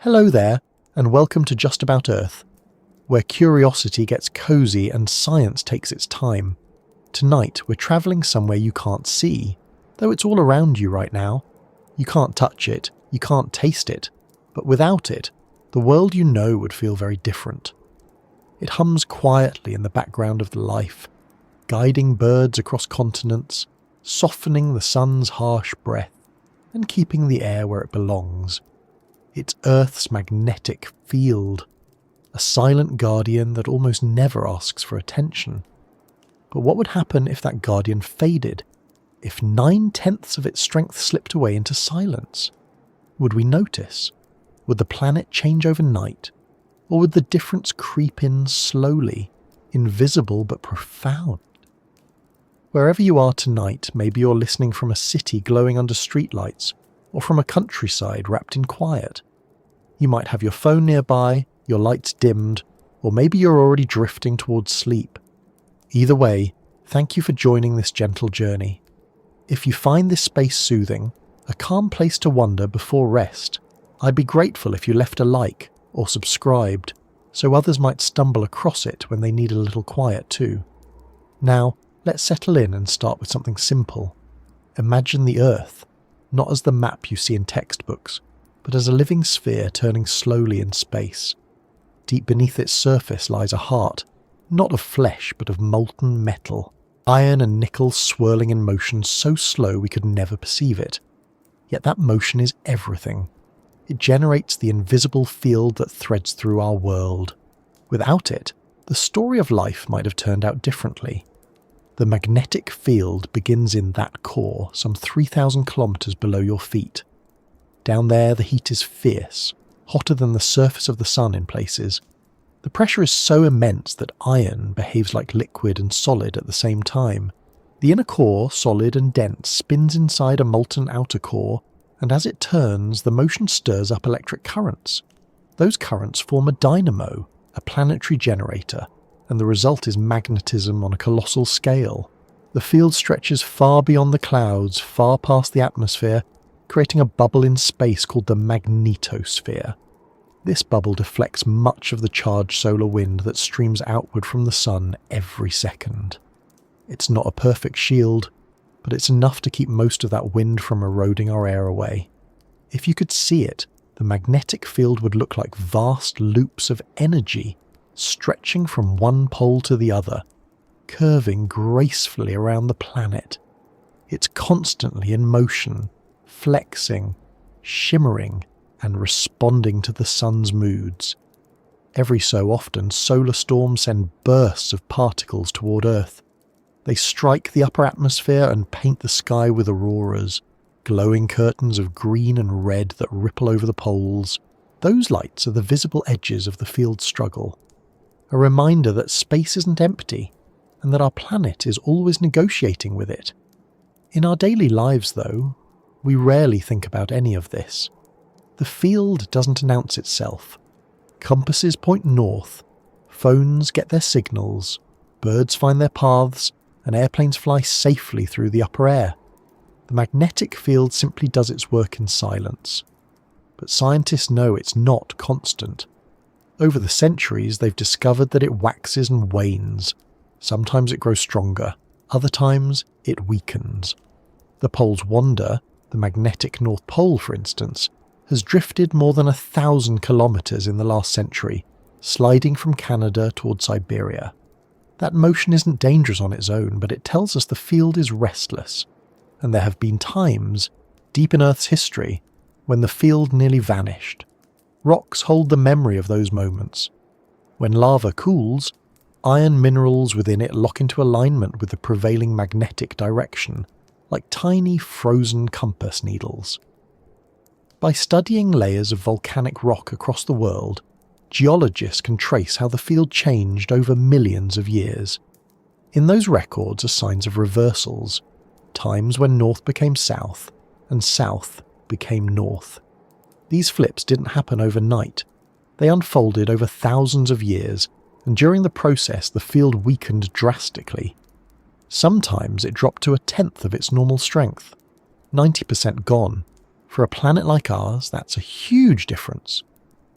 Hello there, and welcome to Just About Earth, where curiosity gets cozy and science takes its time. Tonight, we're travelling somewhere you can't see, though it's all around you right now. You can't touch it, you can't taste it, but without it, the world you know would feel very different. It hums quietly in the background of the life, guiding birds across continents, softening the sun's harsh breath, and keeping the air where it belongs. It's Earth's magnetic field, a silent guardian that almost never asks for attention. But what would happen if that guardian faded? If 9/10 of its strength slipped away into silence? Would we notice? Would the planet change overnight? Or would the difference creep in slowly, invisible but profound? Wherever you are tonight, maybe you're listening from a city glowing under streetlights, or from a countryside wrapped in quiet. You might have your phone nearby, your lights dimmed, or maybe you're already drifting towards sleep. Either way, thank you for joining this gentle journey. If you find this space soothing, a calm place to wander before rest, I'd be grateful if you left a like or subscribed, so others might stumble across it when they need a little quiet too. Now, let's settle in and start with something simple. Imagine the Earth, not as the map you see in textbooks, but as a living sphere turning slowly in space. Deep beneath its surface lies a heart, not of flesh but of molten metal, iron and nickel swirling in motion so slow we could never perceive it. Yet that motion is everything. It generates the invisible field that threads through our world. Without it, the story of life might have turned out differently. The magnetic field begins in that core, some 3,000 kilometers below your feet. Down there, the heat is fierce, hotter than the surface of the sun in places. The pressure is so immense that iron behaves like liquid and solid at the same time. The inner core, solid and dense, spins inside a molten outer core, and as it turns, the motion stirs up electric currents. Those currents form a dynamo, a planetary generator, and the result is magnetism on a colossal scale. The field stretches far beyond the clouds, far past the atmosphere, creating a bubble in space called the magnetosphere. This bubble deflects much of the charged solar wind that streams outward from the sun every second. It's not a perfect shield, but it's enough to keep most of that wind from eroding our air away. If you could see it, the magnetic field would look like vast loops of energy stretching from one pole to the other, curving gracefully around the planet. It's constantly in motion, flexing, shimmering, and responding to the sun's moods. Every so often, solar storms send bursts of particles toward Earth. They strike the upper atmosphere and paint the sky with auroras, glowing curtains of green and red that ripple over the poles. Those lights are the visible edges of the field's struggle. A reminder that space isn't empty, and that our planet is always negotiating with it. In our daily lives, though, we rarely think about any of this. The field doesn't announce itself. Compasses point north, phones get their signals, birds find their paths, and airplanes fly safely through the upper air. The magnetic field simply does its work in silence. But scientists know it's not constant. Over the centuries, they've discovered that it waxes and wanes. Sometimes it grows stronger, other times it weakens. The poles wander. The magnetic North Pole, for instance, has drifted more than 1,000 kilometers in the last century, sliding from Canada toward Siberia. That motion isn't dangerous on its own, but it tells us the field is restless, and there have been times, deep in Earth's history, when the field nearly vanished. Rocks hold the memory of those moments. When lava cools, iron minerals within it lock into alignment with the prevailing magnetic direction, like tiny frozen compass needles. By studying layers of volcanic rock across the world, geologists can trace how the field changed over millions of years. In those records are signs of reversals, times when north became south and south became north. These flips didn't happen overnight. They unfolded over thousands of years, and during the process the field weakened drastically. Sometimes it dropped to 1/10 of its normal strength, 90% gone. For a planet like ours, that's a huge difference.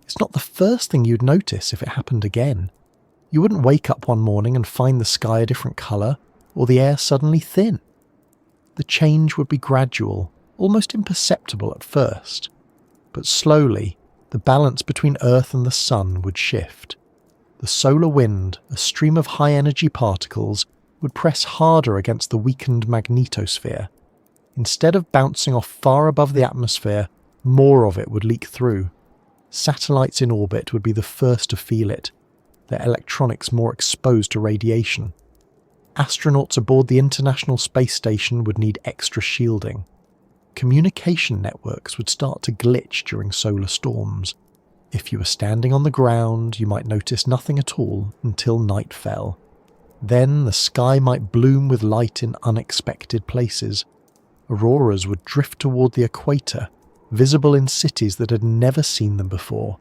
It's not the first thing you'd notice if it happened again. You wouldn't wake up one morning and find the sky a different colour, or the air suddenly thin. The change would be gradual, almost imperceptible at first. But slowly, the balance between Earth and the Sun would shift. The solar wind, a stream of high-energy particles, would press harder against the weakened magnetosphere. Instead of bouncing off far above the atmosphere, more of it would leak through. Satellites in orbit would be the first to feel it, their electronics more exposed to radiation. Astronauts aboard the International Space Station would need extra shielding. Communication networks would start to glitch during solar storms. If you were standing on the ground, you might notice nothing at all until night fell. Then the sky might bloom with light in unexpected places. Auroras would drift toward the equator, visible in cities that had never seen them before.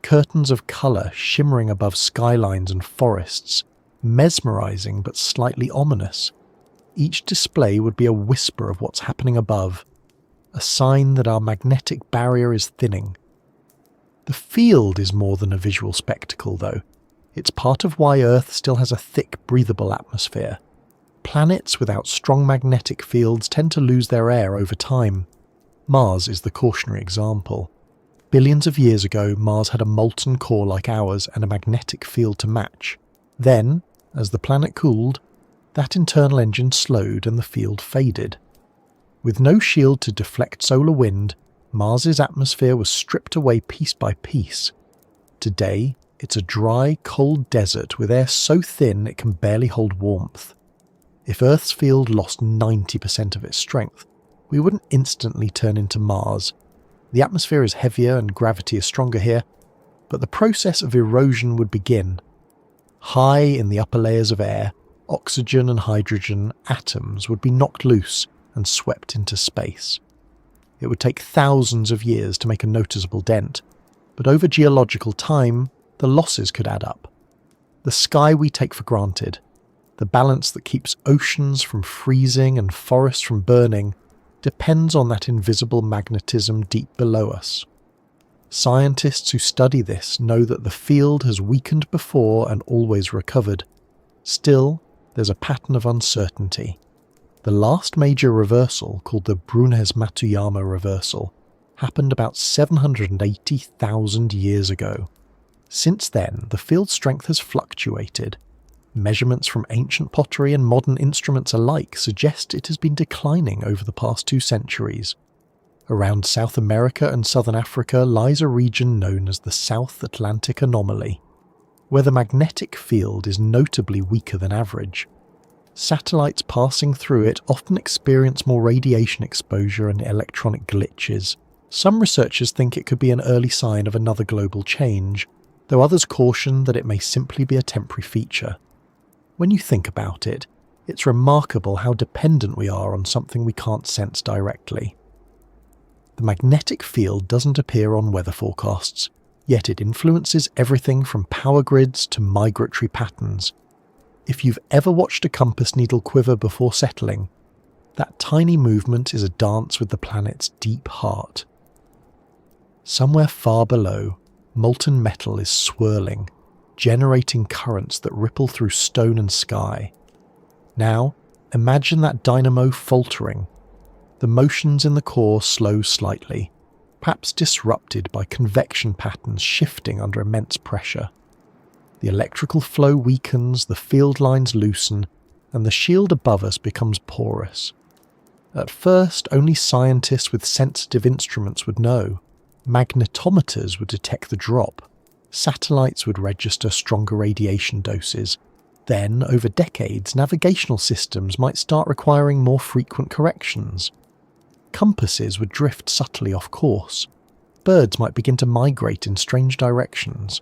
Curtains of colour shimmering above skylines and forests, mesmerising but slightly ominous. Each display would be a whisper of what's happening above, a sign that our magnetic barrier is thinning. The field is more than a visual spectacle, though. It's part of why Earth still has a thick, breathable atmosphere. Planets without strong magnetic fields tend to lose their air over time. Mars is the cautionary example. Billions of years ago, Mars had a molten core like ours and a magnetic field to match. Then, as the planet cooled, that internal engine slowed and the field faded. With no shield to deflect solar wind, Mars's atmosphere was stripped away piece by piece. Today, it's a dry, cold desert with air so thin it can barely hold warmth. If Earth's field lost 90% of its strength, we wouldn't instantly turn into Mars. The atmosphere is heavier and gravity is stronger here, but the process of erosion would begin. High in the upper layers of air, oxygen and hydrogen atoms would be knocked loose and swept into space. It would take thousands of years to make a noticeable dent, but over geological time, the losses could add up. The sky we take for granted, the balance that keeps oceans from freezing and forests from burning, depends on that invisible magnetism deep below us. Scientists who study this know that the field has weakened before and always recovered. Still, there's a pattern of uncertainty. The last major reversal, called the Brunhes-Matuyama reversal, happened about 780,000 years ago. Since then, the field strength has fluctuated. Measurements from ancient pottery and modern instruments alike suggest it has been declining over the past 2 centuries. Around South America and Southern Africa lies a region known as the South Atlantic Anomaly, where the magnetic field is notably weaker than average. Satellites passing through it often experience more radiation exposure and electronic glitches. Some researchers think it could be an early sign of another global change, though others caution that it may simply be a temporary feature. When you think about it, it's remarkable how dependent we are on something we can't sense directly. The magnetic field doesn't appear on weather forecasts, yet it influences everything from power grids to migratory patterns. If you've ever watched a compass needle quiver before settling, that tiny movement is a dance with the planet's deep heart. Somewhere far below, molten metal is swirling, generating currents that ripple through stone and sky. Now, imagine that dynamo faltering. The motions in the core slow slightly, perhaps disrupted by convection patterns shifting under immense pressure. The electrical flow weakens, the field lines loosen, and the shield above us becomes porous. At first, only scientists with sensitive instruments would know. Magnetometers would detect the drop. Satellites would register stronger radiation doses. Then, over decades, navigational systems might start requiring more frequent corrections. Compasses would drift subtly off course. Birds might begin to migrate in strange directions.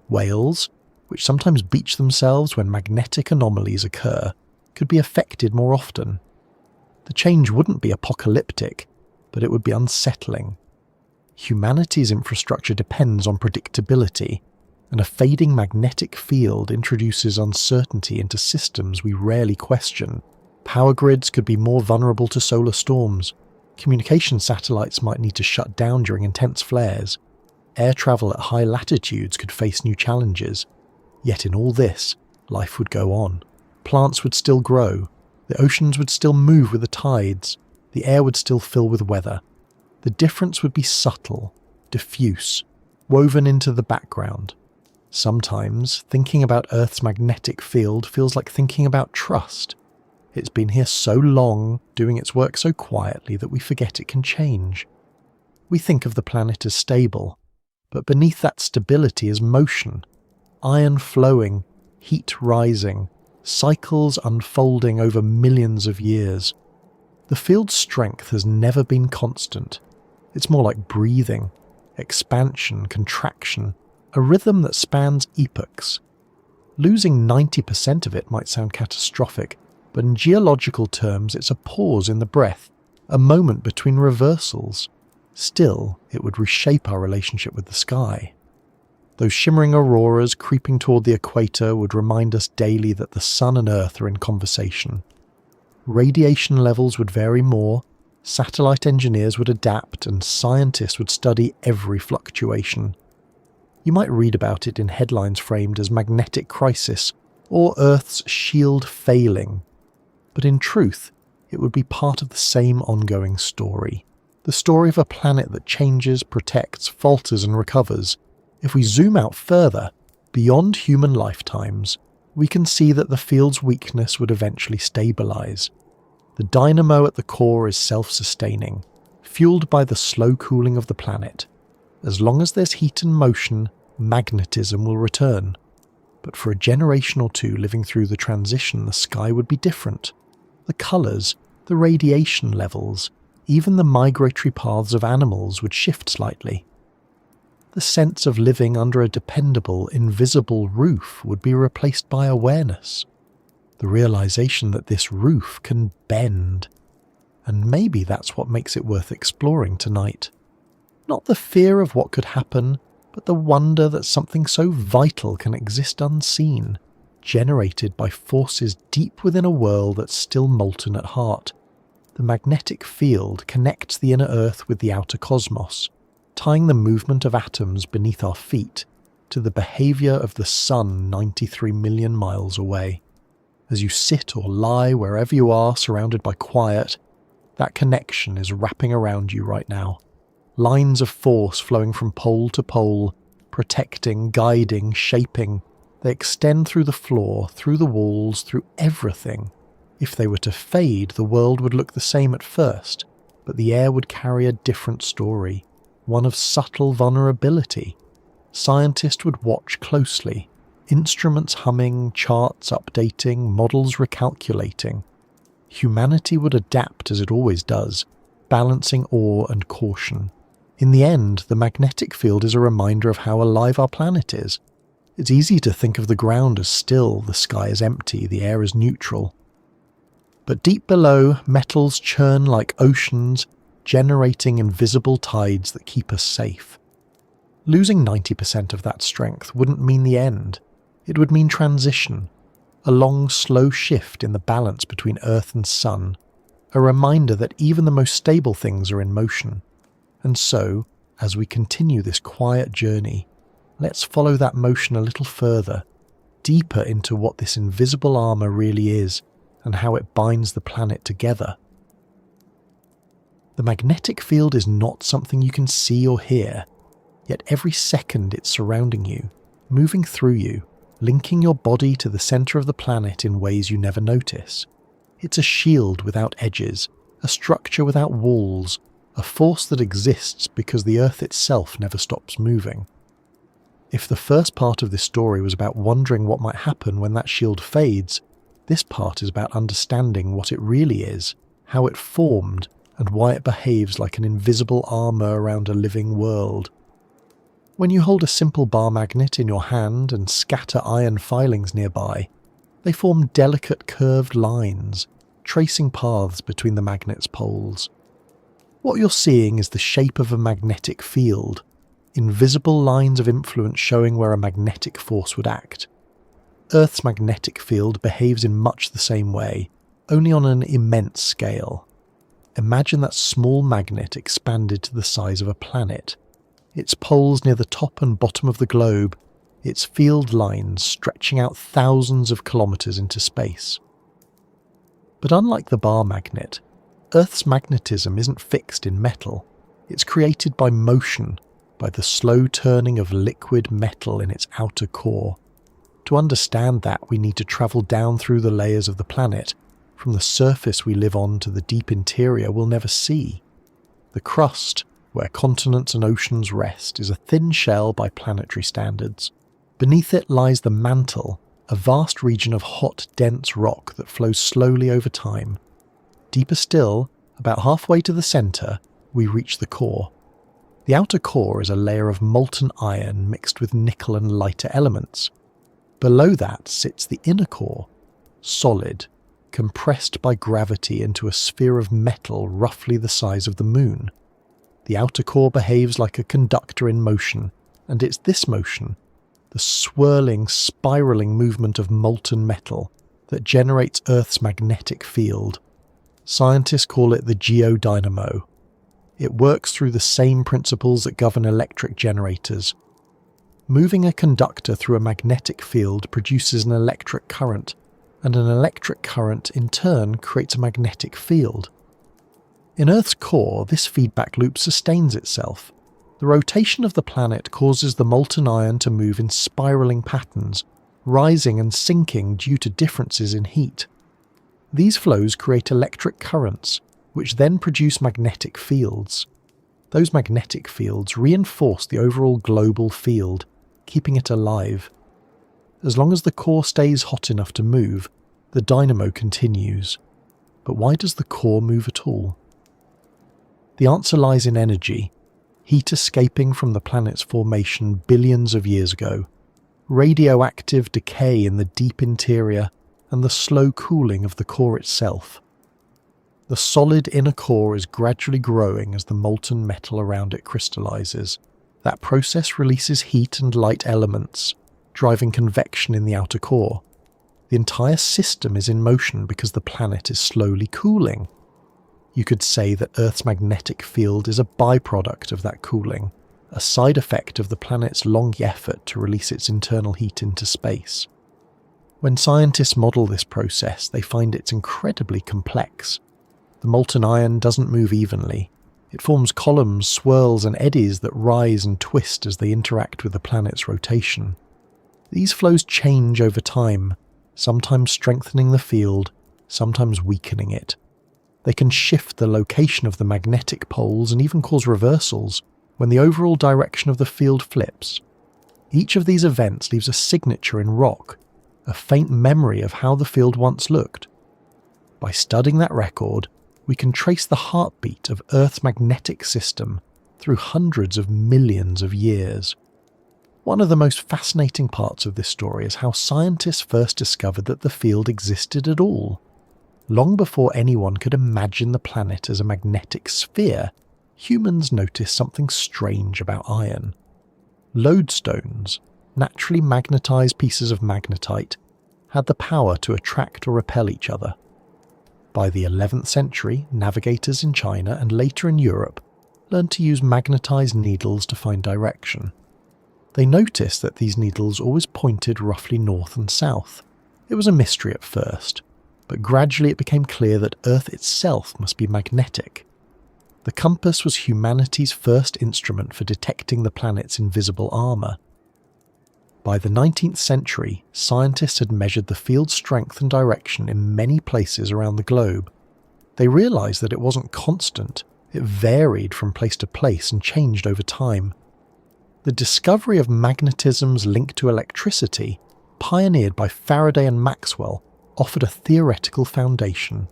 Whales, which sometimes beach themselves when magnetic anomalies occur, could be affected more often. The change wouldn't be apocalyptic, but it would be unsettling. Humanity's infrastructure depends on predictability, and a fading magnetic field introduces uncertainty into systems we rarely question. Power grids could be more vulnerable to solar storms. Communication satellites might need to shut down during intense flares. Air travel at high latitudes could face new challenges. Yet in all this, life would go on. Plants would still grow. The oceans would still move with the tides. The air would still fill with weather. The difference would be subtle, diffuse, woven into the background. Sometimes, thinking about Earth's magnetic field feels like thinking about trust. It's been here so long, doing its work so quietly that we forget it can change. We think of the planet as stable, but beneath that stability is motion, iron flowing, heat rising, cycles unfolding over millions of years. The field's strength has never been constant. It's more like breathing, expansion, contraction, a rhythm that spans epochs. Losing 90% of it might sound catastrophic, but in geological terms it's a pause in the breath, a moment between reversals. Still, it would reshape our relationship with the sky. Those shimmering auroras creeping toward the equator would remind us daily that the sun and earth are in conversation. Radiation levels would vary more, satellite engineers would adapt, and scientists would study every fluctuation. You might read about it in headlines framed as magnetic crisis or Earth's shield failing. But in truth, it would be part of the same ongoing story. The story of a planet that changes, protects, falters and recovers. If we zoom out further, beyond human lifetimes, we can see that the field's weakness would eventually stabilize. The dynamo at the core is self-sustaining, fueled by the slow cooling of the planet. As long as there's heat and motion, magnetism will return. But for a generation or two living through the transition, the sky would be different. The colours, the radiation levels, even the migratory paths of animals would shift slightly. The sense of living under a dependable, invisible roof would be replaced by awareness. The realization that this roof can bend. And maybe that's what makes it worth exploring tonight. Not the fear of what could happen, but the wonder that something so vital can exist unseen, generated by forces deep within a world that's still molten at heart. The magnetic field connects the inner Earth with the outer cosmos, tying the movement of atoms beneath our feet to the behaviour of the sun 93 million miles away. As you sit or lie wherever you are surrounded by quiet, that connection is wrapping around you right now. Lines of force flowing from pole to pole, protecting, guiding, shaping. They extend through the floor, through the walls, through everything. If they were to fade, the world would look the same at first, but the air would carry a different story, one of subtle vulnerability. Scientists would watch closely, instruments humming, charts updating, models recalculating. Humanity would adapt as it always does, balancing awe and caution. In the end, the magnetic field is a reminder of how alive our planet is. It's easy to think of the ground as still, the sky is empty, the air is neutral. But deep below, metals churn like oceans, generating invisible tides that keep us safe. Losing 90% of that strength wouldn't mean the end. It would mean transition, a long, slow shift in the balance between Earth and Sun, a reminder that even the most stable things are in motion. And so, as we continue this quiet journey, let's follow that motion a little further, deeper into what this invisible armour really is and how it binds the planet together. The magnetic field is not something you can see or hear, yet every second it's surrounding you, moving through you, linking your body to the centre of the planet in ways you never notice. It's a shield without edges, a structure without walls, a force that exists because the Earth itself never stops moving. If the first part of this story was about wondering what might happen when that shield fades, this part is about understanding what it really is, how it formed, and why it behaves like an invisible armour around a living world. When you hold a simple bar magnet in your hand and scatter iron filings nearby, they form delicate curved lines, tracing paths between the magnet's poles. What you're seeing is the shape of a magnetic field, invisible lines of influence showing where a magnetic force would act. Earth's magnetic field behaves in much the same way, only on an immense scale. Imagine that small magnet expanded to the size of a planet. its poles near the top and bottom of the globe, its field lines stretching out thousands of kilometres into space. But unlike the bar magnet, Earth's magnetism isn't fixed in metal. It's created by motion, by the slow turning of liquid metal in its outer core. To understand that, we need to travel down through the layers of the planet, from the surface we live on to the deep interior we'll never see. The crust, where continents and oceans rest, is a thin shell by planetary standards. Beneath it lies the mantle, a vast region of hot, dense rock that flows slowly over time. Deeper still, about halfway to the centre, we reach the core. The outer core is a layer of molten iron mixed with nickel and lighter elements. Below that sits the inner core, solid, compressed by gravity into a sphere of metal roughly the size of the moon. The outer core behaves like a conductor in motion, and it's this motion, the swirling, spiralling movement of molten metal, that generates Earth's magnetic field. Scientists call it the geodynamo. It works through the same principles that govern electric generators. Moving a conductor through a magnetic field produces an electric current, and an electric current in turn creates a magnetic field. In Earth's core, this feedback loop sustains itself. The rotation of the planet causes the molten iron to move in spiralling patterns, rising and sinking due to differences in heat. These flows create electric currents, which then produce magnetic fields. Those magnetic fields reinforce the overall global field, keeping it alive. As long as the core stays hot enough to move, the dynamo continues. But why does the core move at all? The answer lies in energy, heat escaping from the planet's formation billions of years ago, radioactive decay in the deep interior, and the slow cooling of the core itself. The solid inner core is gradually growing as the molten metal around it crystallizes. That process releases heat and light elements, driving convection in the outer core. The entire system is in motion because the planet is slowly cooling. You could say that Earth's magnetic field is a byproduct of that cooling, a side effect of the planet's long effort to release its internal heat into space. When scientists model this process, they find it's incredibly complex. The molten iron doesn't move evenly. It forms columns, swirls, and eddies that rise and twist as they interact with the planet's rotation. These flows change over time, sometimes strengthening the field, sometimes weakening it. They can shift the location of the magnetic poles and even cause reversals when the overall direction of the field flips. Each of these events leaves a signature in rock, a faint memory of how the field once looked. By studying that record, we can trace the heartbeat of Earth's magnetic system through hundreds of millions of years. One of the most fascinating parts of this story is how scientists first discovered that the field existed at all. Long before anyone could imagine the planet as a magnetic sphere, humans noticed something strange about iron. Lodestones, naturally magnetized pieces of magnetite, had the power to attract or repel each other. By the 11th century, navigators in China and later in Europe learned to use magnetized needles to find direction. They noticed that these needles always pointed roughly north and south. It was a mystery at first, but gradually it became clear that Earth itself must be magnetic. The compass was humanity's first instrument for detecting the planet's invisible armour. By the 19th century, scientists had measured the field's strength and direction in many places around the globe. They realised that it wasn't constant, it varied from place to place and changed over time. The discovery of magnetism's link to electricity, pioneered by Faraday and Maxwell, offered a theoretical foundation.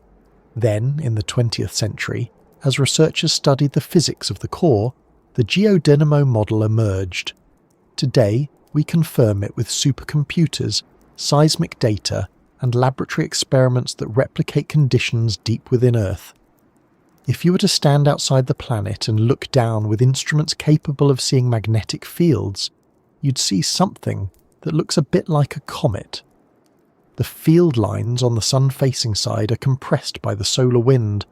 Then, in the 20th century, as researchers studied the physics of the core, the geodynamo model emerged. Today, we confirm it with supercomputers, seismic data, and laboratory experiments that replicate conditions deep within Earth. If you were to stand outside the planet and look down with instruments capable of seeing magnetic fields, you'd see something that looks a bit like a comet. The field lines on the sun-facing side are compressed by the solar wind,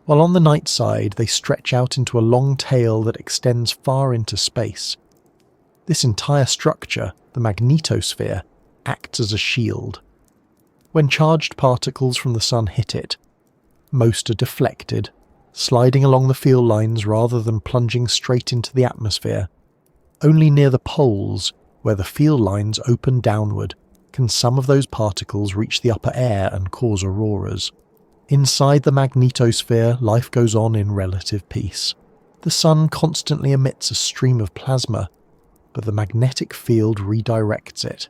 while on the night side they stretch out into a long tail that extends far into space. This entire structure, the magnetosphere, acts as a shield. When charged particles from the sun hit it, most are deflected, sliding along the field lines rather than plunging straight into the atmosphere. Only near the poles, where the field lines open downward, can some of those particles reach the upper air and cause auroras. Inside the magnetosphere, life goes on in relative peace. The sun constantly emits a stream of plasma, but the magnetic field redirects it.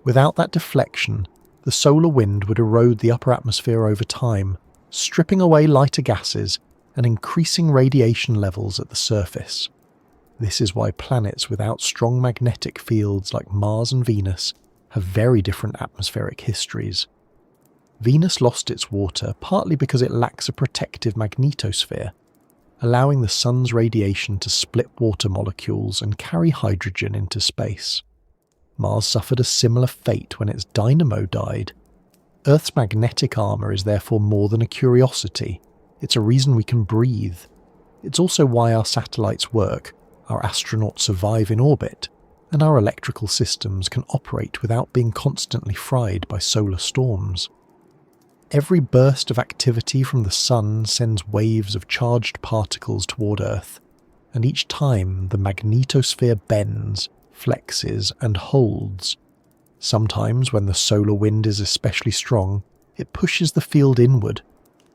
Without that deflection, the solar wind would erode the upper atmosphere over time, stripping away lighter gases and increasing radiation levels at the surface. This is why planets without strong magnetic fields like Mars and Venus have very different atmospheric histories. Venus lost its water partly because it lacks a protective magnetosphere, allowing the sun's radiation to split water molecules and carry hydrogen into space. Mars suffered a similar fate when its dynamo died. Earth's magnetic armour is therefore more than a curiosity. It's a reason we can breathe. It's also why our satellites work, our astronauts survive in orbit, and our electrical systems can operate without being constantly fried by solar storms. Every burst of activity from the sun sends waves of charged particles toward Earth, and each time the magnetosphere bends, flexes, and holds. Sometimes, when the solar wind is especially strong, it pushes the field inward,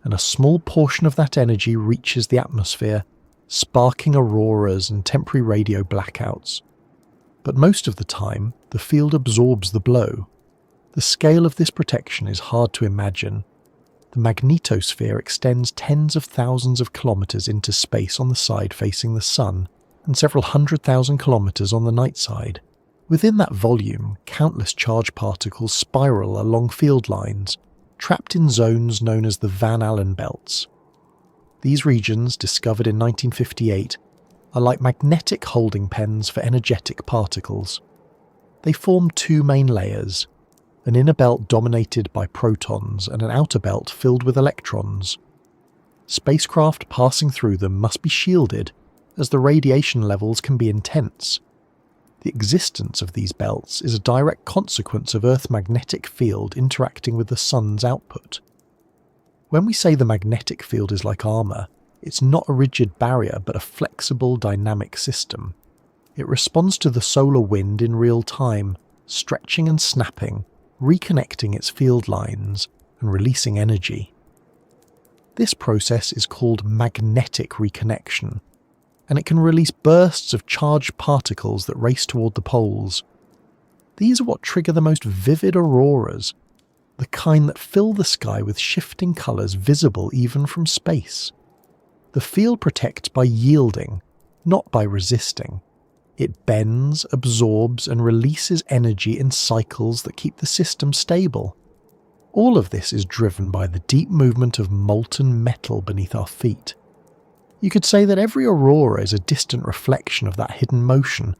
and a small portion of that energy reaches the atmosphere, sparking auroras and temporary radio blackouts. But most of the time, the field absorbs the blow. The scale of this protection is hard to imagine. The magnetosphere extends tens of thousands of kilometres into space on the side facing the sun, and several 100,000 kilometres on the night side. Within that volume, countless charged particles spiral along field lines, trapped in zones known as the Van Allen belts. These regions, discovered in 1958, are like magnetic holding pens for energetic particles. They form two main layers, an inner belt dominated by protons and an outer belt filled with electrons. Spacecraft passing through them must be shielded, as the radiation levels can be intense. The existence of these belts is a direct consequence of Earth's magnetic field interacting with the sun's output. When we say the magnetic field is like armour, it's not a rigid barrier but a flexible, dynamic system. It responds to the solar wind in real time, stretching and snapping, reconnecting its field lines, and releasing energy. This process is called magnetic reconnection, and it can release bursts of charged particles that race toward the poles. These are what trigger the most vivid auroras, the kind that fill the sky with shifting colours visible even from space. The field protects by yielding, not by resisting. It bends, absorbs, and releases energy in cycles that keep the system stable. All of this is driven by the deep movement of molten metal beneath our feet. You could say that every aurora is a distant reflection of that hidden motion,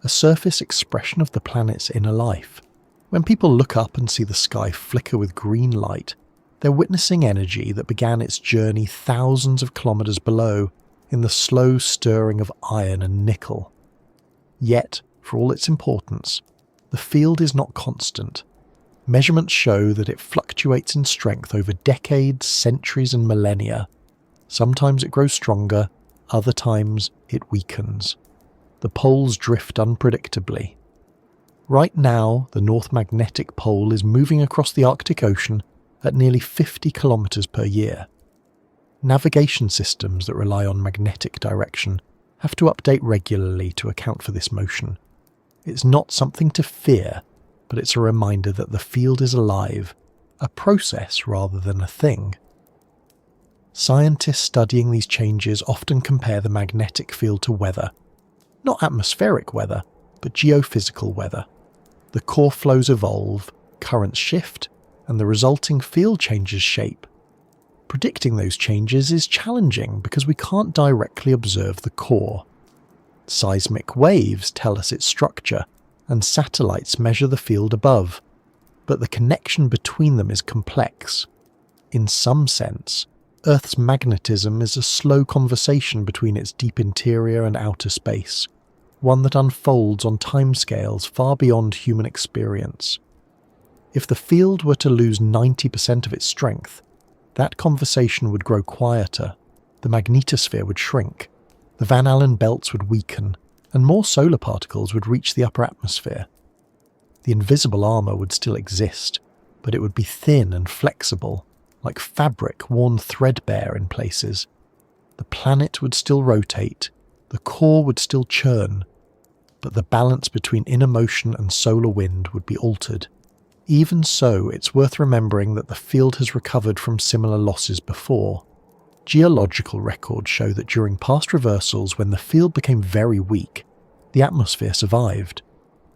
a surface expression of the planet's inner life. When people look up and see the sky flicker with green light, they're witnessing energy that began its journey thousands of kilometres below in the slow stirring of iron and nickel. Yet, for all its importance, the field is not constant. Measurements show that it fluctuates in strength over decades, centuries, and millennia. Sometimes it grows stronger, other times it weakens. The poles drift unpredictably. Right now, the North Magnetic Pole is moving across the Arctic Ocean at nearly 50 kilometres per year. Navigation systems that rely on magnetic direction have to update regularly to account for this motion. It's not something to fear, but it's a reminder that the field is alive, a process rather than a thing. Scientists studying these changes often compare the magnetic field to weather. Not atmospheric weather, but geophysical weather. The core flows evolve, currents shift, and the resulting field changes shape. Predicting those changes is challenging because we can't directly observe the core. Seismic waves tell us its structure, and satellites measure the field above, but the connection between them is complex. In some sense, Earth's magnetism is a slow conversation between its deep interior and outer space, one that unfolds on timescales far beyond human experience. If the field were to lose 90% of its strength, that conversation would grow quieter, the magnetosphere would shrink, the Van Allen belts would weaken, and more solar particles would reach the upper atmosphere. The invisible armour would still exist, but it would be thin and flexible, like fabric worn threadbare in places. The planet would still rotate, the core would still churn, but the balance between inner motion and solar wind would be altered. Even so, it's worth remembering that the field has recovered from similar losses before. Geological records show that during past reversals, when the field became very weak, the atmosphere survived.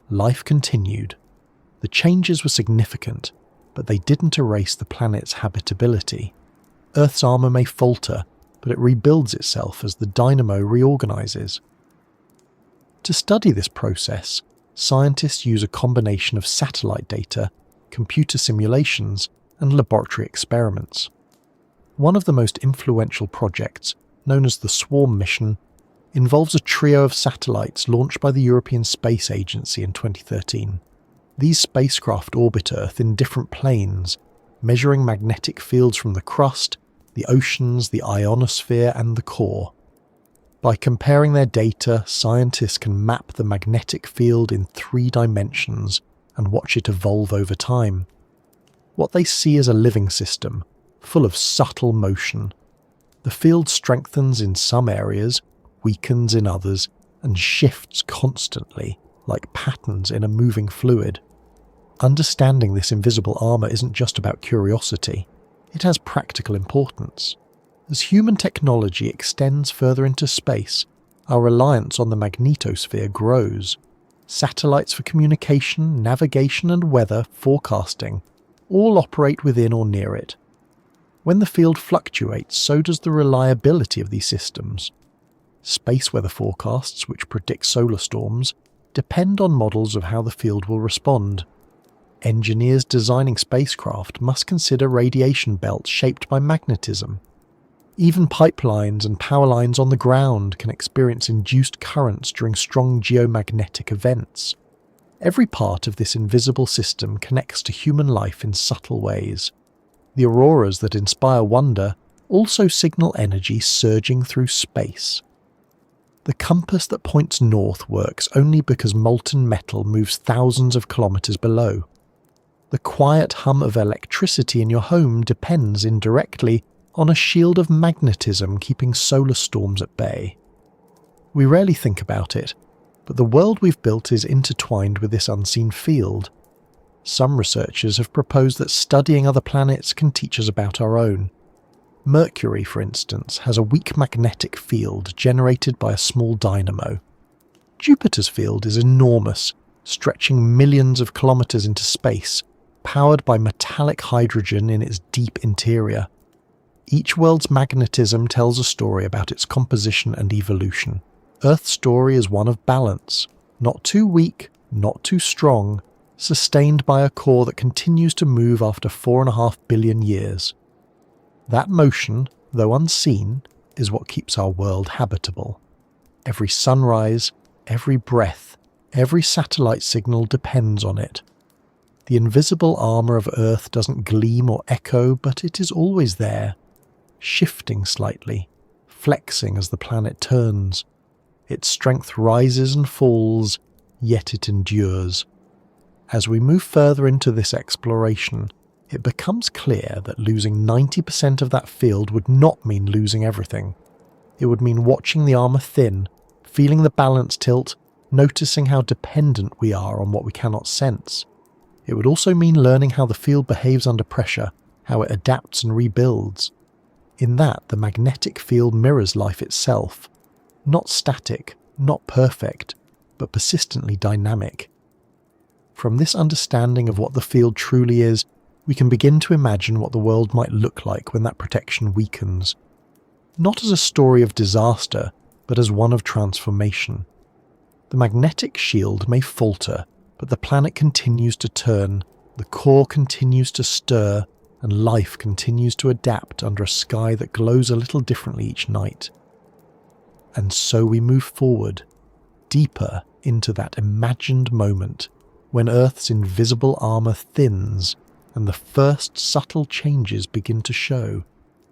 Life continued. The changes were significant, but they didn't erase the planet's habitability. Earth's armour may falter, but it rebuilds itself as the dynamo reorganises. To study this process, scientists use a combination of satellite data, computer simulations, and laboratory experiments. One of the most influential projects, known as the Swarm mission, involves a trio of satellites launched by the European Space Agency in 2013. These spacecraft orbit Earth in different planes, measuring magnetic fields from the crust, the oceans, the ionosphere, and the core. By comparing their data, scientists can map the magnetic field in 3 dimensions and watch it evolve over time. What they see is a living system, full of subtle motion. The field strengthens in some areas, weakens in others, and shifts constantly, like patterns in a moving fluid. Understanding this invisible armour isn't just about curiosity, it has practical importance. As human technology extends further into space, our reliance on the magnetosphere grows. Satellites for communication, navigation and weather forecasting all operate within or near it. When the field fluctuates, so does the reliability of these systems. Space weather forecasts, which predict solar storms, depend on models of how the field will respond. Engineers designing spacecraft must consider radiation belts shaped by magnetism. Even pipelines and power lines on the ground can experience induced currents during strong geomagnetic events. Every part of this invisible system connects to human life in subtle ways. The auroras that inspire wonder also signal energy surging through space. The compass that points north works only because molten metal moves thousands of kilometers below. The quiet hum of electricity in your home depends indirectly on a shield of magnetism keeping solar storms at bay. We rarely think about it, but the world we've built is intertwined with this unseen field. Some researchers have proposed that studying other planets can teach us about our own. Mercury, for instance, has a weak magnetic field generated by a small dynamo. Jupiter's field is enormous, stretching millions of kilometers into space, powered by metallic hydrogen in its deep interior. Each world's magnetism tells a story about its composition and evolution. Earth's story is one of balance, not too weak, not too strong, sustained by a core that continues to move after 4.5 billion years. That motion, though unseen, is what keeps our world habitable. Every sunrise, every breath, every satellite signal depends on it. The invisible armour of Earth doesn't gleam or echo, but it is always there, shifting slightly, flexing as the planet turns. Its strength rises and falls, yet it endures. As we move further into this exploration, it becomes clear that losing 90% of that field would not mean losing everything. It would mean watching the armour thin, feeling the balance tilt, noticing how dependent we are on what we cannot sense. It would also mean learning how the field behaves under pressure, how it adapts and rebuilds. In that, the magnetic field mirrors life itself. Not static, not perfect, but persistently dynamic. From this understanding of what the field truly is, we can begin to imagine what the world might look like when that protection weakens. Not as a story of disaster, but as one of transformation. The magnetic shield may falter, but the planet continues to turn, the core continues to stir, and life continues to adapt under a sky that glows a little differently each night. And so we move forward, deeper into that imagined moment when Earth's invisible armour thins and the first subtle changes begin to show,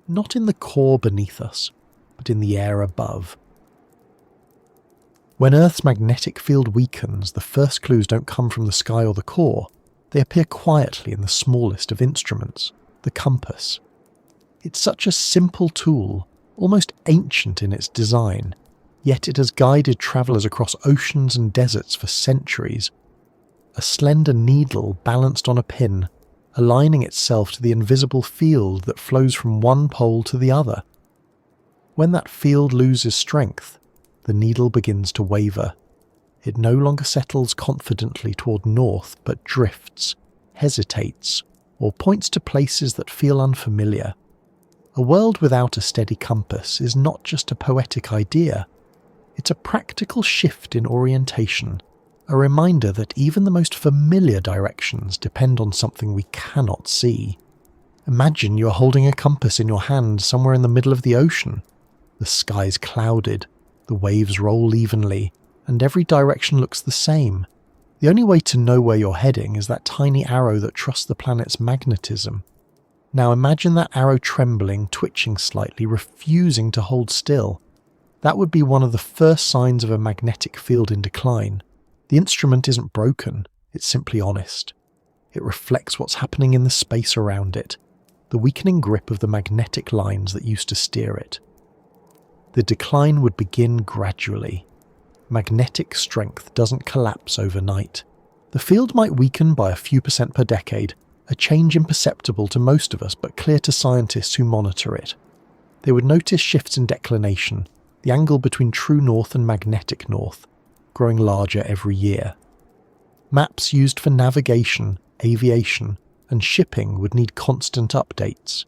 not in the core beneath us, but in the air above. When Earth's magnetic field weakens, the first clues don't come from the sky or the core. They appear quietly in the smallest of instruments, the compass. It's such a simple tool, almost ancient in its design, yet it has guided travellers across oceans and deserts for centuries. A slender needle balanced on a pin, aligning itself to the invisible field that flows from one pole to the other. When that field loses strength, the needle begins to waver. It no longer settles confidently toward north, but drifts, hesitates, or points to places that feel unfamiliar. A world without a steady compass is not just a poetic idea. It's a practical shift in orientation, a reminder that even the most familiar directions depend on something we cannot see. Imagine you're holding a compass in your hand somewhere in the middle of the ocean. The sky's clouded, the waves roll evenly, and every direction looks the same. The only way to know where you're heading is that tiny arrow that trusts the planet's magnetism. Now imagine that arrow trembling, twitching slightly, refusing to hold still. That would be one of the first signs of a magnetic field in decline. The instrument isn't broken, it's simply honest. It reflects what's happening in the space around it, the weakening grip of the magnetic lines that used to steer it. The decline would begin gradually. Magnetic strength doesn't collapse overnight. The field might weaken by a few % per decade, a change imperceptible to most of us but clear to scientists who monitor it. They would notice shifts in declination, the angle between true north and magnetic north, growing larger every year. Maps used for navigation, aviation, and shipping would need constant updates.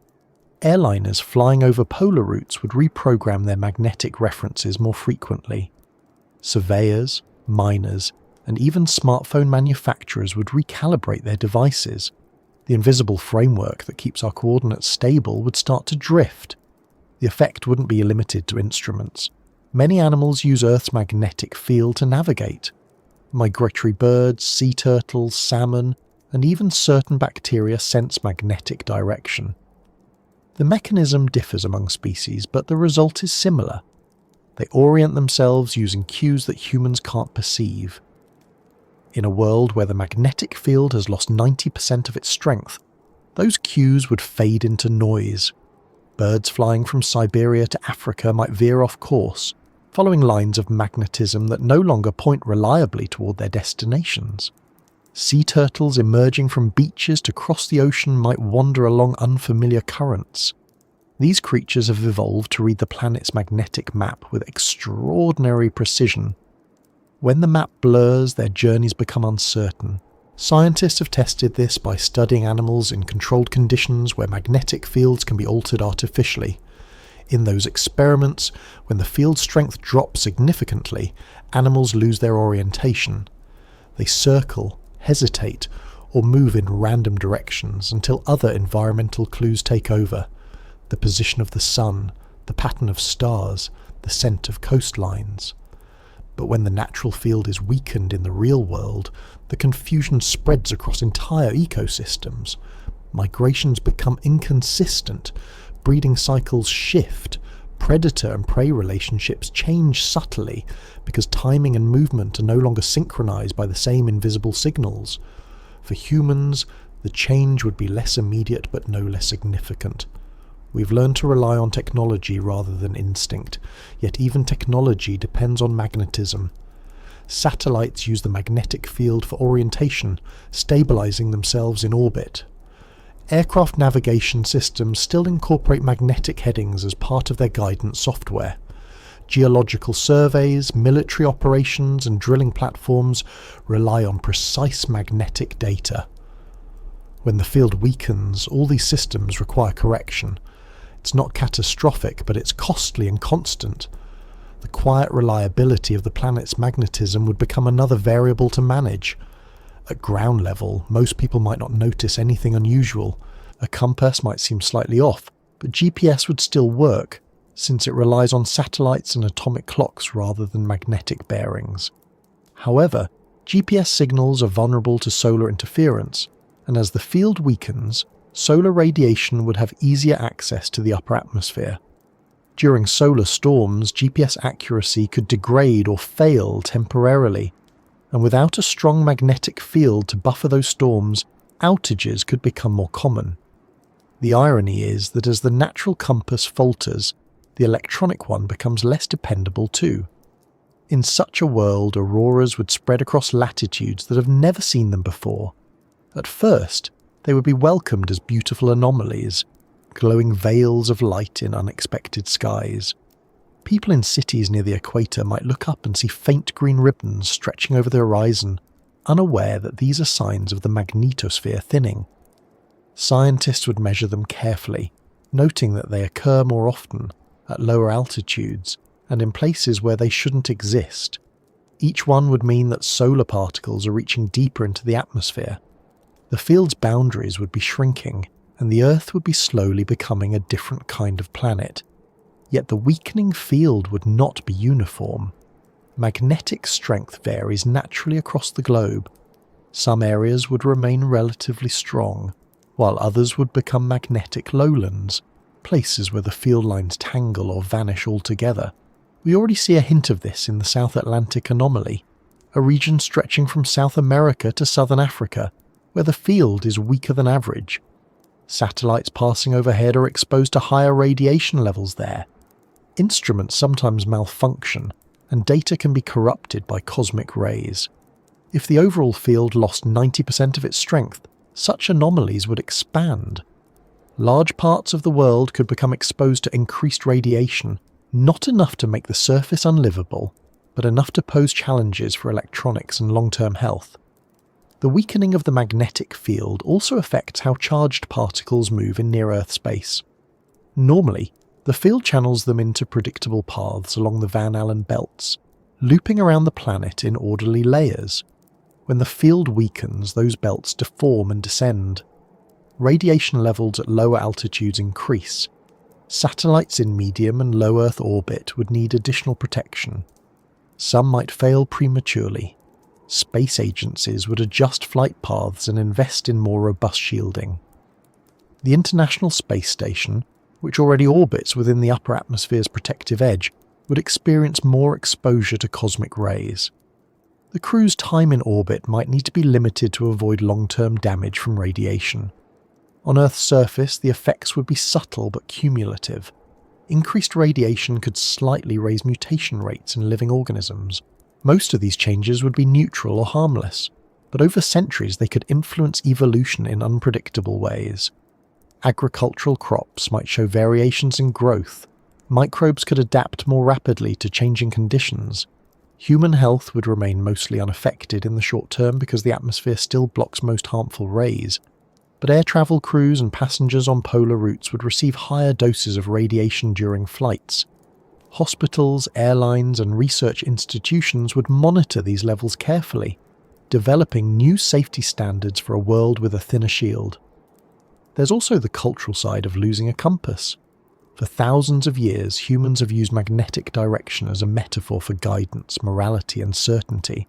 Airliners flying over polar routes would reprogram their magnetic references more frequently. Surveyors, miners, and even smartphone manufacturers would recalibrate their devices. The invisible framework that keeps our coordinates stable would start to drift. The effect wouldn't be limited to instruments. Many animals use Earth's magnetic field to navigate. Migratory birds, sea turtles, salmon, and even certain bacteria sense magnetic direction. The mechanism differs among species, but the result is similar. They orient themselves using cues that humans can't perceive. In a world where the magnetic field has lost 90% of its strength, those cues would fade into noise. Birds flying from Siberia to Africa might veer off course, following lines of magnetism that no longer point reliably toward their destinations. Sea turtles emerging from beaches to cross the ocean might wander along unfamiliar currents. These creatures have evolved to read the planet's magnetic map with extraordinary precision. When the map blurs, their journeys become uncertain. Scientists have tested this by studying animals in controlled conditions where magnetic fields can be altered artificially. In those experiments, when the field strength drops significantly, animals lose their orientation. They circle, hesitate, or move in random directions until other environmental clues take over. The position of the sun, the pattern of stars, the scent of coastlines. But when the natural field is weakened in the real world, the confusion spreads across entire ecosystems. Migrations become inconsistent, breeding cycles shift, predator and prey relationships change subtly because timing and movement are no longer synchronized by the same invisible signals. For humans, the change would be less immediate but no less significant. We've learned to rely on technology rather than instinct, yet even technology depends on magnetism. Satellites use the magnetic field for orientation, stabilizing themselves in orbit. Aircraft navigation systems still incorporate magnetic headings as part of their guidance software. Geological surveys, military operations, and drilling platforms rely on precise magnetic data. When the field weakens, all these systems require correction. It's not catastrophic, but it's costly and constant. The quiet reliability of the planet's magnetism would become another variable to manage. At ground level, most people might not notice anything unusual. A compass might seem slightly off, but GPS would still work, since it relies on satellites and atomic clocks rather than magnetic bearings. However, GPS signals are vulnerable to solar interference, and as the field weakens, solar radiation would have easier access to the upper atmosphere. During solar storms, GPS accuracy could degrade or fail temporarily, and without a strong magnetic field to buffer those storms, outages could become more common. The irony is that as the natural compass falters, the electronic one becomes less dependable too. In such a world, auroras would spread across latitudes that have never seen them before. At first, they would be welcomed as beautiful anomalies, glowing veils of light in unexpected skies. People in cities near the equator might look up and see faint green ribbons stretching over the horizon, unaware that these are signs of the magnetosphere thinning. Scientists would measure them carefully, noting that they occur more often at lower altitudes and in places where they shouldn't exist. Each one would mean that solar particles are reaching deeper into the atmosphere. The field's boundaries would be shrinking, and the Earth would be slowly becoming a different kind of planet. Yet the weakening field would not be uniform. Magnetic strength varies naturally across the globe. Some areas would remain relatively strong, while others would become magnetic lowlands, places where the field lines tangle or vanish altogether. We already see a hint of this in the South Atlantic anomaly, a region stretching from South America to southern Africa, where the field is weaker than average. Satellites passing overhead are exposed to higher radiation levels there. Instruments sometimes malfunction, and data can be corrupted by cosmic rays. If the overall field lost 90% of its strength, such anomalies would expand. Large parts of the world could become exposed to increased radiation, not enough to make the surface unlivable, but enough to pose challenges for electronics and long-term health. The weakening of the magnetic field also affects how charged particles move in near-Earth space. Normally, the field channels them into predictable paths along the Van Allen belts, looping around the planet in orderly layers. When the field weakens, those belts deform and descend. Radiation levels at lower altitudes increase. Satellites in medium and low Earth orbit would need additional protection. Some might fail prematurely. Space agencies would adjust flight paths and invest in more robust shielding. The International Space Station, which already orbits within the upper atmosphere's protective edge, would experience more exposure to cosmic rays. The crew's time in orbit might need to be limited to avoid long-term damage from radiation. On Earth's surface, the effects would be subtle but cumulative. Increased radiation could slightly raise mutation rates in living organisms. Most of these changes would be neutral or harmless, but over centuries they could influence evolution in unpredictable ways. Agricultural crops might show variations in growth. Microbes could adapt more rapidly to changing conditions. Human health would remain mostly unaffected in the short term because the atmosphere still blocks most harmful rays. But air travel crews and passengers on polar routes would receive higher doses of radiation during flights. Hospitals, airlines, and research institutions would monitor these levels carefully, developing new safety standards for a world with a thinner shield. There's also the cultural side of losing a compass. For thousands of years, humans have used magnetic direction as a metaphor for guidance, morality, and certainty.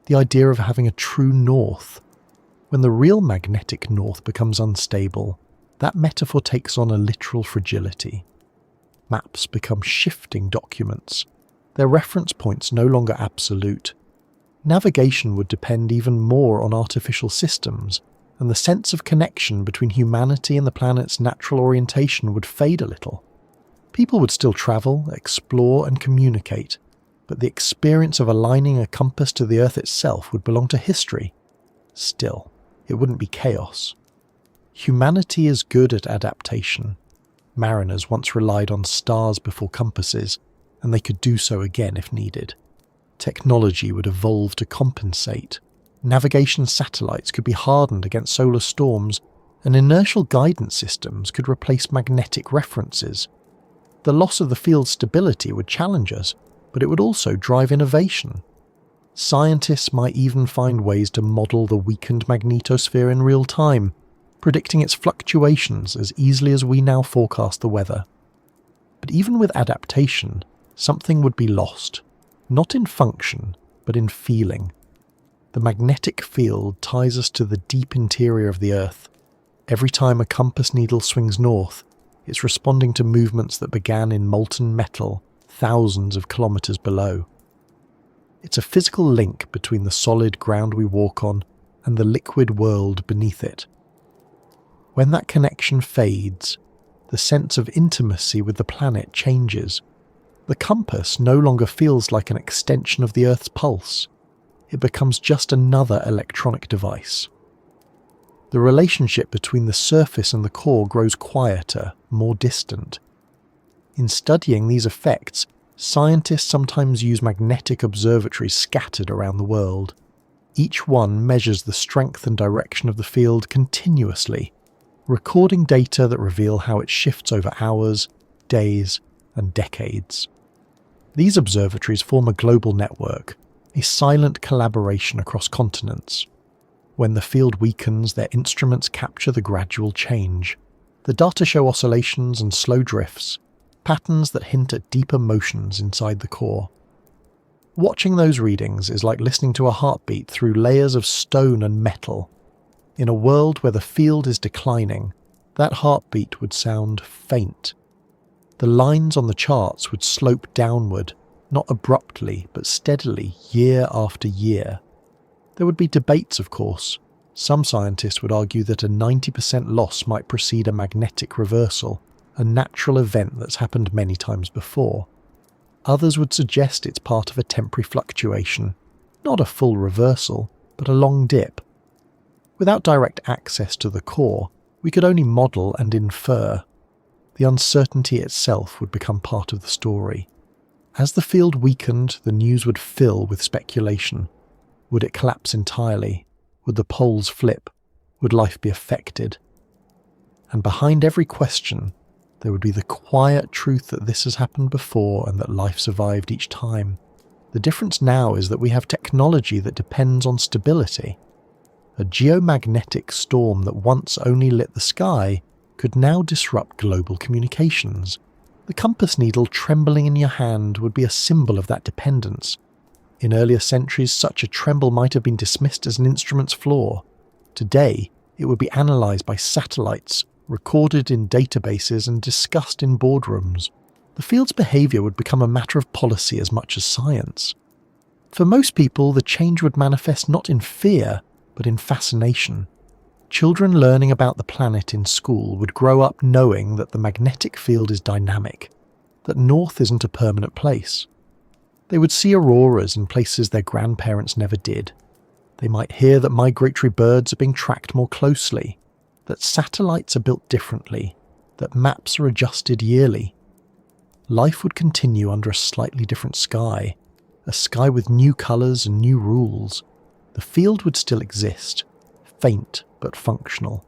The idea of having a true north. When the real magnetic north becomes unstable, that metaphor takes on a literal fragility. Maps become shifting documents, their reference points no longer absolute. Navigation would depend even more on artificial systems, and the sense of connection between humanity and the planet's natural orientation would fade a little. People would still travel, explore, and communicate, but the experience of aligning a compass to the Earth itself would belong to history. Still, it wouldn't be chaos. Humanity is good at adaptation. Mariners once relied on stars before compasses, and they could do so again if needed. Technology would evolve to compensate. Navigation satellites could be hardened against solar storms, and inertial guidance systems could replace magnetic references. The loss of the field's stability would challenge us, but it would also drive innovation. Scientists might even find ways to model the weakened magnetosphere in real time, predicting its fluctuations as easily as we now forecast the weather. But even with adaptation, something would be lost, not in function, but in feeling. The magnetic field ties us to the deep interior of the Earth. Every time a compass needle swings north, it's responding to movements that began in molten metal thousands of kilometers below. It's a physical link between the solid ground we walk on and the liquid world beneath it. When that connection fades, the sense of intimacy with the planet changes. The compass no longer feels like an extension of the Earth's pulse. It becomes just another electronic device. The relationship between the surface and the core grows quieter, more distant. In studying these effects, scientists sometimes use magnetic observatories scattered around the world. Each one measures the strength and direction of the field continuously, recording data that reveal how it shifts over hours, days, and decades. These observatories form a global network, a silent collaboration across continents. When the field weakens, their instruments capture the gradual change. The data show oscillations and slow drifts, patterns that hint at deeper motions inside the core. Watching those readings is like listening to a heartbeat through layers of stone and metal. In a world where the field is declining, that heartbeat would sound faint. The lines on the charts would slope downward, not abruptly, but steadily, year after year. There would be debates, of course. Some scientists would argue that a 90% loss might precede a magnetic reversal, a natural event that's happened many times before. Others would suggest it's part of a temporary fluctuation, not a full reversal, but a long dip. Without direct access to the core, we could only model and infer. The uncertainty itself would become part of the story. As the field weakened, the news would fill with speculation. Would it collapse entirely? Would the poles flip? Would life be affected? And behind every question, there would be the quiet truth that this has happened before and that life survived each time. The difference now is that we have technology that depends on stability. A geomagnetic storm that once only lit the sky could now disrupt global communications. The compass needle trembling in your hand would be a symbol of that dependence. In earlier centuries, such a tremble might have been dismissed as an instrument's flaw. Today, it would be analysed by satellites, recorded in databases and discussed in boardrooms. The field's behaviour would become a matter of policy as much as science. For most people, the change would manifest not in fear, but in fascination. Children learning about the planet in school would grow up knowing that the magnetic field is dynamic, that north isn't a permanent place. They would see auroras in places their grandparents never did. They might hear that migratory birds are being tracked more closely, that satellites are built differently, that maps are adjusted yearly. Life would continue under a slightly different sky, a sky with new colours and new rules. The field would still exist, faint but functional.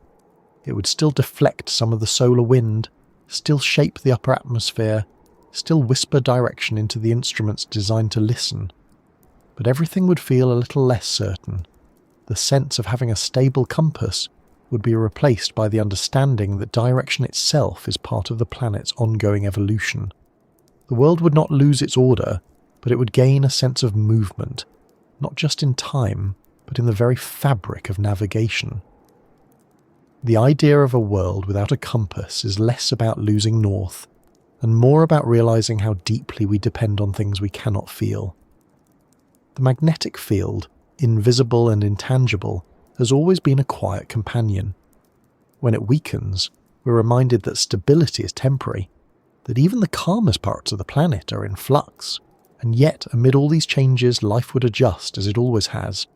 It would still deflect some of the solar wind, still shape the upper atmosphere, still whisper direction into the instruments designed to listen. But everything would feel a little less certain. The sense of having a stable compass would be replaced by the understanding that direction itself is part of the planet's ongoing evolution. The world would not lose its order, but it would gain a sense of movement, not just in time, but in the very fabric of navigation. The idea of a world without a compass is less about losing north, and more about realising how deeply we depend on things we cannot feel. The magnetic field, invisible and intangible, has always been a quiet companion. When it weakens, we're reminded that stability is temporary, that even the calmest parts of the planet are in flux, and yet amid all these changes life would adjust as it always has.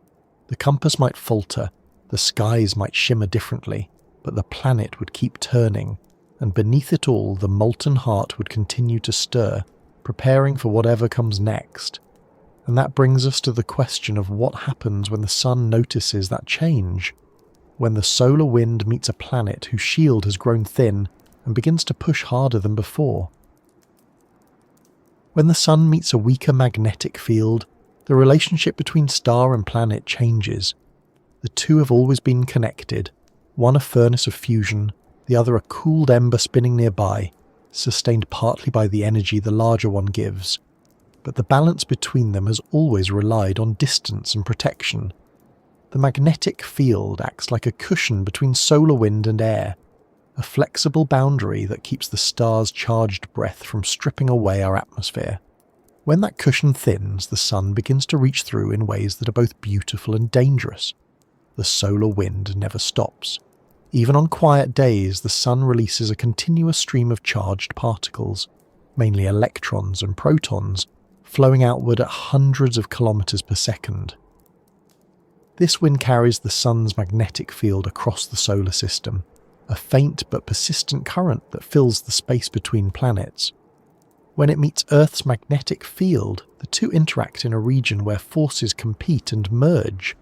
The compass might falter, the skies might shimmer differently, but the planet would keep turning, and beneath it all the molten heart would continue to stir, preparing for whatever comes next. And that brings us to the question of what happens when the sun notices that change, when the solar wind meets a planet whose shield has grown thin and begins to push harder than before. When the sun meets a weaker magnetic field, the relationship between star and planet changes. The two have always been connected, one a furnace of fusion, the other a cooled ember spinning nearby, sustained partly by the energy the larger one gives. But the balance between them has always relied on distance and protection. The magnetic field acts like a cushion between solar wind and air, a flexible boundary that keeps the star's charged breath from stripping away our atmosphere. When that cushion thins, the sun begins to reach through in ways that are both beautiful and dangerous. The solar wind never stops. Even on quiet days, the sun releases a continuous stream of charged particles, mainly electrons and protons, flowing outward at hundreds of kilometers per second. This wind carries the sun's magnetic field across the solar system, a faint but persistent current that fills the space between planets. When it meets Earth's magnetic field, the two interact in a region where forces compete and merge.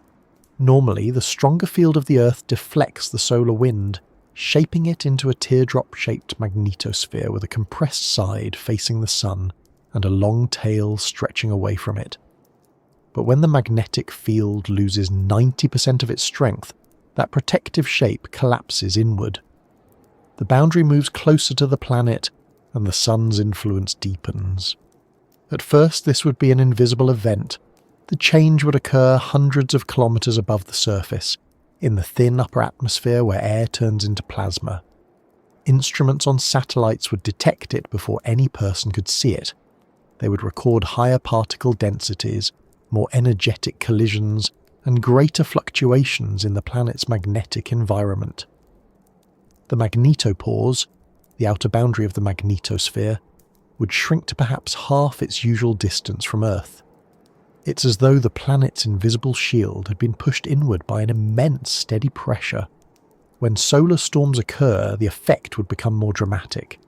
Normally, the stronger field of the Earth deflects the solar wind, shaping it into a teardrop-shaped magnetosphere with a compressed side facing the sun and a long tail stretching away from it. But when the magnetic field loses 90% of its strength, that protective shape collapses inward. The boundary moves closer to the planet, and the sun's influence deepens. At first, this would be an invisible event. The change would occur hundreds of kilometers above the surface, in the thin upper atmosphere where air turns into plasma. Instruments on satellites would detect it before any person could see it. They would record higher particle densities, more energetic collisions, and greater fluctuations in the planet's magnetic environment. The magnetopause, the outer boundary of the magnetosphere, would shrink to perhaps half its usual distance from Earth. It's as though the planet's invisible shield had been pushed inward by an immense steady pressure. When solar storms occur, the effect would become more dramatic.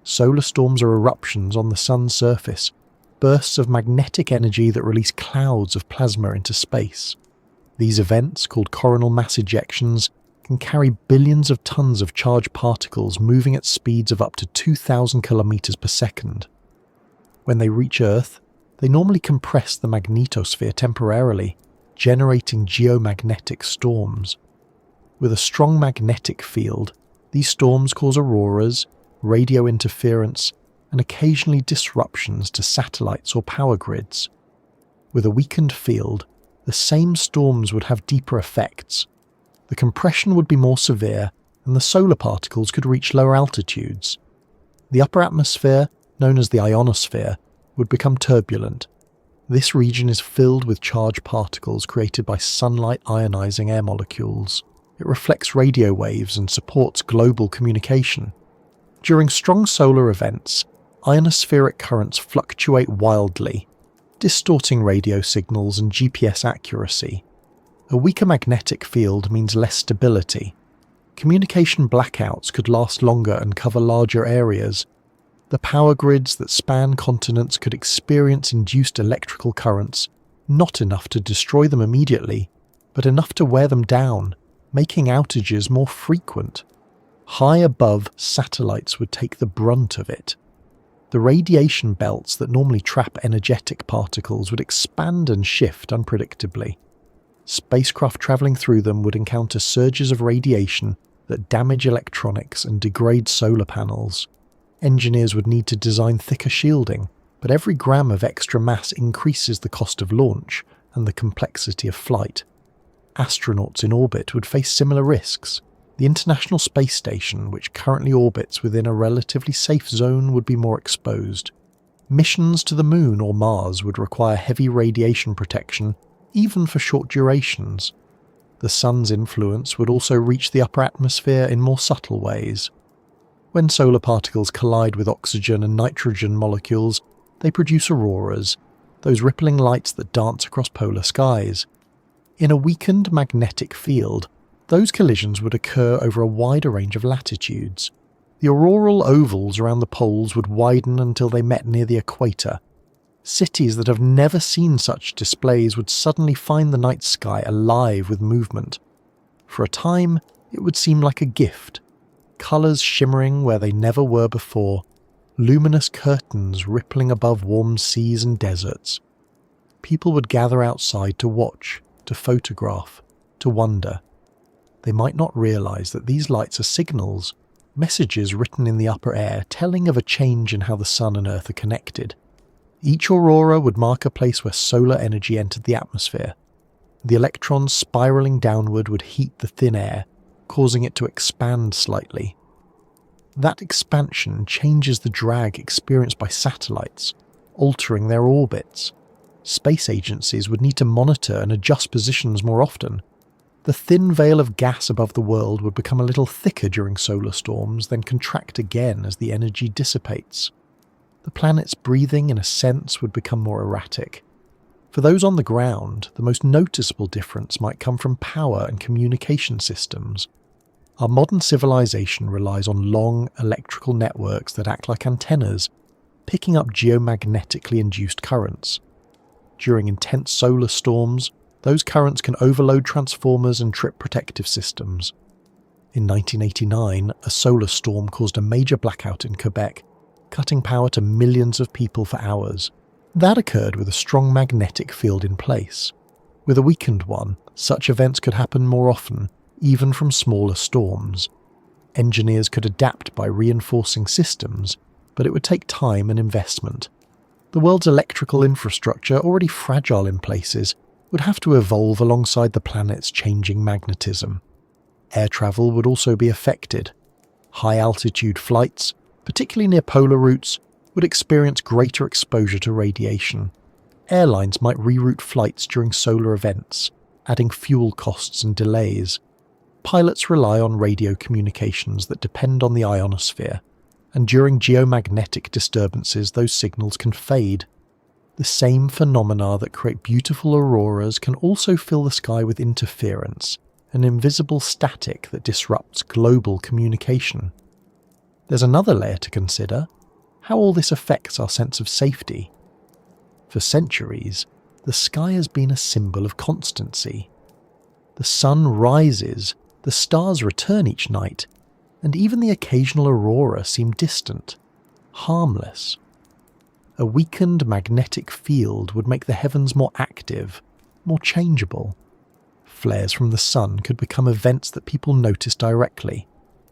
Solar storms are eruptions on the sun's surface, bursts of magnetic energy that release clouds of plasma into space. These events, called coronal mass ejections, can carry billions of tons of charged particles moving at speeds of up to 2,000 kilometers per second. When they reach Earth, they normally compress the magnetosphere temporarily, generating geomagnetic storms. With a strong magnetic field, these storms cause auroras, radio interference, and occasionally disruptions to satellites or power grids. With a weakened field, the same storms would have deeper effects. The compression would be more severe, and the solar particles could reach lower altitudes. The upper atmosphere, known as the ionosphere, would become turbulent. This region is filled with charged particles created by sunlight ionizing air molecules. It reflects radio waves and supports global communication. During strong solar events, ionospheric currents fluctuate wildly, distorting radio signals and GPS accuracy. A weaker magnetic field means less stability. Communication blackouts could last longer and cover larger areas. The power grids that span continents could experience induced electrical currents, not enough to destroy them immediately, but enough to wear them down, making outages more frequent. High above, satellites would take the brunt of it. The radiation belts that normally trap energetic particles would expand and shift unpredictably. Spacecraft travelling through them would encounter surges of radiation that damage electronics and degrade solar panels. Engineers would need to design thicker shielding, but every gram of extra mass increases the cost of launch and the complexity of flight. Astronauts in orbit would face similar risks. The International Space Station, which currently orbits within a relatively safe zone, would be more exposed. Missions to the Moon or Mars would require heavy radiation protection, even for short durations. The sun's influence would also reach the upper atmosphere in more subtle ways. When solar particles collide with oxygen and nitrogen molecules, they produce auroras, those rippling lights that dance across polar skies. In a weakened magnetic field, those collisions would occur over a wider range of latitudes. The auroral ovals around the poles would widen until they met near the equator. Cities that have never seen such displays would suddenly find the night sky alive with movement. For a time, it would seem like a gift. Colours shimmering where they never were before, luminous curtains rippling above warm seas and deserts. People would gather outside to watch, to photograph, to wonder. They might not realize that these lights are signals, messages written in the upper air telling of a change in how the Sun and Earth are connected. Each aurora would mark a place where solar energy entered the atmosphere. The electrons spiraling downward would heat the thin air, causing it to expand slightly. That expansion changes the drag experienced by satellites, altering their orbits. Space agencies would need to monitor and adjust positions more often. The thin veil of gas above the world would become a little thicker during solar storms, then contract again as the energy dissipates. The planet's breathing, in a sense, would become more erratic. For those on the ground, the most noticeable difference might come from power and communication systems. Our modern civilization relies on long electrical networks that act like antennas, picking up geomagnetically induced currents. During intense solar storms, those currents can overload transformers and trip protective systems. In 1989, a solar storm caused a major blackout in Quebec, cutting power to millions of people for hours. That occurred with a strong magnetic field in place. With a weakened one, such events could happen more often, even from smaller storms. Engineers could adapt by reinforcing systems, but it would take time and investment. The world's electrical infrastructure, already fragile in places, would have to evolve alongside the planet's changing magnetism. Air travel would also be affected. High-altitude flights, particularly near polar routes, would experience greater exposure to radiation. Airlines might reroute flights during solar events, adding fuel costs and delays. Pilots rely on radio communications that depend on the ionosphere, and during geomagnetic disturbances those signals can fade. The same phenomena that create beautiful auroras can also fill the sky with interference, an invisible static that disrupts global communication. There's another layer to consider: how all this affects our sense of safety. For centuries, the sky has been a symbol of constancy. The sun rises, the stars return each night, and even the occasional aurora seem distant, harmless. A weakened magnetic field would make the heavens more active, more changeable. Flares from the sun could become events that people notice directly,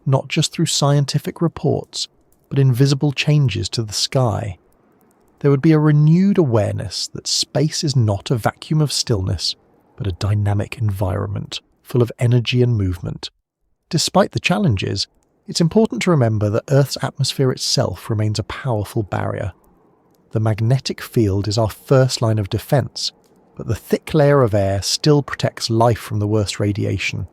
not just through scientific reports, but invisible changes to the sky. There would be a renewed awareness that space is not a vacuum of stillness, but a dynamic environment full of energy and movement. Despite the challenges, it's important to remember that Earth's atmosphere itself remains a powerful barrier. The magnetic field is our first line of defense, but the thick layer of air still protects life from the worst radiation.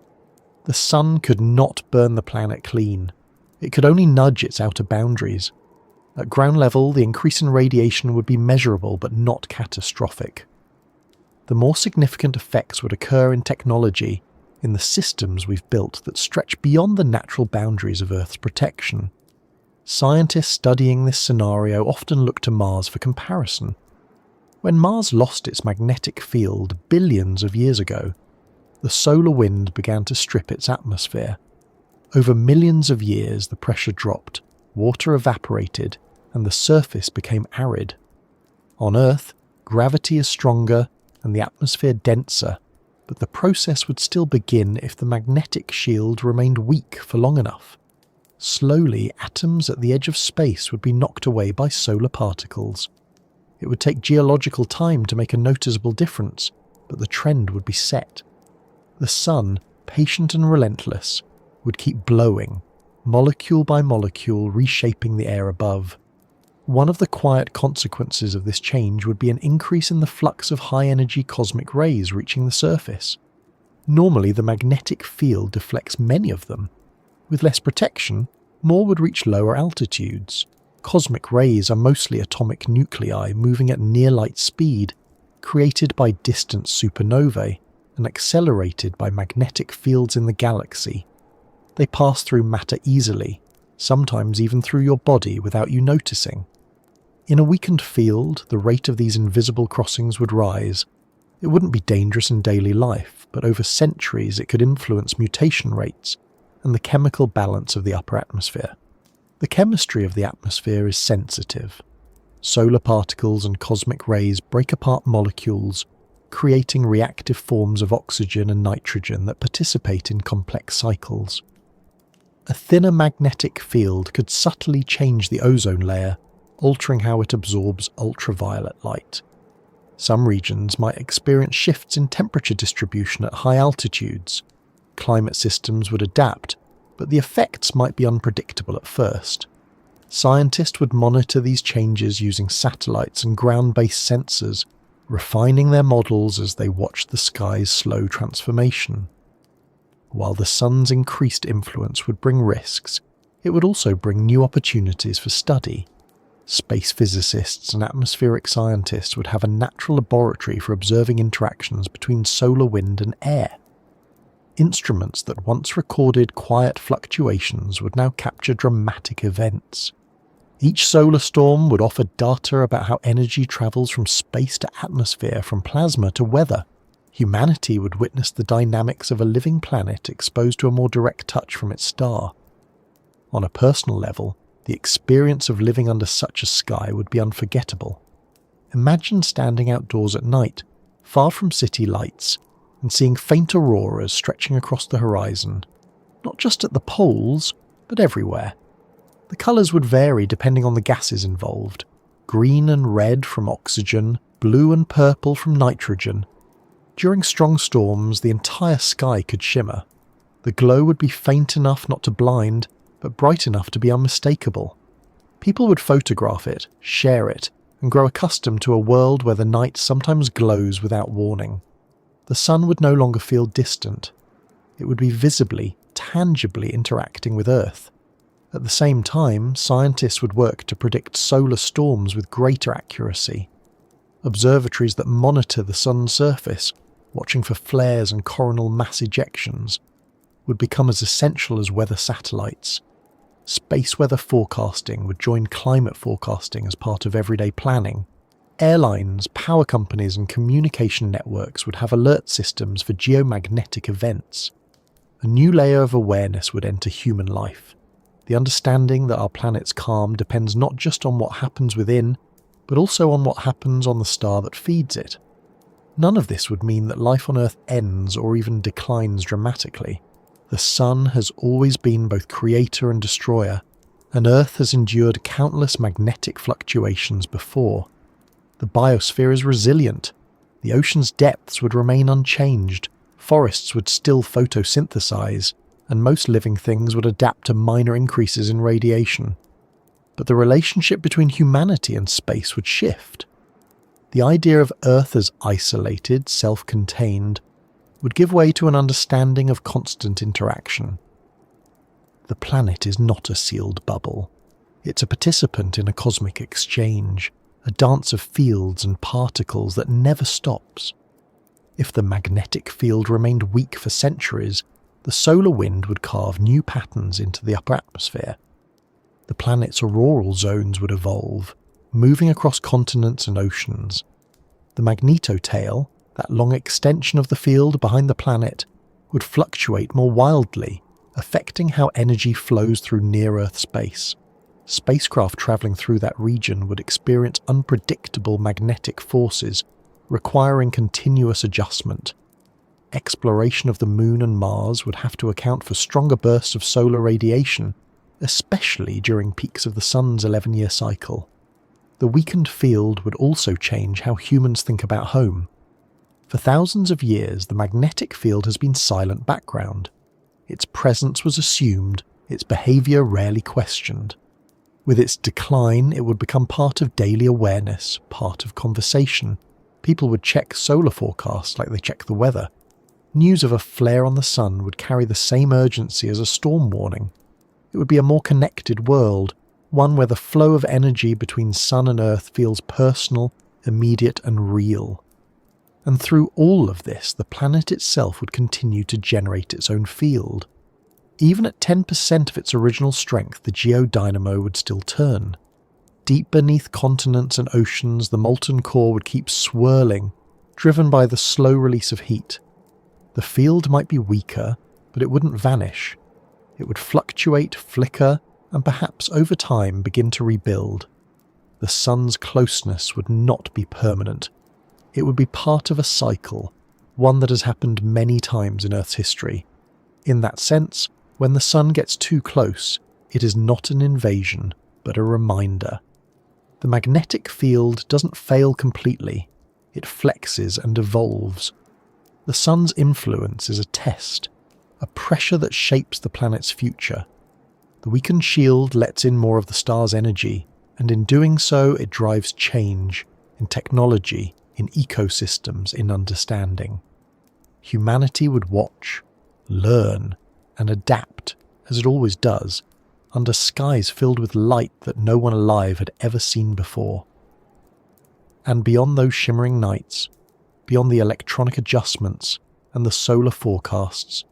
The sun could not burn the planet clean. It could only nudge its outer boundaries. At ground level, the increase in radiation would be measurable but not catastrophic. The more significant effects would occur in technology, in the systems we've built that stretch beyond the natural boundaries of Earth's protection. Scientists studying this scenario often look to Mars for comparison. When Mars lost its magnetic field billions of years ago, the solar wind began to strip its atmosphere. Over millions of years, the pressure dropped, water evaporated, and the surface became arid. On Earth, gravity is stronger and the atmosphere denser, but the process would still begin if the magnetic shield remained weak for long enough. Slowly, atoms at the edge of space would be knocked away by solar particles. It would take geological time to make a noticeable difference, but the trend would be set. The sun, patient and relentless, would keep blowing, molecule by molecule reshaping the air above. One of the quiet consequences of this change would be an increase in the flux of high-energy cosmic rays reaching the surface. Normally, the magnetic field deflects many of them. With less protection, more would reach lower altitudes. Cosmic rays are mostly atomic nuclei moving at near-light speed, created by distant supernovae and accelerated by magnetic fields in the galaxy. They pass through matter easily, sometimes even through your body without you noticing. In a weakened field, the rate of these invisible crossings would rise. It wouldn't be dangerous in daily life, but over centuries it could influence mutation rates and the chemical balance of the upper atmosphere. The chemistry of the atmosphere is sensitive. Solar particles and cosmic rays break apart molecules, creating reactive forms of oxygen and nitrogen that participate in complex cycles. A thinner magnetic field could subtly change the ozone layer, altering how it absorbs ultraviolet light. Some regions might experience shifts in temperature distribution at high altitudes. Climate systems would adapt, but the effects might be unpredictable at first. Scientists would monitor these changes using satellites and ground-based sensors, refining their models as they watched the sky's slow transformation. While the sun's increased influence would bring risks, it would also bring new opportunities for study. Space physicists and atmospheric scientists would have a natural laboratory for observing interactions between solar wind and air. Instruments that once recorded quiet fluctuations would now capture dramatic events. Each solar storm would offer data about how energy travels from space to atmosphere, from plasma to weather. Humanity would witness the dynamics of a living planet exposed to a more direct touch from its star. On a personal level, the experience of living under such a sky would be unforgettable. Imagine standing outdoors at night, far from city lights, and seeing faint auroras stretching across the horizon, not just at the poles, but everywhere. The colours would vary depending on the gases involved: green and red from oxygen, blue and purple from nitrogen. During strong storms, the entire sky could shimmer. The glow would be faint enough not to blind, but bright enough to be unmistakable. People would photograph it, share it, and grow accustomed to a world where the night sometimes glows without warning. The sun would no longer feel distant. It would be visibly, tangibly interacting with Earth. At the same time, scientists would work to predict solar storms with greater accuracy. Observatories that monitor the sun's surface, watching for flares and coronal mass ejections, would become as essential as weather satellites. Space weather forecasting would join climate forecasting as part of everyday planning. Airlines, power companies and communication networks would have alert systems for geomagnetic events. A new layer of awareness would enter human life. The understanding that our planet's calm depends not just on what happens within, but also on what happens on the star that feeds it. None of this would mean that life on Earth ends or even declines dramatically. The sun has always been both creator and destroyer, and Earth has endured countless magnetic fluctuations before. The biosphere is resilient. The ocean's depths would remain unchanged, forests would still photosynthesize, and most living things would adapt to minor increases in radiation. But the relationship between humanity and space would shift. The idea of Earth as isolated, self-contained, would give way to an understanding of constant interaction. The planet is not a sealed bubble. It's a participant in a cosmic exchange, a dance of fields and particles that never stops. If the magnetic field remained weak for centuries, the solar wind would carve new patterns into the upper atmosphere. The planet's auroral zones would evolve, moving across continents and oceans. The magnetotail, that long extension of the field behind the planet, would fluctuate more wildly, affecting how energy flows through near-Earth space. Spacecraft travelling through that region would experience unpredictable magnetic forces, requiring continuous adjustment. Exploration of the Moon and Mars would have to account for stronger bursts of solar radiation, especially during peaks of the Sun's 11-year cycle. The weakened field would also change how humans think about home. For thousands of years, the magnetic field has been silent background. Its presence was assumed, its behaviour rarely questioned. With its decline, it would become part of daily awareness, part of conversation. People would check solar forecasts like they check the weather. News of a flare on the sun would carry the same urgency as a storm warning. It would be a more connected world, one where the flow of energy between sun and earth feels personal, immediate and real. And through all of this, the planet itself would continue to generate its own field. Even at 10% of its original strength, the geodynamo would still turn. Deep beneath continents and oceans, the molten core would keep swirling, driven by the slow release of heat. The field might be weaker, but it wouldn't vanish. It would fluctuate, flicker, and perhaps over time begin to rebuild. The sun's closeness would not be permanent. It would be part of a cycle, one that has happened many times in Earth's history. In that sense, when the sun gets too close, it is not an invasion, but a reminder. The magnetic field doesn't fail completely. It flexes and evolves. The sun's influence is a test, a pressure that shapes the planet's future. The weakened shield lets in more of the star's energy, and in doing so it drives change in technology, in ecosystems, in understanding. Humanity would watch, learn, and adapt, as it always does, under skies filled with light that no one alive had ever seen before. And beyond those shimmering nights, beyond the electronic adjustments and the solar forecasts,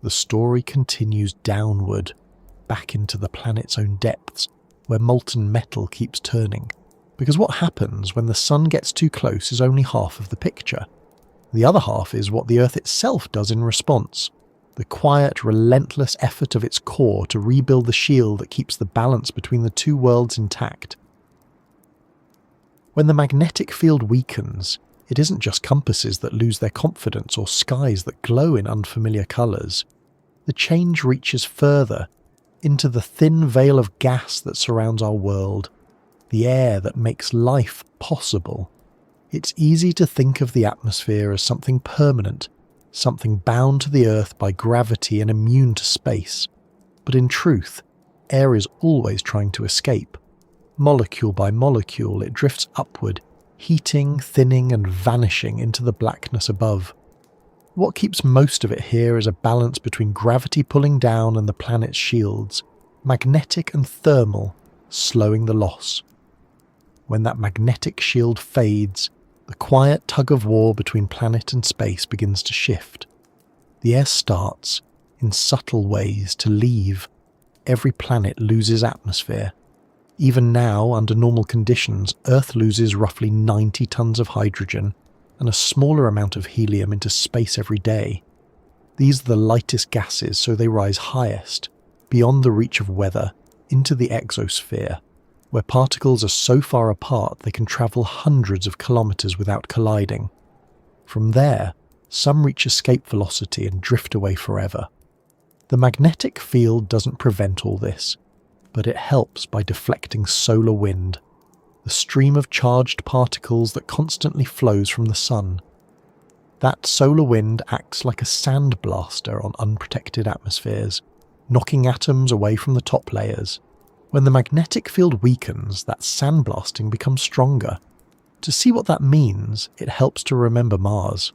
the story continues downward, back into the planet's own depths, where molten metal keeps turning. Because what happens when the sun gets too close is only half of the picture. The other half is what the Earth itself does in response. The quiet, relentless effort of its core to rebuild the shield that keeps the balance between the two worlds intact. When the magnetic field weakens, it isn't just compasses that lose their confidence or skies that glow in unfamiliar colours. The change reaches further, into the thin veil of gas that surrounds our world, the air that makes life possible. It's easy to think of the atmosphere as something permanent, something bound to the Earth by gravity and immune to space. But in truth, air is always trying to escape. Molecule by molecule, it drifts upward, heating, thinning, and vanishing into the blackness above. What keeps most of it here is a balance between gravity pulling down and the planet's shields, magnetic and thermal, slowing the loss. When that magnetic shield fades, the quiet tug-of-war between planet and space begins to shift. The air starts, in subtle ways, to leave. Every planet loses atmosphere. Even now, under normal conditions, Earth loses roughly 90 tons of hydrogen and a smaller amount of helium into space every day. These are the lightest gases, so they rise highest, beyond the reach of weather, into the exosphere, where particles are so far apart they can travel hundreds of kilometers without colliding. From there, some reach escape velocity and drift away forever. The magnetic field doesn't prevent all this, but it helps by deflecting solar wind, the stream of charged particles that constantly flows from the sun. That solar wind acts like a sandblaster on unprotected atmospheres, knocking atoms away from the top layers. When the magnetic field weakens, that sandblasting becomes stronger. To see what that means, it helps to remember Mars.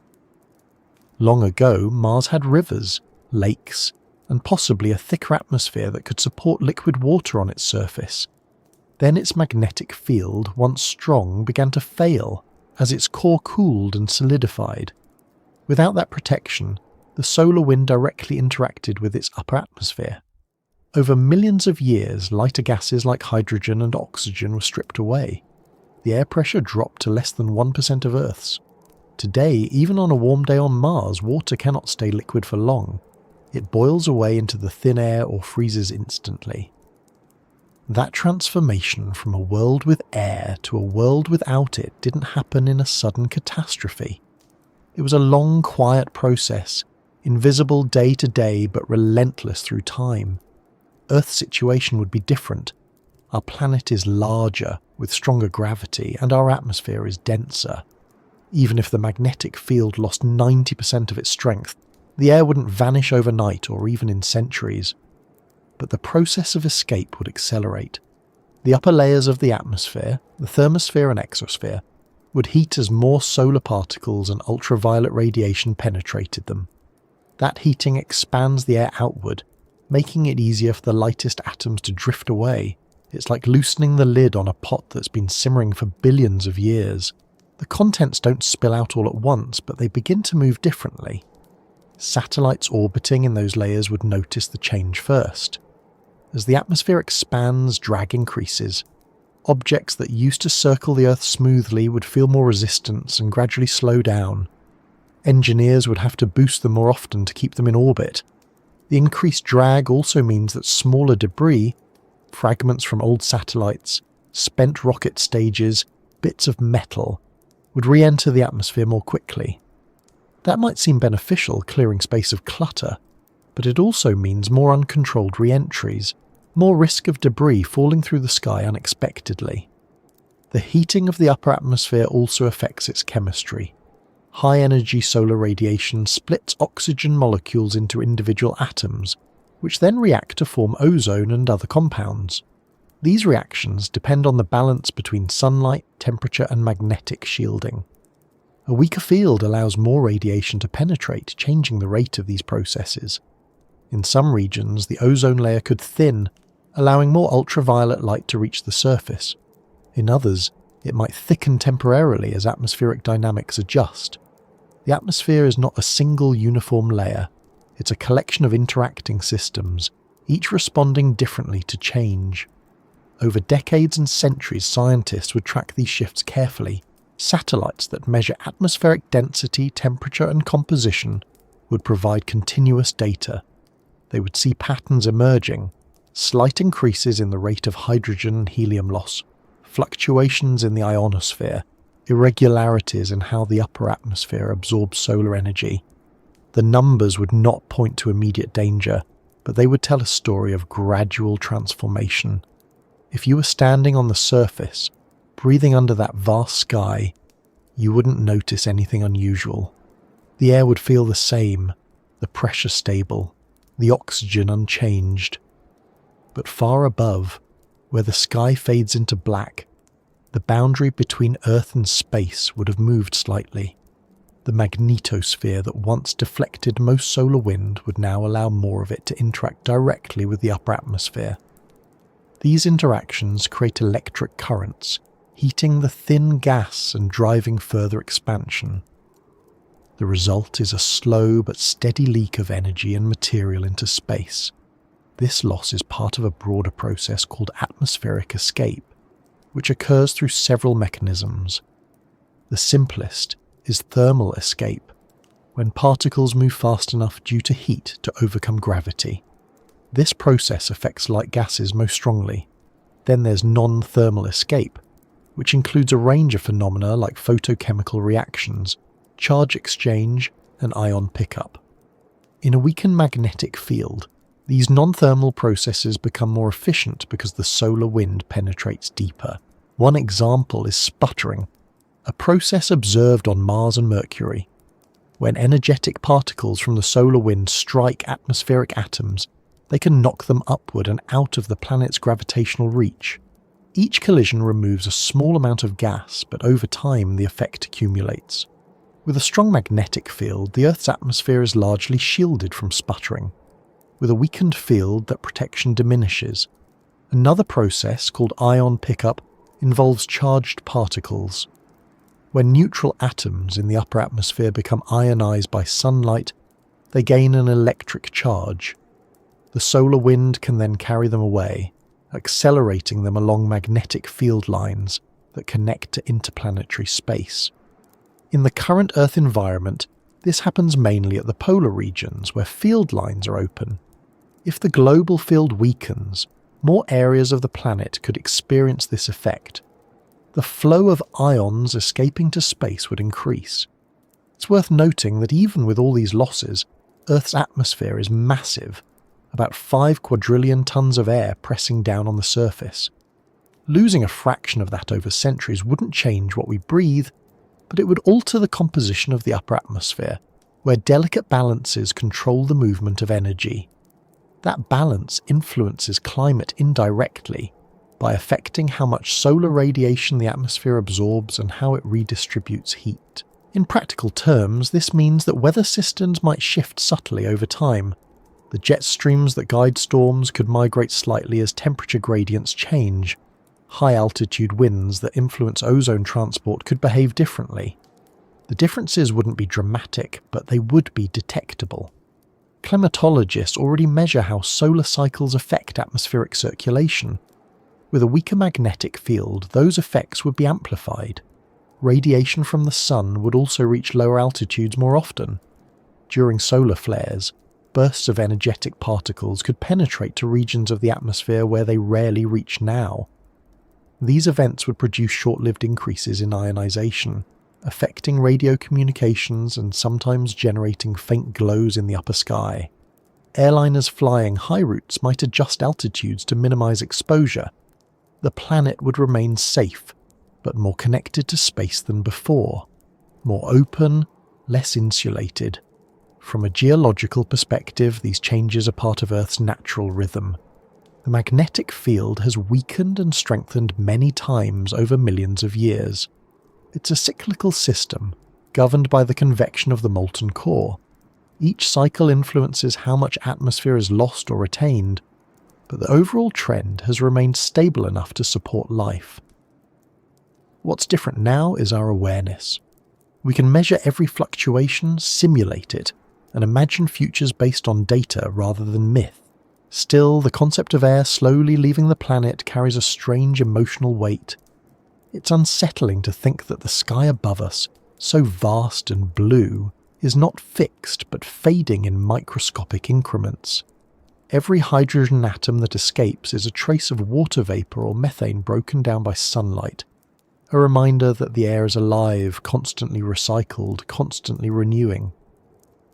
Long ago, Mars had rivers, lakes, and possibly a thicker atmosphere that could support liquid water on its surface. Then its magnetic field, once strong, began to fail as its core cooled and solidified. Without that protection, the solar wind directly interacted with its upper atmosphere. Over millions of years, lighter gases like hydrogen and oxygen were stripped away. The air pressure dropped to less than 1% of Earth's. Today, even on a warm day on Mars, water cannot stay liquid for long. It boils away into the thin air or freezes instantly. That transformation from a world with air to a world without it didn't happen in a sudden catastrophe. It was a long, quiet process, invisible day to day but relentless through time. Earth's situation would be different. Our planet is larger, with stronger gravity, and our atmosphere is denser. Even if the magnetic field lost 90% of its strength, the air wouldn't vanish overnight or even in centuries. But the process of escape would accelerate. The upper layers of the atmosphere, the thermosphere and exosphere, would heat as more solar particles and ultraviolet radiation penetrated them. That heating expands the air outward, making it easier for the lightest atoms to drift away. It's like loosening the lid on a pot that's been simmering for billions of years. The contents don't spill out all at once, but they begin to move differently. Satellites orbiting in those layers would notice the change first. As the atmosphere expands, drag increases. Objects that used to circle the Earth smoothly would feel more resistance and gradually slow down. Engineers would have to boost them more often to keep them in orbit. The increased drag also means that smaller debris, fragments from old satellites, spent rocket stages, bits of metal, would re-enter the atmosphere more quickly. That might seem beneficial, clearing space of clutter, but it also means more uncontrolled re-entries, more risk of debris falling through the sky unexpectedly. The heating of the upper atmosphere also affects its chemistry. High-energy solar radiation splits oxygen molecules into individual atoms, which then react to form ozone and other compounds. These reactions depend on the balance between sunlight, temperature, and magnetic shielding. A weaker field allows more radiation to penetrate, changing the rate of these processes. In some regions, the ozone layer could thin, allowing more ultraviolet light to reach the surface. In others, it might thicken temporarily as atmospheric dynamics adjust. The atmosphere is not a single uniform layer. It's a collection of interacting systems, each responding differently to change. Over decades and centuries, scientists would track these shifts carefully. Satellites that measure atmospheric density, temperature, and composition would provide continuous data. They would see patterns emerging, slight increases in the rate of hydrogen and helium loss, fluctuations in the ionosphere, irregularities in how the upper atmosphere absorbs solar energy. The numbers would not point to immediate danger, but they would tell a story of gradual transformation. If you were standing on the surface, breathing under that vast sky, you wouldn't notice anything unusual. The air would feel the same, the pressure stable, the oxygen unchanged. But far above, where the sky fades into black, the boundary between Earth and space would have moved slightly. The magnetosphere that once deflected most solar wind would now allow more of it to interact directly with the upper atmosphere. These interactions create electric currents, heating the thin gas and driving further expansion. The result is a slow but steady leak of energy and material into space. This loss is part of a broader process called atmospheric escape, which occurs through several mechanisms. The simplest is thermal escape, when particles move fast enough due to heat to overcome gravity. This process affects light gases most strongly. Then there's non-thermal escape, which includes a range of phenomena like photochemical reactions, charge exchange, and ion pickup. In a weakened magnetic field, these non-thermal processes become more efficient because the solar wind penetrates deeper. One example is sputtering, a process observed on Mars and Mercury. When energetic particles from the solar wind strike atmospheric atoms, they can knock them upward and out of the planet's gravitational reach. Each collision removes a small amount of gas, but over time the effect accumulates. With a strong magnetic field, the Earth's atmosphere is largely shielded from sputtering. With a weakened field, that protection diminishes. Another process, called ion pickup, involves charged particles. When neutral atoms in the upper atmosphere become ionized by sunlight, they gain an electric charge. The solar wind can then carry them away, accelerating them along magnetic field lines that connect to interplanetary space. In the current Earth environment, this happens mainly at the polar regions where field lines are open. If the global field weakens, more areas of the planet could experience this effect. The flow of ions escaping to space would increase. It's worth noting that even with all these losses, Earth's atmosphere is massive, about 5 quadrillion tons of air pressing down on the surface. Losing a fraction of that over centuries wouldn't change what we breathe, but it would alter the composition of the upper atmosphere, where delicate balances control the movement of energy. That balance influences climate indirectly by affecting how much solar radiation the atmosphere absorbs and how it redistributes heat. In practical terms, this means that weather systems might shift subtly over time. The jet streams that guide storms could migrate slightly as temperature gradients change. High-altitude winds that influence ozone transport could behave differently. The differences wouldn't be dramatic, but they would be detectable. Climatologists already measure how solar cycles affect atmospheric circulation. With a weaker magnetic field, those effects would be amplified. Radiation from the sun would also reach lower altitudes more often. During solar flares, bursts of energetic particles could penetrate to regions of the atmosphere where they rarely reach now. These events would produce short-lived increases in ionization. affecting radio communications and sometimes generating faint glows in the upper sky. Airliners flying high routes might adjust altitudes to minimize exposure. The planet would remain safe, but more connected to space than before, more open, less insulated. From a geological perspective, these changes are part of Earth's natural rhythm. The magnetic field has weakened and strengthened many times over millions of years. It's a cyclical system, governed by the convection of the molten core. Each cycle influences how much atmosphere is lost or retained, but the overall trend has remained stable enough to support life. What's different now is our awareness. We can measure every fluctuation, simulate it, and imagine futures based on data rather than myth. Still, the concept of air slowly leaving the planet carries a strange emotional weight. It's unsettling to think that the sky above us, so vast and blue, is not fixed but fading in microscopic increments. Every hydrogen atom that escapes is a trace of water vapor or methane broken down by sunlight, a reminder that the air is alive, constantly recycled, constantly renewing.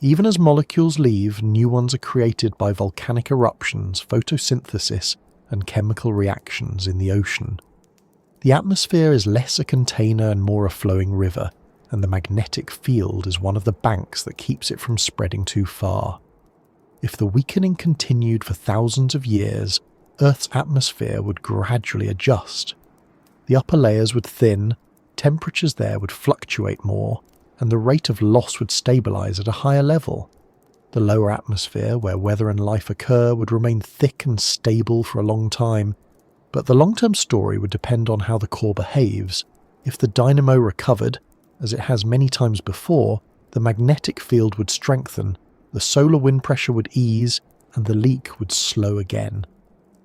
Even as molecules leave, new ones are created by volcanic eruptions, photosynthesis, and chemical reactions in the ocean. The atmosphere is less a container and more a flowing river, and the magnetic field is one of the banks that keeps it from spreading too far. If the weakening continued for thousands of years, Earth's atmosphere would gradually adjust. The upper layers would thin, temperatures there would fluctuate more, and the rate of loss would stabilize at a higher level. The lower atmosphere, where weather and life occur, would remain thick and stable for a long time, but the long-term story would depend on how the core behaves. If the dynamo recovered, as it has many times before, the magnetic field would strengthen, the solar wind pressure would ease, and the leak would slow again.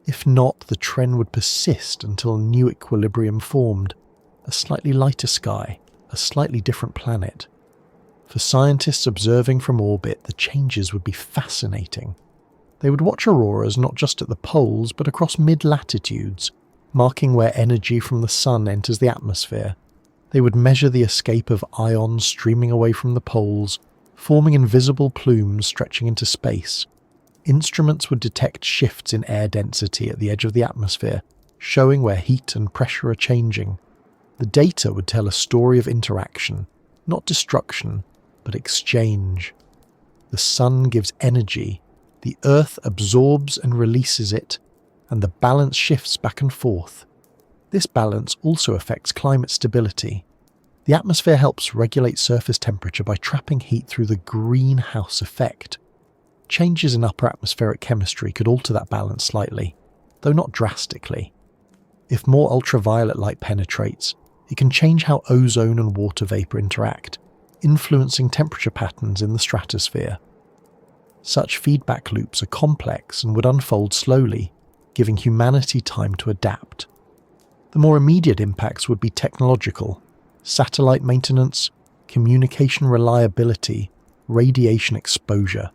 If not, the trend would persist until a new equilibrium formed, a slightly lighter sky, a slightly different planet. For scientists observing from orbit, the changes would be fascinating. They would watch auroras not just at the poles, but across mid-latitudes, marking where energy from the sun enters the atmosphere. They would measure the escape of ions streaming away from the poles, forming invisible plumes stretching into space. Instruments would detect shifts in air density at the edge of the atmosphere, showing where heat and pressure are changing. The data would tell a story of interaction, not destruction, but exchange. The sun gives energy, the earth absorbs and releases it, and the balance shifts back and forth. This balance also affects climate stability. The atmosphere helps regulate surface temperature by trapping heat through the greenhouse effect. Changes in upper atmospheric chemistry could alter that balance slightly, though not drastically. If more ultraviolet light penetrates, it can change how ozone and water vapor interact, influencing temperature patterns in the stratosphere. Such feedback loops are complex and would unfold slowly, giving humanity time to adapt. The more immediate impacts would be technological: satellite maintenance, communication reliability, radiation exposure.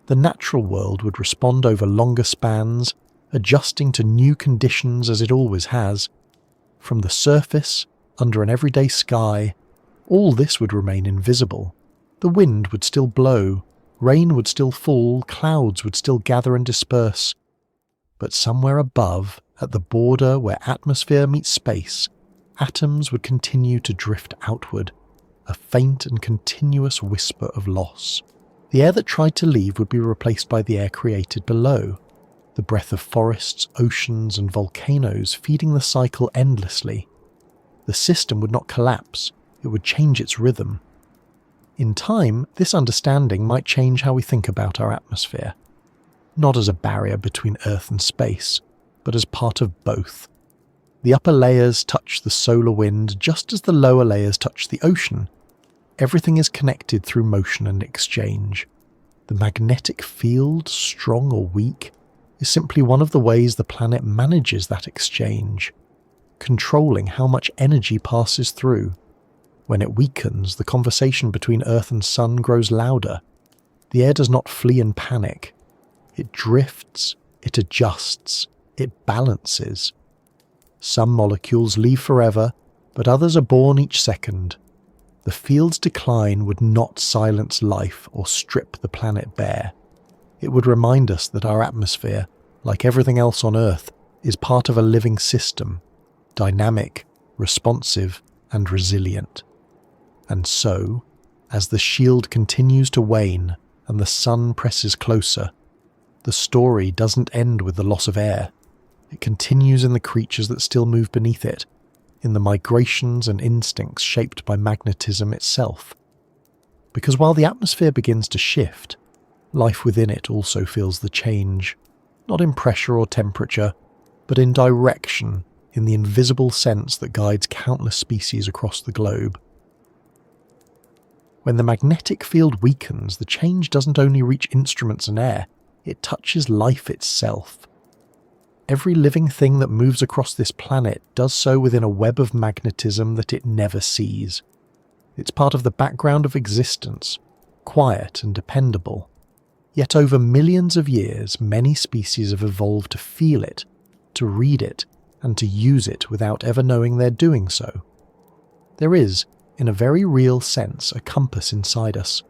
The natural world would respond over longer spans, adjusting to new conditions as it always has. From the surface, under an everyday sky, all this would remain invisible. The wind would still blow, rain would still fall, clouds would still gather and disperse. But somewhere above, at the border where atmosphere meets space, atoms would continue to drift outward, a faint and continuous whisper of loss. The air that tried to leave would be replaced by the air created below, the breath of forests, oceans, and volcanoes feeding the cycle endlessly. The system would not collapse, it would change its rhythm. In time, this understanding might change how we think about our atmosphere, not as a barrier between Earth and space, but as part of both. The upper layers touch the solar wind just as the lower layers touch the ocean. Everything is connected through motion and exchange. The magnetic field, strong or weak, is simply one of the ways the planet manages that exchange, controlling how much energy passes through. When it weakens, the conversation between Earth and Sun grows louder. The air does not flee in panic. It drifts, it adjusts, it balances. Some molecules leave forever, but others are born each second. the field's decline would not silence life or strip the planet bare. It would remind us that our atmosphere, like everything else on Earth, is part of a living system, dynamic, responsive, and resilient. And so, as the shield continues to wane and the sun presses closer, the story doesn't end with the loss of air. It continues in the creatures that still move beneath it, in the migrations and instincts shaped by magnetism itself. Because while the atmosphere begins to shift, life within it also feels the change, not in pressure or temperature, but in direction, in the invisible sense that guides countless species across the globe. When the magnetic field weakens, the change doesn't only reach instruments and air, it touches life itself. Every living thing that moves across this planet does so within a web of magnetism that it never sees. It's part of the background of existence, quiet and dependable. Yet over millions of years, many species have evolved to feel it, to read it, and to use it without ever knowing they're doing so. There is, in a very real sense, a compass inside us,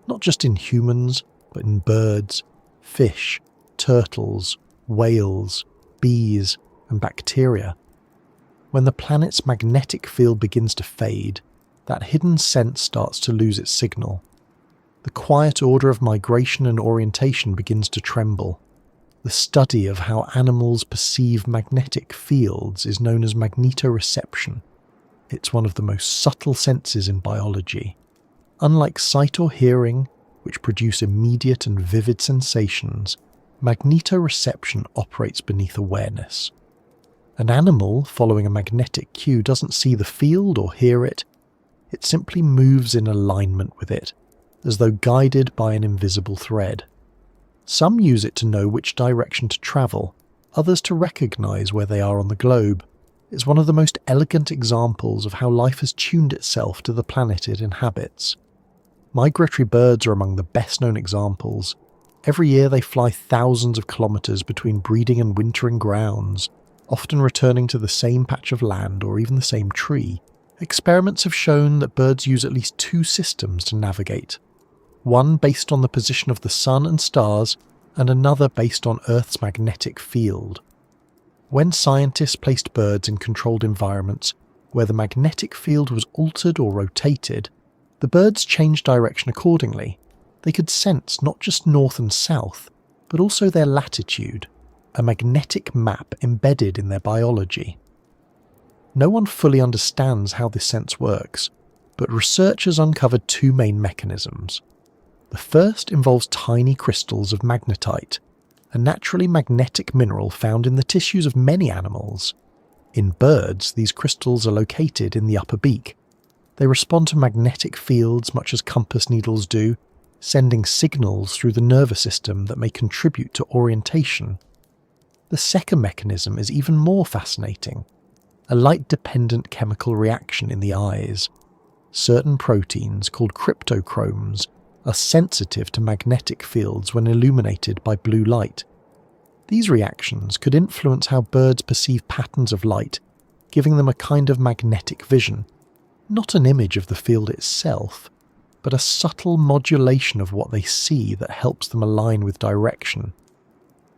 not just in humans, but in birds, fish, turtles, whales, bees, and bacteria. When the planet's magnetic field begins to fade, that hidden sense starts to lose its signal. The quiet order of migration and orientation begins to tremble. The study of how animals perceive magnetic fields is known as magnetoreception. It's one of the most subtle senses in biology. Unlike sight or hearing, which produce immediate and vivid sensations, magnetoreception operates beneath awareness. An animal following a magnetic cue doesn't see the field or hear it. It simply moves in alignment with it, as though guided by an invisible thread. Some use it to know which direction to travel, others to recognize where they are on the globe. It's one of the most elegant examples of how life has tuned itself to the planet it inhabits. Migratory birds are among the best-known examples. Every year they fly thousands of kilometers between breeding and wintering grounds, often returning to the same patch of land or even the same tree. Experiments have shown that birds use at least two systems to navigate. One based on the position of the sun and stars, and another based on Earth's magnetic field. When scientists placed birds in controlled environments where the magnetic field was altered or rotated, the birds changed direction accordingly. They could sense not just north and south, but also their latitude, a magnetic map embedded in their biology. No one fully understands how this sense works, but researchers uncovered two main mechanisms. The first involves tiny crystals of magnetite, a naturally magnetic mineral found in the tissues of many animals. In birds, these crystals are located in the upper beak. They respond to magnetic fields much as compass needles do, sending signals through the nervous system that may contribute to orientation. The second mechanism is even more fascinating, a light-dependent chemical reaction in the eyes. Certain proteins, called cryptochromes, are sensitive to magnetic fields when illuminated by blue light. These reactions could influence how birds perceive patterns of light, giving them a kind of magnetic vision. Not an image of the field itself, but a subtle modulation of what they see that helps them align with direction.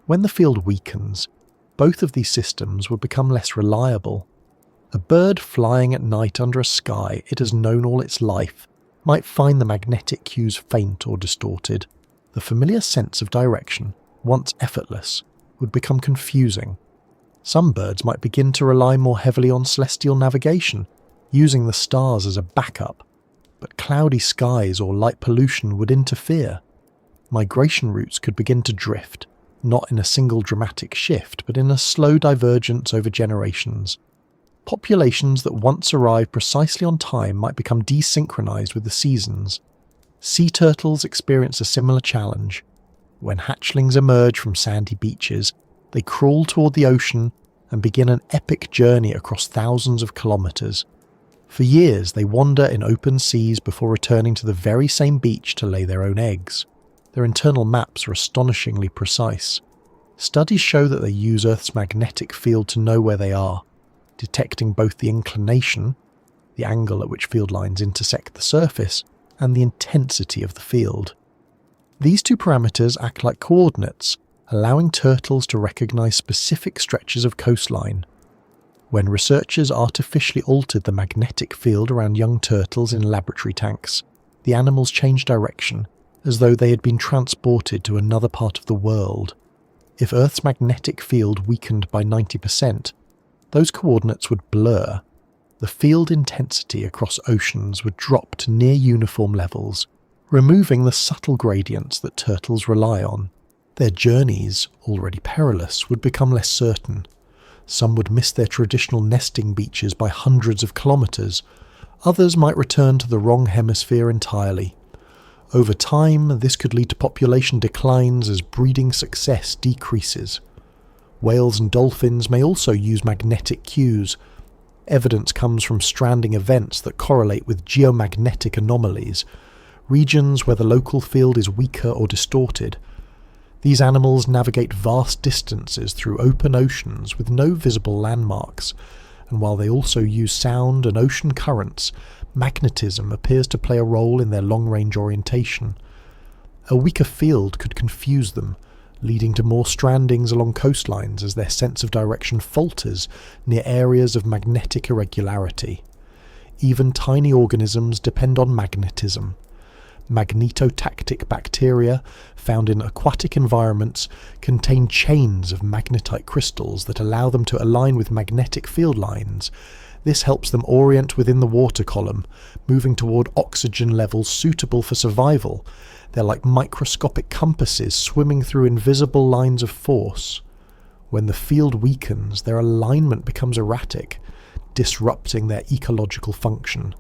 When the field weakens, both of these systems would become less reliable. A bird flying at night under a sky it has known all its life might find the magnetic cues faint or distorted. The familiar sense of direction, once effortless, would become confusing. Some birds might begin to rely more heavily on celestial navigation, using the stars as a backup, but cloudy skies or light pollution would interfere. Migration routes could begin to drift, not in a single dramatic shift, but in a slow divergence over generations. Populations that once arrived precisely on time might become desynchronized with the seasons. Sea turtles experience a similar challenge. When hatchlings emerge from sandy beaches, they crawl toward the ocean and begin an epic journey across thousands of kilometers. For years, they wander in open seas before returning to the very same beach to lay their own eggs. Their internal maps are astonishingly precise. Studies show that they use Earth's magnetic field to know where they are, detecting both the inclination, the angle at which field lines intersect the surface, and the intensity of the field. These two parameters act like coordinates, allowing turtles to recognize specific stretches of coastline. When researchers artificially altered the magnetic field around young turtles in laboratory tanks, the animals changed direction, as though they had been transported to another part of the world. If Earth's magnetic field weakened by 90%, those coordinates would blur. The field intensity across oceans would drop to near uniform levels, removing the subtle gradients that turtles rely on. Their journeys, already perilous, would become less certain. Some would miss their traditional nesting beaches by hundreds of kilometres. Others might return to the wrong hemisphere entirely. Over time, this could lead to population declines as breeding success decreases. Whales and dolphins may also use magnetic cues. Evidence comes from stranding events that correlate with geomagnetic anomalies, regions where the local field is weaker or distorted. These animals navigate vast distances through open oceans with no visible landmarks, and while they also use sound and ocean currents, magnetism appears to play a role in their long-range orientation. A weaker field could confuse them, leading to more strandings along coastlines as their sense of direction falters near areas of magnetic irregularity. Even tiny organisms depend on magnetism. Magnetotactic bacteria, found in aquatic environments, contain chains of magnetite crystals that allow them to align with magnetic field lines. This helps them orient within the water column, moving toward oxygen levels suitable for survival. They're like microscopic compasses swimming through invisible lines of force. When the field weakens, their alignment becomes erratic, disrupting their ecological function.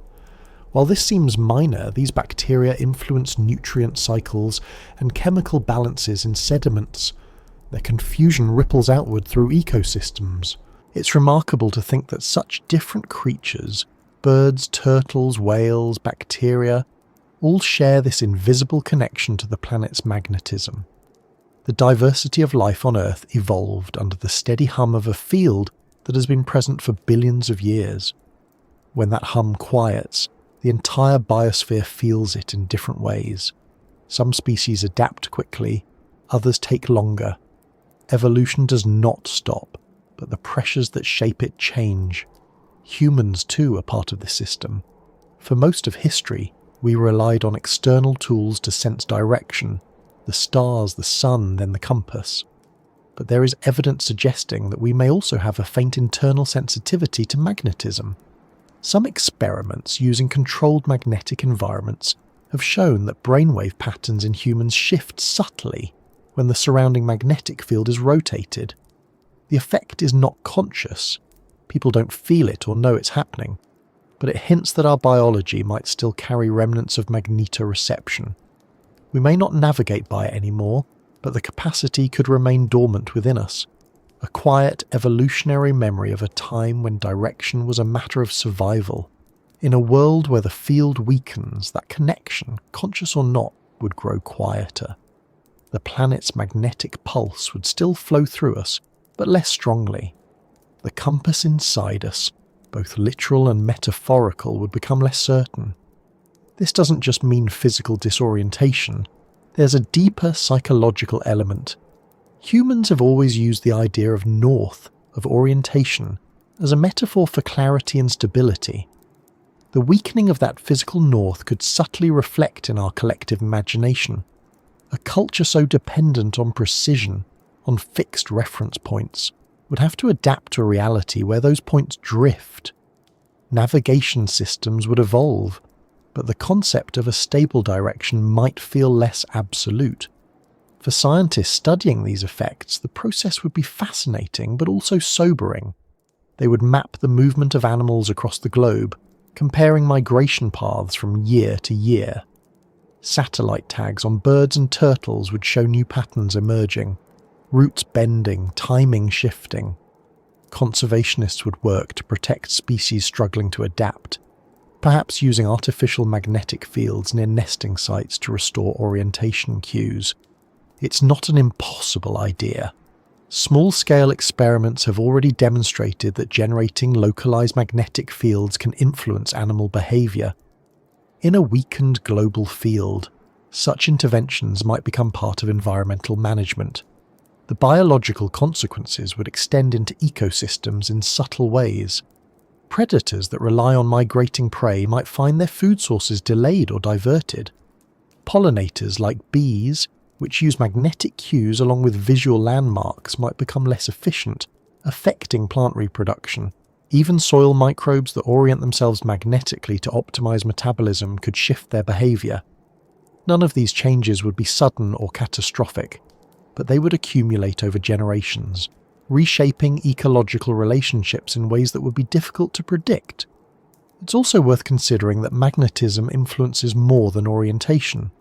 While this seems minor, these bacteria influence nutrient cycles and chemical balances in sediments. Their confusion ripples outward through ecosystems. It's remarkable to think that such different creatures, birds, turtles, whales, bacteria, all share this invisible connection to the planet's magnetism. The diversity of life on Earth evolved under the steady hum of a field that has been present for billions of years. When that hum quiets, the entire biosphere feels it in different ways. Some species adapt quickly, others take longer. Evolution does not stop, but the pressures that shape it change. Humans, too, are part of this system. For most of history, we relied on external tools to sense direction, the stars, the sun, then the compass. But there is evidence suggesting that we may also have a faint internal sensitivity to magnetism. Some experiments using controlled magnetic environments have shown that brainwave patterns in humans shift subtly when the surrounding magnetic field is rotated. The effect is not conscious. People don't feel it or know it's happening, but it hints that our biology might still carry remnants of magnetoreception. We may not navigate by it anymore, but the capacity could remain dormant within us. A quiet evolutionary memory of a time when direction was a matter of survival. In a world where the field weakens, that connection, conscious or not, would grow quieter. The planet's magnetic pulse would still flow through us, but less strongly. The compass inside us, both literal and metaphorical, would become less certain. This doesn't just mean physical disorientation. There's a deeper psychological element. Humans have always used the idea of north, of orientation, as a metaphor for clarity and stability. The weakening of that physical north could subtly reflect in our collective imagination. A culture so dependent on precision, on fixed reference points, would have to adapt to a reality where those points drift. Navigation systems would evolve, but the concept of a stable direction might feel less absolute. For scientists studying these effects, the process would be fascinating but also sobering. They would map the movement of animals across the globe, comparing migration paths from year to year. Satellite tags on birds and turtles would show new patterns emerging, routes bending, timing shifting. Conservationists would work to protect species struggling to adapt, perhaps using artificial magnetic fields near nesting sites to restore orientation cues. It's not an impossible idea. Small-scale experiments have already demonstrated that generating localized magnetic fields can influence animal behavior. In a weakened global field, such interventions might become part of environmental management. The biological consequences would extend into ecosystems in subtle ways. Predators that rely on migrating prey might find their food sources delayed or diverted. Pollinators like bees, which use magnetic cues along with visual landmarks, might become less efficient, affecting plant reproduction. Even soil microbes that orient themselves magnetically to optimize metabolism could shift their behavior. None of these changes would be sudden or catastrophic, but they would accumulate over generations, reshaping ecological relationships in ways that would be difficult to predict. It's also worth considering that magnetism influences more than orientation.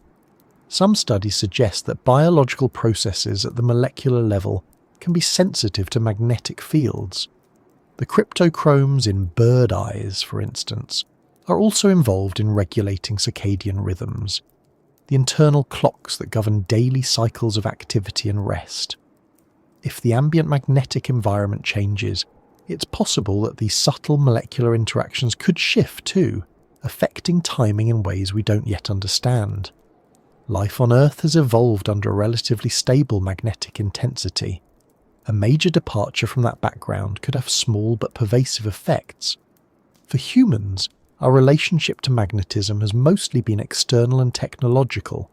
Some studies suggest that biological processes at the molecular level can be sensitive to magnetic fields. The cryptochromes in bird eyes, for instance, are also involved in regulating circadian rhythms, the internal clocks that govern daily cycles of activity and rest. If the ambient magnetic environment changes, it's possible that these subtle molecular interactions could shift too, affecting timing in ways we don't yet understand. Life on Earth has evolved under a relatively stable magnetic intensity. A major departure from that background could have small but pervasive effects. For humans, our relationship to magnetism has mostly been external and technological.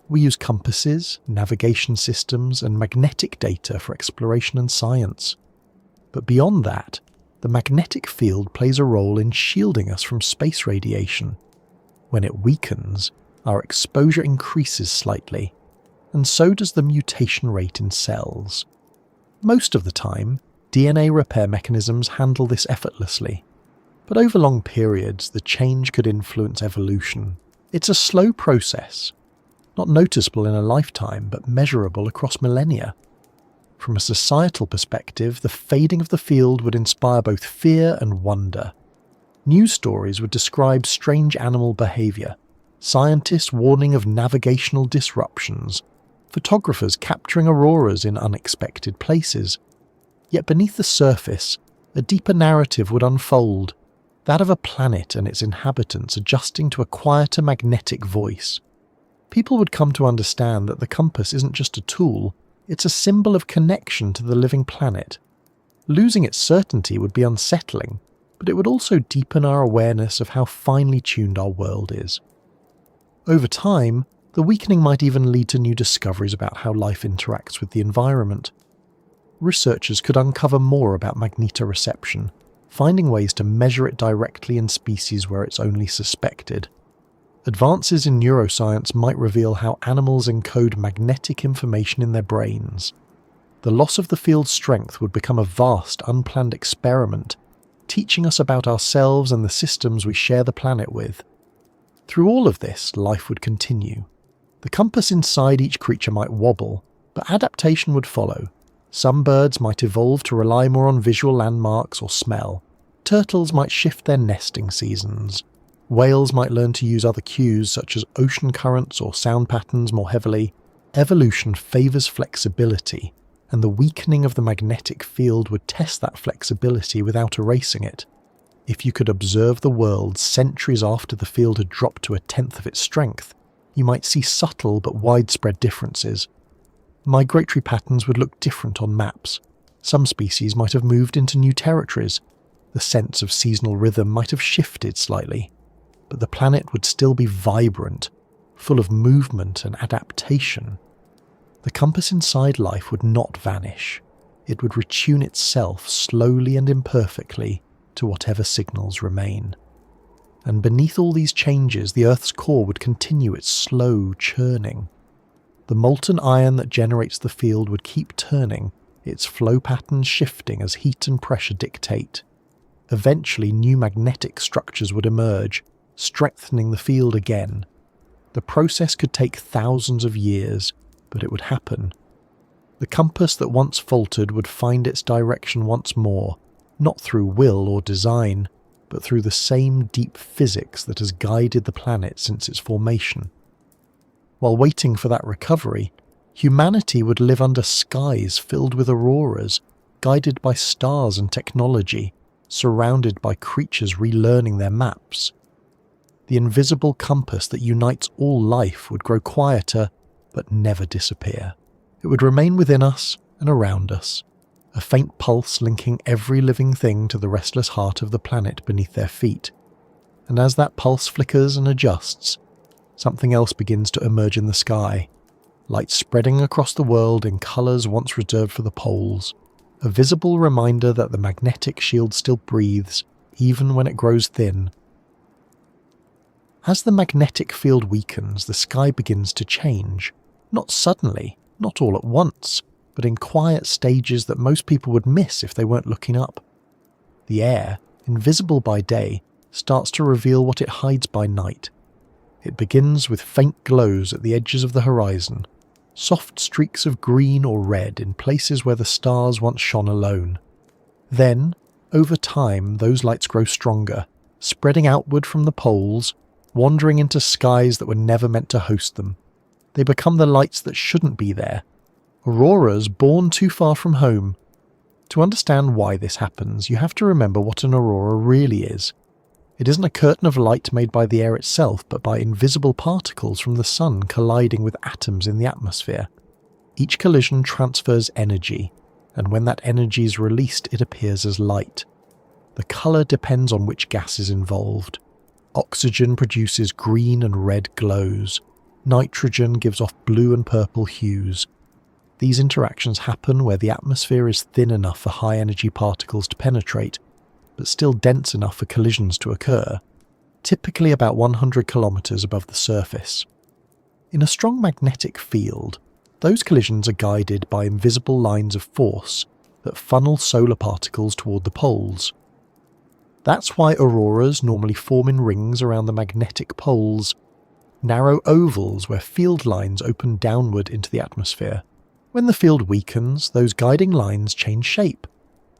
We use compasses, navigation systems, and magnetic data for exploration and science. But beyond that, the magnetic field plays a role in shielding us from space radiation. When it weakens, our exposure increases slightly, and so does the mutation rate in cells. Most of the time, DNA repair mechanisms handle this effortlessly, but over long periods the change could influence evolution. It's a slow process, not noticeable in a lifetime but measurable across millennia. From a societal perspective, the fading of the field would inspire both fear and wonder. News stories would describe strange animal behavior, scientists warning of navigational disruptions, photographers capturing auroras in unexpected places. Yet beneath the surface, a deeper narrative would unfold, that of a planet and its inhabitants adjusting to a quieter magnetic voice. People would come to understand that the compass isn't just a tool, it's a symbol of connection to the living planet. Losing its certainty would be unsettling, but it would also deepen our awareness of how finely tuned our world is. Over time, the weakening might even lead to new discoveries about how life interacts with the environment. Researchers could uncover more about magnetoreception, finding ways to measure it directly in species where it's only suspected. Advances in neuroscience might reveal how animals encode magnetic information in their brains. The loss of the field's strength would become a vast, unplanned experiment, teaching us about ourselves and the systems we share the planet with. Through all of this, life would continue. The compass inside each creature might wobble, but adaptation would follow. Some birds might evolve to rely more on visual landmarks or smell. Turtles might shift their nesting seasons. Whales might learn to use other cues such as ocean currents or sound patterns more heavily. Evolution favours flexibility, and the weakening of the magnetic field would test that flexibility without erasing it. If you could observe the world centuries after the field had dropped to 1/10 of its strength, you might see subtle but widespread differences. Migratory patterns would look different on maps. Some species might have moved into new territories. The sense of seasonal rhythm might have shifted slightly, but the planet would still be vibrant, full of movement and adaptation. The compass inside life would not vanish. It would retune itself slowly and imperfectly to whatever signals remain. And beneath all these changes, the Earth's core would continue its slow churning. The molten iron that generates the field would keep turning, its flow patterns shifting as heat and pressure dictate. Eventually, new magnetic structures would emerge, strengthening the field again. The process could take thousands of years, but it would happen. The compass that once faltered would find its direction once more, not through will or design, but through the same deep physics that has guided the planet since its formation. While waiting for that recovery, Humanity would live under skies filled with auroras, guided by stars and technology, surrounded by creatures relearning their maps. The invisible compass that unites all life would grow quieter, but never disappear. It would remain within us and around us, a faint pulse linking every living thing to the restless heart of the planet beneath their feet. And as that pulse flickers and adjusts, something else begins to emerge in the sky, light spreading across the world in colours once reserved for the poles, a visible reminder that the magnetic shield still breathes, even when it grows thin. As the magnetic field weakens, the sky begins to change, not suddenly, not all at once, but in quiet stages that most people would miss if they weren't looking up. The air, invisible by day, starts to reveal what it hides by night. It begins with faint glows at the edges of the horizon, soft streaks of green or red in places where the stars once shone alone. Then, over time, those lights grow stronger, spreading outward from the poles, wandering into skies that were never meant to host them. They become the lights that shouldn't be there, auroras born too far from home. To understand why this happens, you have to remember what an aurora really is. It isn't a curtain of light made by the air itself, but by invisible particles from the sun colliding with atoms in the atmosphere. Each collision transfers energy, and when that energy is released, it appears as light. The colour depends on which gas is involved. Oxygen produces green and red glows. Nitrogen gives off blue and purple hues. These interactions happen where the atmosphere is thin enough for high-energy particles to penetrate, but still dense enough for collisions to occur, typically about 100 kilometers above the surface. In a strong magnetic field, those collisions are guided by invisible lines of force that funnel solar particles toward the poles. That's why auroras normally form in rings around the magnetic poles, narrow ovals where field lines open downward into the atmosphere. When the field weakens, those guiding lines change shape.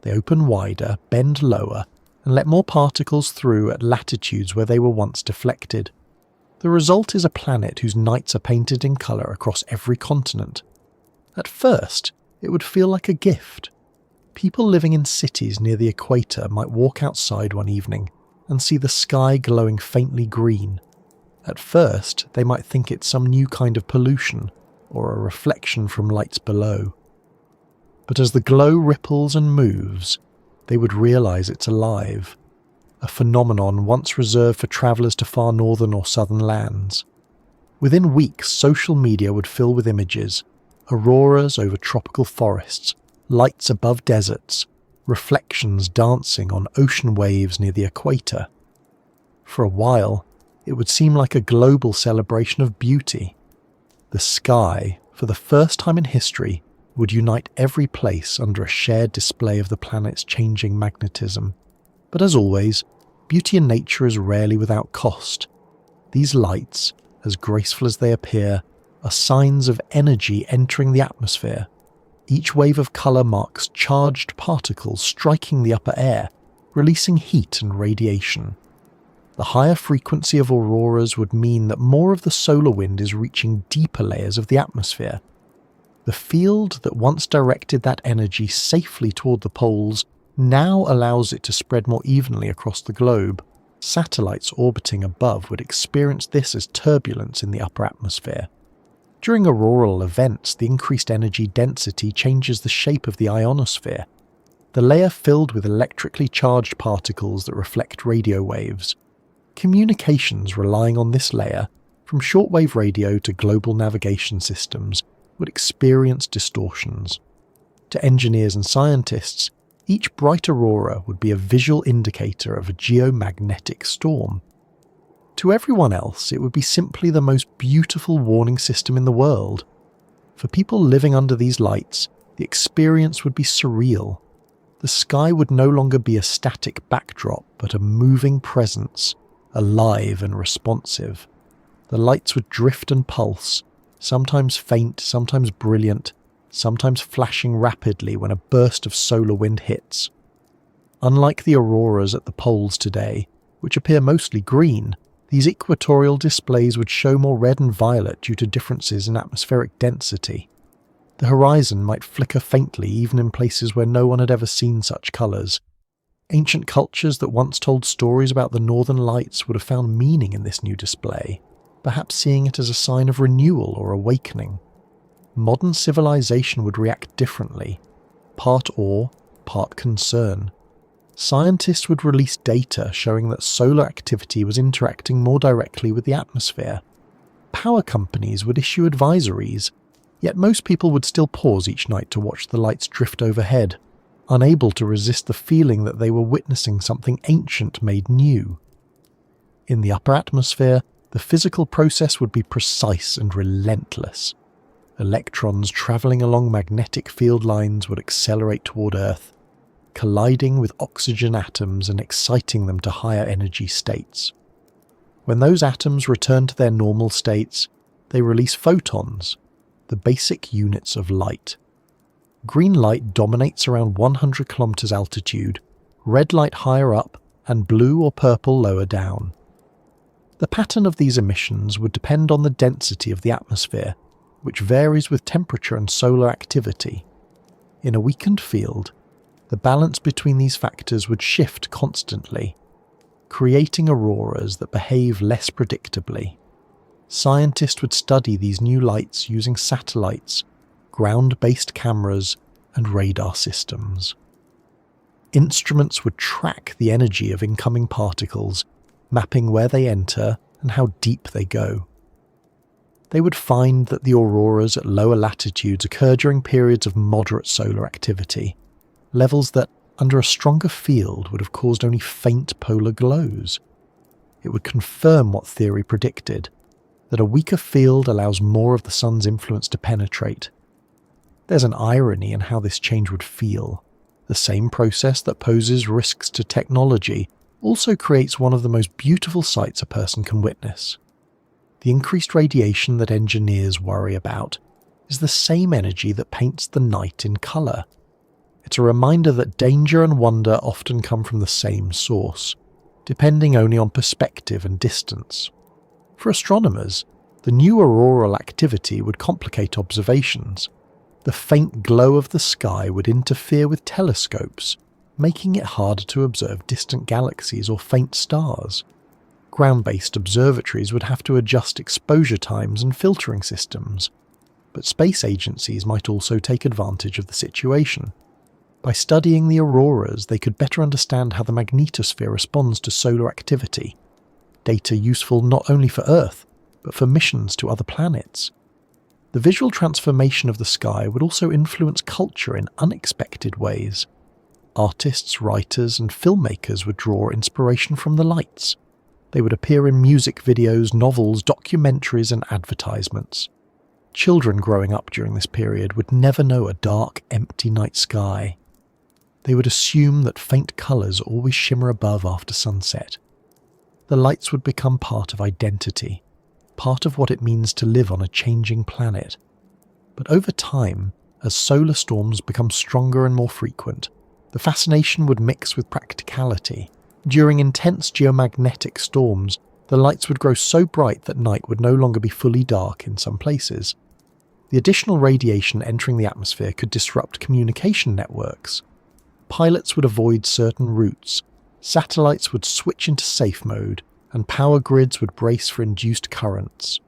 They open wider, bend lower, and let more particles through at latitudes where they were once deflected. The result is a planet whose nights are painted in colour across every continent. At first, it would feel like a gift. People living in cities near the equator might walk outside one evening and see the sky glowing faintly green. At first, they might think it's some new kind of pollution, or a reflection from lights below. But as the glow ripples and moves, they would realise it's alive, a phenomenon once reserved for travellers to far northern or southern lands. Within weeks, social media would fill with images, auroras over tropical forests, lights above deserts, reflections dancing on ocean waves near the equator. For a while, it would seem like a global celebration of beauty. The sky, for the first time in history, would unite every place under a shared display of the planet's changing magnetism. But as always, beauty in nature is rarely without cost. These lights, as graceful as they appear, are signs of energy entering the atmosphere. Each wave of colour marks charged particles striking the upper air, releasing heat and radiation. The higher frequency of auroras would mean that more of the solar wind is reaching deeper layers of the atmosphere. The field that once directed that energy safely toward the poles now allows it to spread more evenly across the globe. Satellites orbiting above would experience this as turbulence in the upper atmosphere. During auroral events, the increased energy density changes the shape of the ionosphere, the layer filled with electrically charged particles that reflect radio waves. Communications relying on this layer, from shortwave radio to global navigation systems, would experience distortions. To engineers and scientists, each bright aurora would be a visual indicator of a geomagnetic storm. To everyone else, it would be simply the most beautiful warning system in the world. For people living under these lights, the experience would be surreal. The sky would no longer be a static backdrop, but a moving presence, alive and responsive. The lights would drift and pulse, sometimes faint, sometimes brilliant, sometimes flashing rapidly when a burst of solar wind hits. Unlike the auroras at the poles today, which appear mostly green, these equatorial displays would show more red and violet due to differences in atmospheric density. The horizon might flicker faintly even in places where no one had ever seen such colours. Ancient cultures that once told stories about the northern lights would have found meaning in this new display, perhaps seeing it as a sign of renewal or awakening. Modern civilization would react differently, part awe, part concern. Scientists would release data showing that solar activity was interacting more directly with the atmosphere. Power companies would issue advisories, yet most people would still pause each night to watch the lights drift overhead, unable to resist the feeling that they were witnessing something ancient made new. In the upper atmosphere, the physical process would be precise and relentless. Electrons travelling along magnetic field lines would accelerate toward Earth, colliding with oxygen atoms and exciting them to higher energy states. When those atoms return to their normal states, they release photons, the basic units of light. Green light dominates around 100 kilometers altitude, red light higher up, and blue or purple lower down. The pattern of these emissions would depend on the density of the atmosphere, which varies with temperature and solar activity. In a weakened field, the balance between these factors would shift constantly, creating auroras that behave less predictably. Scientists would study these new lights using satellites, ground-based cameras, and radar systems. Instruments would track the energy of incoming particles, mapping where they enter and how deep they go. They would find that the auroras at lower latitudes occur during periods of moderate solar activity, levels that, under a stronger field, would have caused only faint polar glows. It would confirm what theory predicted, that a weaker field allows more of the sun's influence to penetrate. There's an irony in how this change would feel. The same process that poses risks to technology also creates one of the most beautiful sights a person can witness. The increased radiation that engineers worry about is the same energy that paints the night in colour. It's a reminder that danger and wonder often come from the same source, depending only on perspective and distance. For astronomers, the new auroral activity would complicate observations. The faint glow of the sky would interfere with telescopes, making it harder to observe distant galaxies or faint stars. Ground-based observatories would have to adjust exposure times and filtering systems, but space agencies might also take advantage of the situation. By studying the auroras, they could better understand how the magnetosphere responds to solar activity, data useful not only for Earth, but for missions to other planets. The visual transformation of the sky would also influence culture in unexpected ways. Artists, writers, and filmmakers would draw inspiration from the lights. They would appear in music videos, novels, documentaries, and advertisements. Children growing up during this period would never know a dark, empty night sky. They would assume that faint colours always shimmer above after sunset. The lights would become part of identity, part of what it means to live on a changing planet. But over time, as solar storms become stronger and more frequent, the fascination would mix with practicality. During intense geomagnetic storms, the lights would grow so bright that night would no longer be fully dark in some places. The additional radiation entering the atmosphere could disrupt communication networks. Pilots would avoid certain routes, satellites would switch into safe mode, and power grids would brace for induced currents.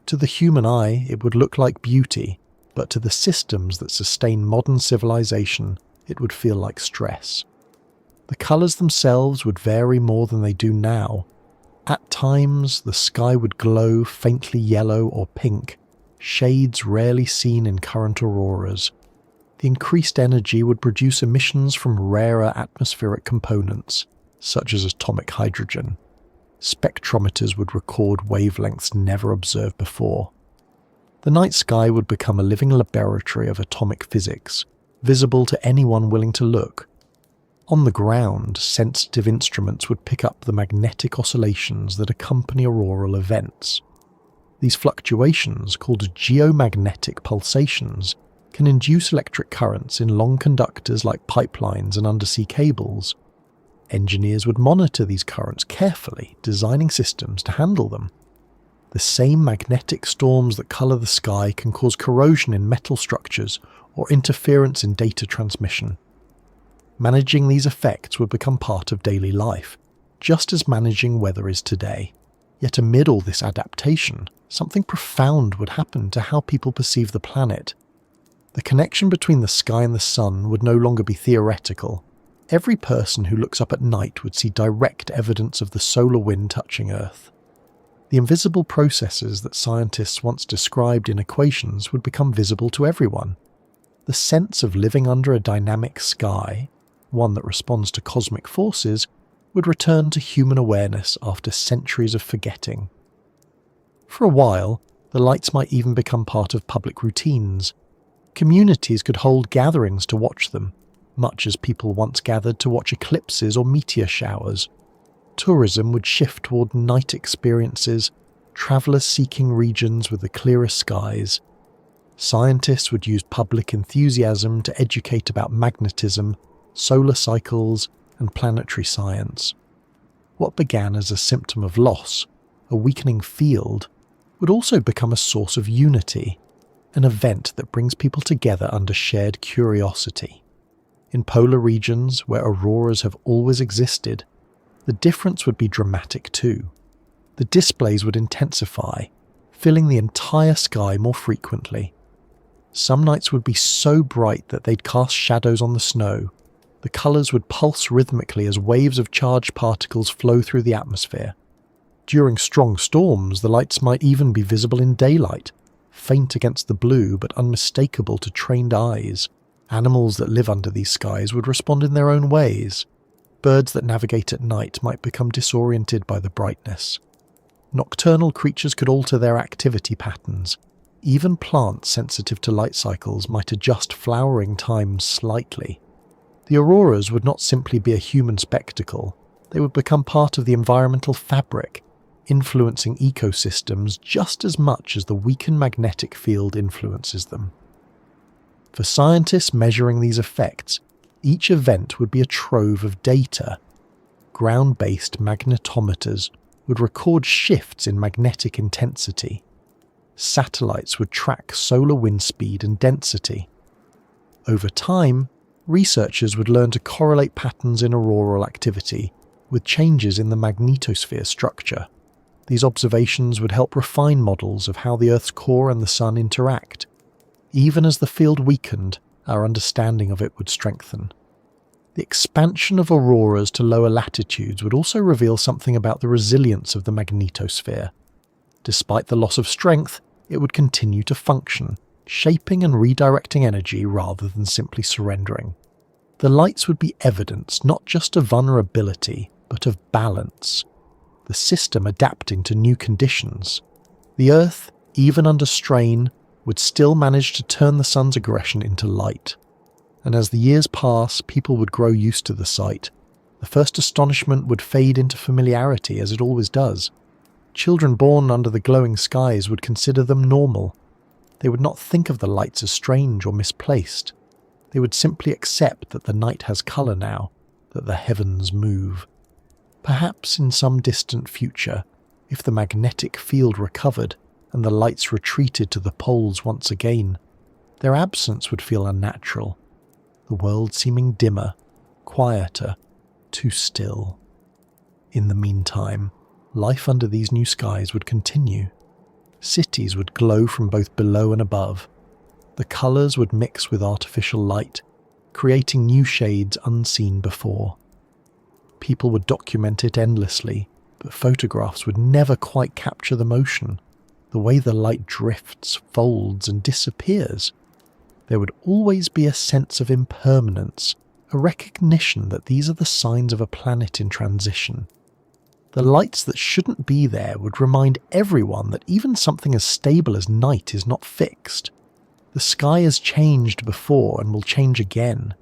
To the human eye, it would look like beauty, but to the systems that sustain modern civilization, it would feel like stress. The colours themselves would vary more than they do now. At times, the sky would glow faintly yellow or pink, shades rarely seen in current auroras. The increased energy would produce emissions from rarer atmospheric components, such as atomic hydrogen. Spectrometers would record wavelengths never observed before. The night sky would become a living laboratory of atomic physics, visible to anyone willing to look. On the ground, sensitive instruments would pick up the magnetic oscillations that accompany auroral events. These fluctuations, called geomagnetic pulsations, can induce electric currents in long conductors like pipelines and undersea cables. Engineers would monitor these currents carefully, designing systems to handle them. The same magnetic storms that colour the sky can cause corrosion in metal structures or interference in data transmission. Managing these effects would become part of daily life, just as managing weather is today. Yet amid all this adaptation, something profound would happen to how people perceive the planet. The connection between the sky and the sun would no longer be theoretical. Every person who looks up at night would see direct evidence of the solar wind touching Earth. The invisible processes that scientists once described in equations would become visible to everyone. The sense of living under a dynamic sky, one that responds to cosmic forces, would return to human awareness after centuries of forgetting. For a while, the lights might even become part of public routines. Communities could hold gatherings to watch them, much as people once gathered to watch eclipses or meteor showers. Tourism would shift toward night experiences, travellers seeking regions with the clearest skies. Scientists would use public enthusiasm to educate about magnetism, solar cycles, and planetary science. What began as a symptom of loss, a weakening field, would also become a source of unity, an event that brings people together under shared curiosity. In polar regions, where auroras have always existed, the difference would be dramatic too. The displays would intensify, filling the entire sky more frequently. Some nights would be so bright that they'd cast shadows on the snow. The colours would pulse rhythmically as waves of charged particles flow through the atmosphere. During strong storms, the lights might even be visible in daylight, faint against the blue but unmistakable to trained eyes. Animals that live under these skies would respond in their own ways. Birds that navigate at night might become disoriented by the brightness. Nocturnal creatures could alter their activity patterns. Even plants sensitive to light cycles might adjust flowering times slightly. The auroras would not simply be a human spectacle, they would become part of the environmental fabric, influencing ecosystems just as much as the weakened magnetic field influences them. For scientists measuring these effects, each event would be a trove of data. Ground-based magnetometers would record shifts in magnetic intensity. Satellites would track solar wind speed and density. Over time, researchers would learn to correlate patterns in auroral activity with changes in the magnetosphere structure. These observations would help refine models of how the Earth's core and the Sun interact. Even as the field weakened, our understanding of it would strengthen. The expansion of auroras to lower latitudes would also reveal something about the resilience of the magnetosphere. Despite the loss of strength, it would continue to function, shaping and redirecting energy rather than simply surrendering. The lights would be evidence not just of vulnerability, but of balance. The system adapting to new conditions. The Earth, even under strain, would still manage to turn the sun's aggression into light. And as the years pass, people would grow used to the sight. The first astonishment would fade into familiarity, as it always does. Children born under the glowing skies would consider them normal. They would not think of the lights as strange or misplaced. They would simply accept that the night has colour now, that the heavens move. Perhaps in some distant future, if the magnetic field recovered and the lights retreated to the poles once again, their absence would feel unnatural, the world seeming dimmer, quieter, too still. In the meantime, life under these new skies would continue. Cities would glow from both below and above. The colours would mix with artificial light, creating new shades unseen before. People would document it endlessly, but photographs would never quite capture the motion, the way the light drifts, folds, and disappears. There would always be a sense of impermanence, a recognition that these are the signs of a planet in transition. The lights that shouldn't be there would remind everyone that even something as stable as night is not fixed. The sky has changed before and will change again.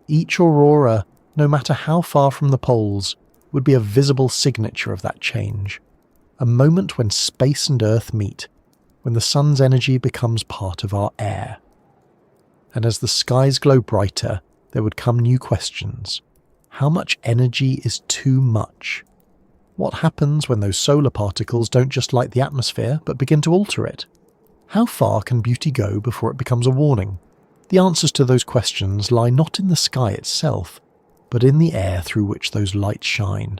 Each aurora, no matter how far from the poles, would be a visible signature of that change. A moment when space and Earth meet, when the sun's energy becomes part of our air. And as the skies glow brighter, there would come new questions. How much energy is too much? What happens when those solar particles don't just light the atmosphere, but begin to alter it? How far can beauty go before it becomes a warning? The answers to those questions lie not in the sky itself, but in the air through which those lights shine.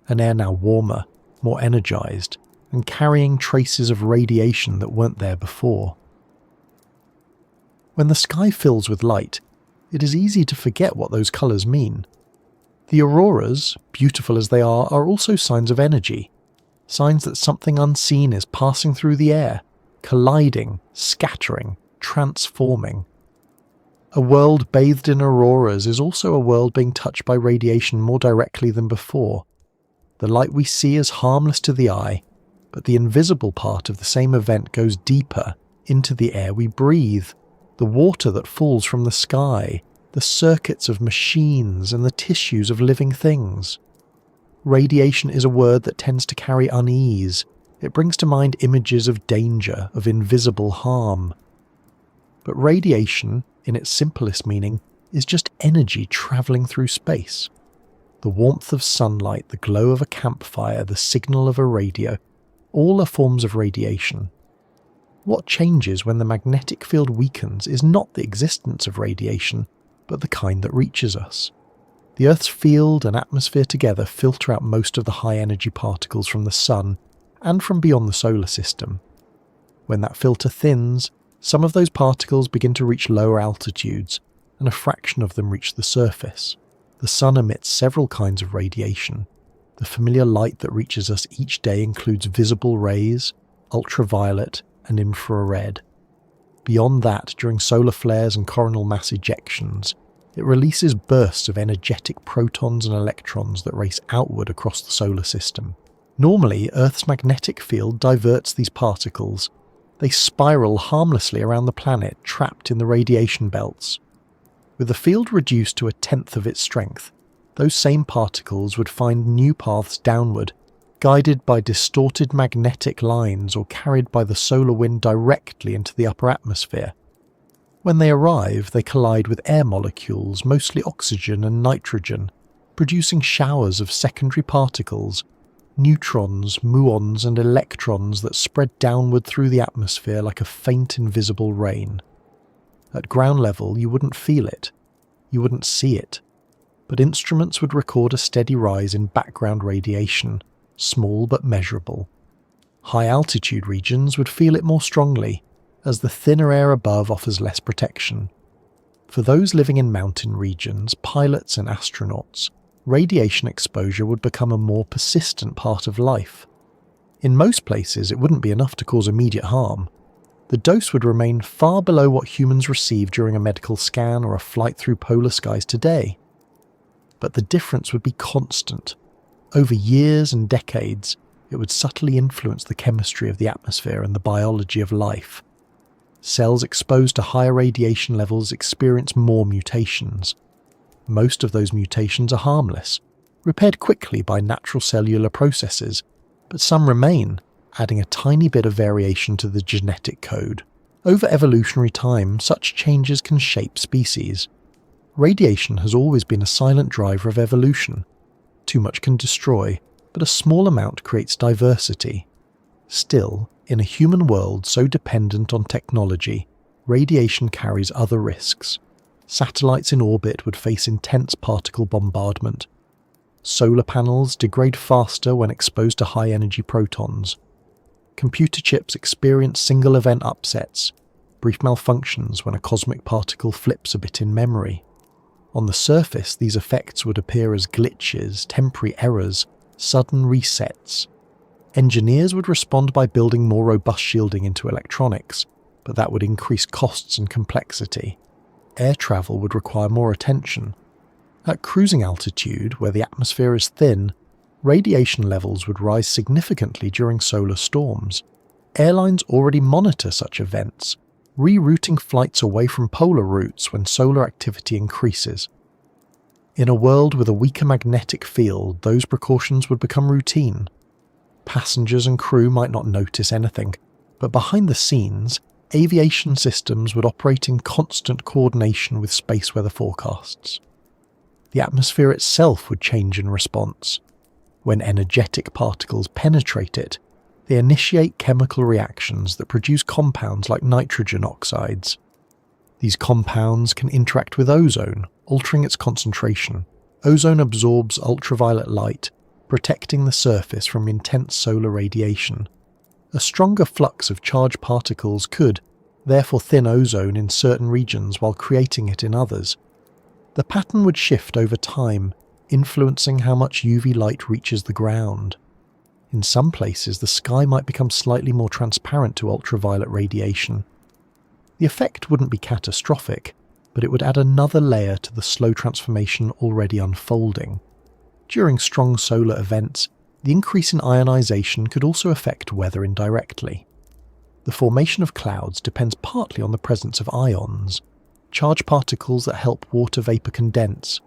An air now warmer, more energized, and carrying traces of radiation that weren't there before. When the sky fills with light, it is easy to forget what those colours mean. The auroras, beautiful as they are also signs of energy, signs that something unseen is passing through the air, colliding, scattering, transforming. A world bathed in auroras is also a world being touched by radiation more directly than before. The light we see is harmless to the eye, but the invisible part of the same event goes deeper into the air we breathe, the water that falls from the sky, the circuits of machines and the tissues of living things. Radiation is a word that tends to carry unease. It brings to mind images of danger, of invisible harm. But radiation, in its simplest meaning, is just energy travelling through space. The warmth of sunlight, the glow of a campfire, the signal of a radio, all are forms of radiation. What changes when the magnetic field weakens is not the existence of radiation, but the kind that reaches us. The Earth's field and atmosphere together filter out most of the high-energy particles from the Sun and from beyond the solar system. When that filter thins, some of those particles begin to reach lower altitudes, and a fraction of them reach the surface. The Sun emits several kinds of radiation. The familiar light that reaches us each day includes visible rays, ultraviolet, and infrared. Beyond that, during solar flares and coronal mass ejections, it releases bursts of energetic protons and electrons that race outward across the solar system. Normally, Earth's magnetic field diverts these particles. They spiral harmlessly around the planet, trapped in the radiation belts. With the field reduced to 1/10 of its strength, those same particles would find new paths downward, guided by distorted magnetic lines or carried by the solar wind directly into the upper atmosphere. When they arrive, they collide with air molecules, mostly oxygen and nitrogen, producing showers of secondary particles, neutrons, muons and electrons that spread downward through the atmosphere like a faint invisible rain. At ground level, you wouldn't feel it, you wouldn't see it, but instruments would record a steady rise in background radiation, small but measurable. High-altitude regions would feel it more strongly, as the thinner air above offers less protection. For those living in mountain regions, pilots and astronauts, radiation exposure would become a more persistent part of life. In most places, it wouldn't be enough to cause immediate harm. The dose would remain far below what humans receive during a medical scan or a flight through polar skies today. But the difference would be constant. Over years and decades, it would subtly influence the chemistry of the atmosphere and the biology of life. Cells exposed to higher radiation levels experience more mutations. Most of those mutations are harmless, repaired quickly by natural cellular processes, but some remain, adding a tiny bit of variation to the genetic code. Over evolutionary time, such changes can shape species. Radiation has always been a silent driver of evolution. Too much can destroy, but a small amount creates diversity. Still, in a human world so dependent on technology, radiation carries other risks. Satellites in orbit would face intense particle bombardment. Solar panels degrade faster when exposed to high-energy protons. Computer chips experience single-event upsets, brief malfunctions when a cosmic particle flips a bit in memory. On the surface, these effects would appear as glitches, temporary errors, sudden resets. Engineers would respond by building more robust shielding into electronics, but that would increase costs and complexity. Air travel would require more attention. At cruising altitude, where the atmosphere is thin, radiation levels would rise significantly during solar storms. Airlines already monitor such events, rerouting flights away from polar routes when solar activity increases. In a world with a weaker magnetic field, those precautions would become routine. Passengers and crew might not notice anything, but behind the scenes, aviation systems would operate in constant coordination with space weather forecasts. The atmosphere itself would change in response. When energetic particles penetrate it, they initiate chemical reactions that produce compounds like nitrogen oxides. These compounds can interact with ozone, altering its concentration. Ozone absorbs ultraviolet light, protecting the surface from intense solar radiation. A stronger flux of charged particles could, therefore, thin ozone in certain regions while creating it in others. The pattern would shift over time, influencing how much UV light reaches the ground. In some places, the sky might become slightly more transparent to ultraviolet radiation. The effect wouldn't be catastrophic, but it would add another layer to the slow transformation already unfolding. During strong solar events, the increase in ionization could also affect weather indirectly. The formation of clouds depends partly on the presence of ions, charged particles that help water vapor condense.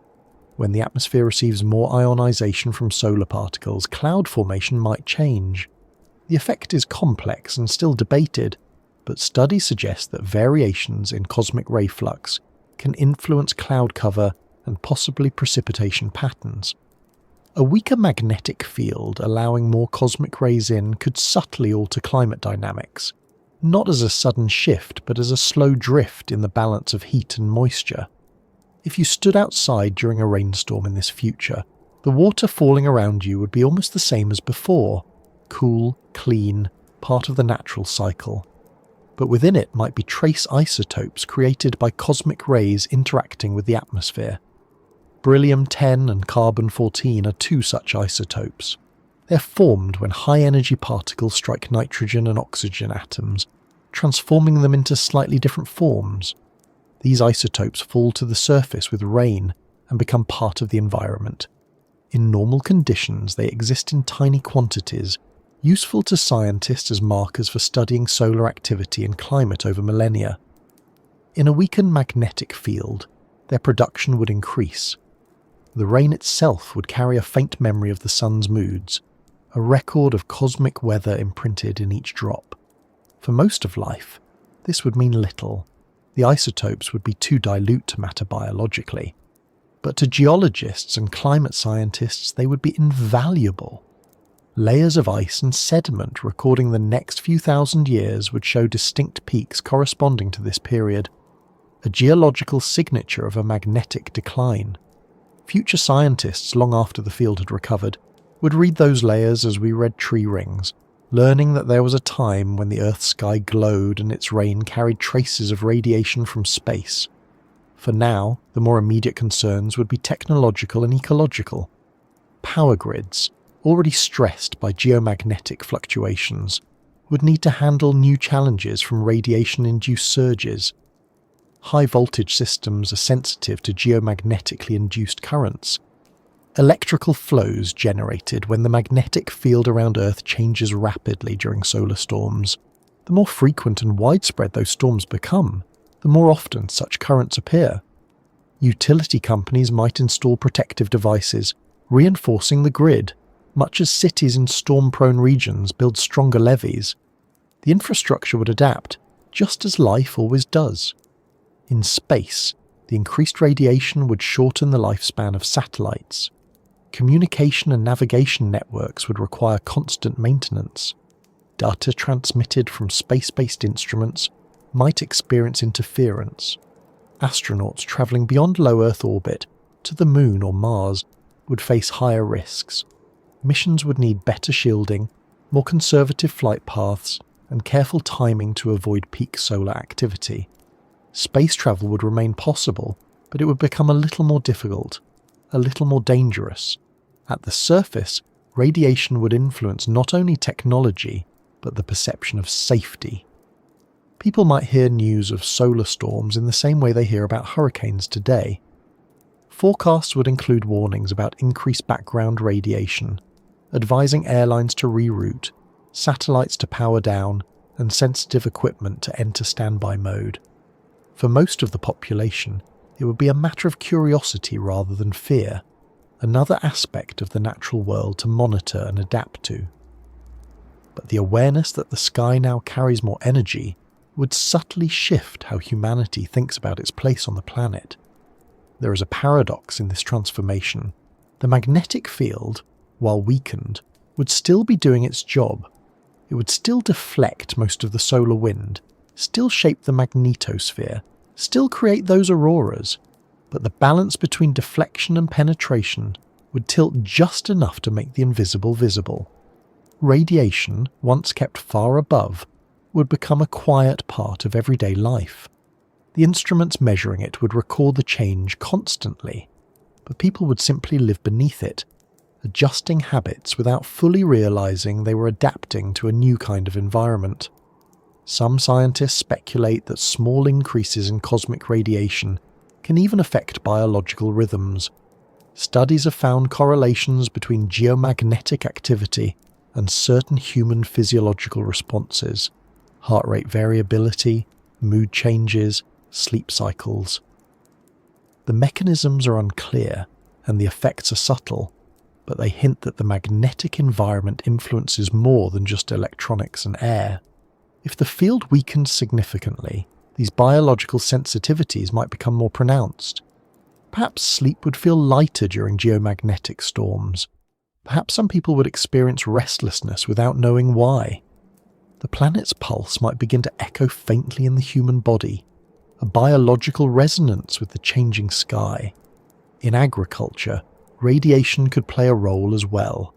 When the atmosphere receives more ionization from solar particles, cloud formation might change. The effect is complex and still debated, but studies suggest that variations in cosmic ray flux can influence cloud cover and possibly precipitation patterns. A weaker magnetic field allowing more cosmic rays in could subtly alter climate dynamics, not as a sudden shift but as a slow drift in the balance of heat and moisture. If you stood outside during a rainstorm in this future, the water falling around you would be almost the same as before, cool, clean, part of the natural cycle. But within it might be trace isotopes created by cosmic rays interacting with the atmosphere. Beryllium-10 and carbon-14 are two such isotopes. They're formed when high-energy particles strike nitrogen and oxygen atoms, transforming them into slightly different forms. These isotopes fall to the surface with rain and become part of the environment. In normal conditions, they exist in tiny quantities, useful to scientists as markers for studying solar activity and climate over millennia. In a weakened magnetic field, their production would increase. The rain itself would carry a faint memory of the sun's moods, a record of cosmic weather imprinted in each drop. For most of life, this would mean little. The isotopes would be too dilute to matter biologically. But to geologists and climate scientists, they would be invaluable. Layers of ice and sediment recording the next few thousand years would show distinct peaks corresponding to this period, a geological signature of a magnetic decline. Future scientists, long after the field had recovered, would read those layers as we read tree rings, learning that there was a time when the Earth's sky glowed and its rain carried traces of radiation from space. For now, the more immediate concerns would be technological and ecological. Power grids, already stressed by geomagnetic fluctuations, would need to handle new challenges from radiation-induced surges. High-voltage systems are sensitive to geomagnetically induced currents. Electrical flows generated when the magnetic field around Earth changes rapidly during solar storms. The more frequent and widespread those storms become, the more often such currents appear. Utility companies might install protective devices, reinforcing the grid, much as cities in storm-prone regions build stronger levees. The infrastructure would adapt, just as life always does. In space, the increased radiation would shorten the lifespan of satellites. Communication and navigation networks would require constant maintenance. Data transmitted from space-based instruments might experience interference. Astronauts travelling beyond low Earth orbit to the Moon or Mars would face higher risks. Missions would need better shielding, more conservative flight paths, and careful timing to avoid peak solar activity. Space travel would remain possible, but it would become a little more difficult, a little more dangerous. At the surface, radiation would influence not only technology, but the perception of safety. People might hear news of solar storms in the same way they hear about hurricanes today. Forecasts would include warnings about increased background radiation, advising airlines to reroute, satellites to power down, and sensitive equipment to enter standby mode. For most of the population, it would be a matter of curiosity rather than fear, another aspect of the natural world to monitor and adapt to. But the awareness that the sky now carries more energy would subtly shift how humanity thinks about its place on the planet. There is a paradox in this transformation. The magnetic field, while weakened, would still be doing its job. It would still deflect most of the solar wind, still shape the magnetosphere, still create those auroras, but the balance between deflection and penetration would tilt just enough to make the invisible visible. Radiation, once kept far above, would become a quiet part of everyday life. The instruments measuring it would record the change constantly, but people would simply live beneath it, adjusting habits without fully realizing they were adapting to a new kind of environment. Some scientists speculate that small increases in cosmic radiation can even affect biological rhythms. Studies have found correlations between geomagnetic activity and certain human physiological responses: heart rate variability, mood changes, sleep cycles. The mechanisms are unclear and the effects are subtle, but they hint that the magnetic environment influences more than just electronics and air. If the field weakened significantly, these biological sensitivities might become more pronounced. Perhaps sleep would feel lighter during geomagnetic storms. Perhaps some people would experience restlessness without knowing why. The planet's pulse might begin to echo faintly in the human body, a biological resonance with the changing sky. In agriculture, radiation could play a role as well.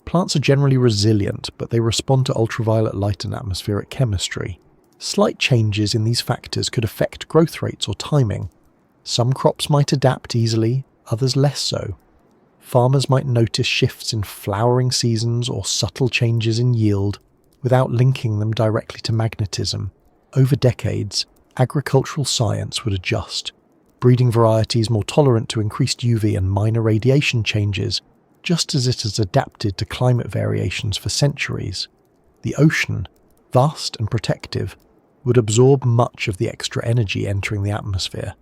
Plants are generally resilient, but they respond to ultraviolet light and atmospheric chemistry. Slight changes in these factors could affect growth rates or timing. Some crops might adapt easily, others less so. Farmers might notice shifts in flowering seasons or subtle changes in yield without linking them directly to magnetism. Over decades, agricultural science would adjust, breeding varieties more tolerant to increased UV and minor radiation changes, just as it has adapted to climate variations for centuries. The ocean, vast and protective, would absorb much of the extra energy entering the atmosphere.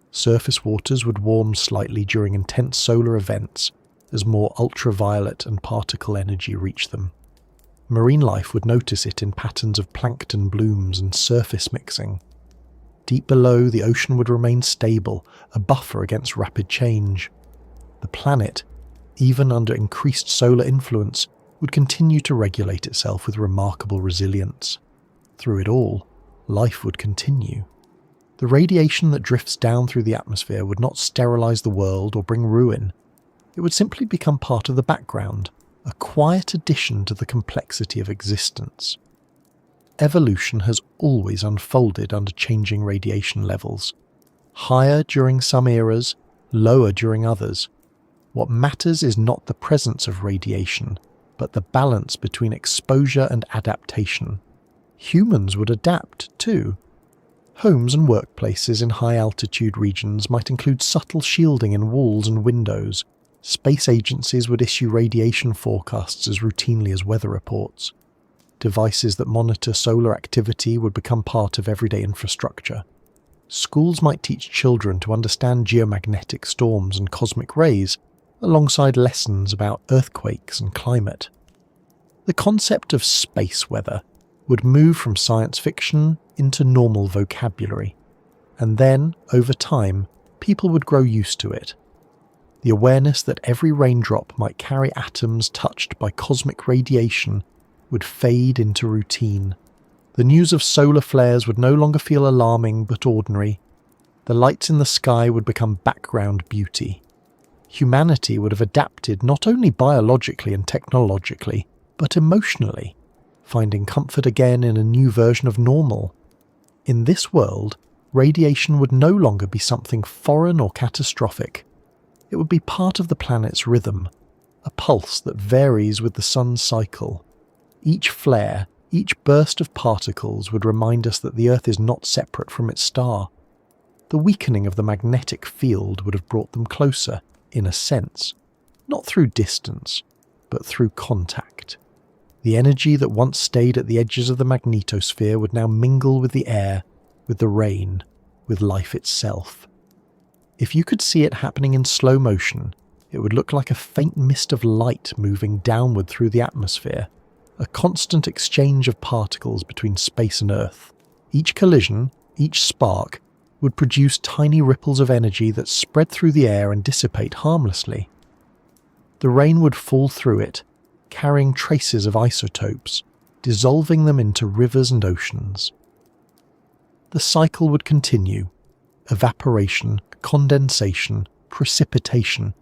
Surface waters would warm slightly during intense solar events as more ultraviolet and particle energy reached them. Marine life would notice it in patterns of plankton blooms and surface mixing. Deep below, the ocean would remain stable, a buffer against rapid change. The planet, even under increased solar influence, would continue to regulate itself with remarkable resilience. Through it all, life would continue. The radiation that drifts down through the atmosphere would not sterilize the world or bring ruin. It would simply become part of the background, a quiet addition to the complexity of existence. Evolution has always unfolded under changing radiation levels. Higher during some eras, lower during others. What matters is not the presence of radiation, but the balance between exposure and adaptation. Humans would adapt too. Homes and workplaces in high-altitude regions might include subtle shielding in walls and windows. Space agencies would issue radiation forecasts as routinely as weather reports. Devices that monitor solar activity would become part of everyday infrastructure. Schools might teach children to understand geomagnetic storms and cosmic rays, alongside lessons about earthquakes and climate. The concept of space weather would move from science fiction into normal vocabulary, and then, over time, people would grow used to it. The awareness that every raindrop might carry atoms touched by cosmic radiation would fade into routine. The news of solar flares would no longer feel alarming but ordinary. The lights in the sky would become background beauty. Humanity would have adapted not only biologically and technologically, but emotionally, finding comfort again in a new version of normal. In this world, radiation would no longer be something foreign or catastrophic. It would be part of the planet's rhythm, a pulse that varies with the sun's cycle. Each flare, each burst of particles would remind us that the Earth is not separate from its star. The weakening of the magnetic field would have brought them closer, in a sense, not through distance, but through contact. The energy that once stayed at the edges of the magnetosphere would now mingle with the air, with the rain, with life itself. If you could see it happening in slow motion, it would look like a faint mist of light moving downward through the atmosphere, a constant exchange of particles between space and Earth. Each collision, each spark, would produce tiny ripples of energy that spread through the air and dissipate harmlessly. the rain would fall through it, carrying traces of isotopes, dissolving them into rivers and oceans. The cycle would continue: evaporation, condensation, precipitation,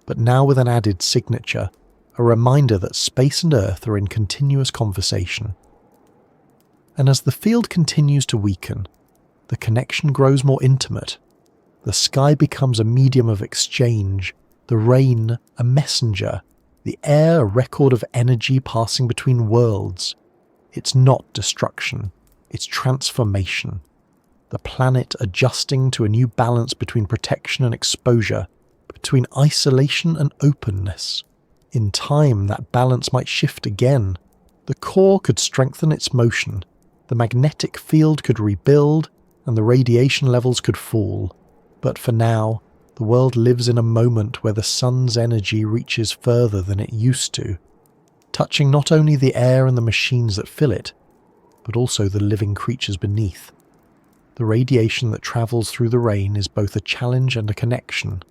but now with an added signature, a reminder that space and Earth are in continuous conversation. And as the field continues to weaken, the connection grows more intimate. The sky becomes a medium of exchange, the rain a messenger, the air a record of energy passing between worlds. It's not destruction, it's transformation. The planet adjusting to a new balance between protection and exposure, between isolation and openness. In time, that balance might shift again. The core could strengthen its motion, the magnetic field could rebuild, and the radiation levels could fall. But for now, the world lives in a moment where the sun's energy reaches further than it used to, touching not only the air and the machines that fill it, but also the living creatures beneath. The radiation that travels through the rain is both a challenge and a connection,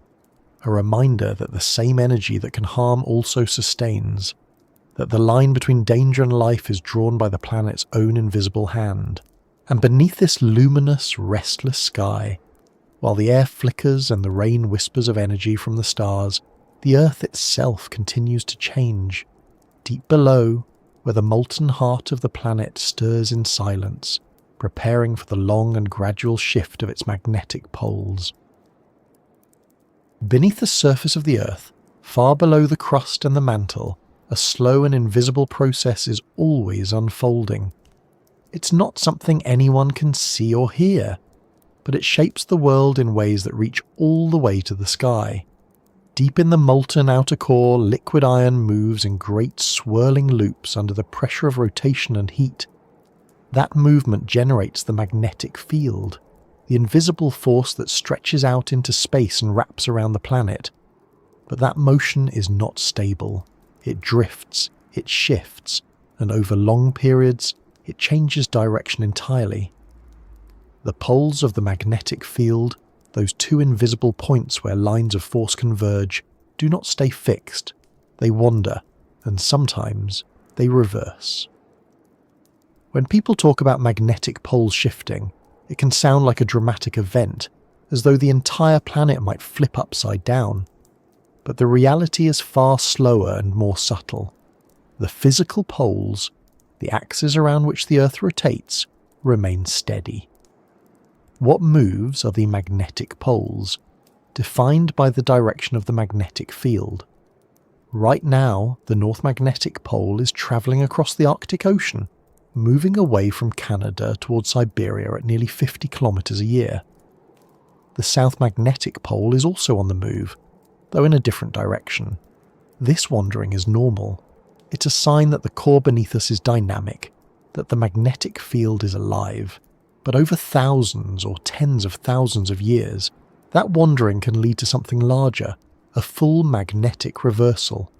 a reminder that the same energy that can harm also sustains, that the line between danger and life is drawn by the planet's own invisible hand. And beneath this luminous, restless sky, while the air flickers and the rain whispers of energy from the stars, the Earth itself continues to change. Deep below, where the molten heart of the planet stirs in silence, preparing for the long and gradual shift of its magnetic poles. Beneath the surface of the Earth, far below the crust and the mantle, a slow and invisible process is always unfolding. It's not something anyone can see or hear, but it shapes the world in ways that reach all the way to the sky. Deep in the molten outer core, liquid iron moves in great swirling loops under the pressure of rotation and heat. That movement generates the magnetic field, the invisible force that stretches out into space and wraps around the planet. But that motion is not stable. It drifts, it shifts, and over long periods, it changes direction entirely. The poles of the magnetic field, those two invisible points where lines of force converge, do not stay fixed. They wander, and sometimes they reverse. When people talk about magnetic pole shifting, it can sound like a dramatic event, as though the entire planet might flip upside down. But the reality is far slower and more subtle. The physical poles, the axes around which the Earth rotates, remain steady. What moves are the magnetic poles, defined by the direction of the magnetic field. Right now, the North Magnetic Pole is travelling across the Arctic Ocean, moving away from Canada towards Siberia at nearly 50 kilometres a year. The South Magnetic Pole is also on the move, though in a different direction. This wandering is normal. It's a sign that the core beneath us is dynamic, that the magnetic field is alive. But over thousands or tens of thousands of years, that wandering can lead to something larger, a full magnetic reversal.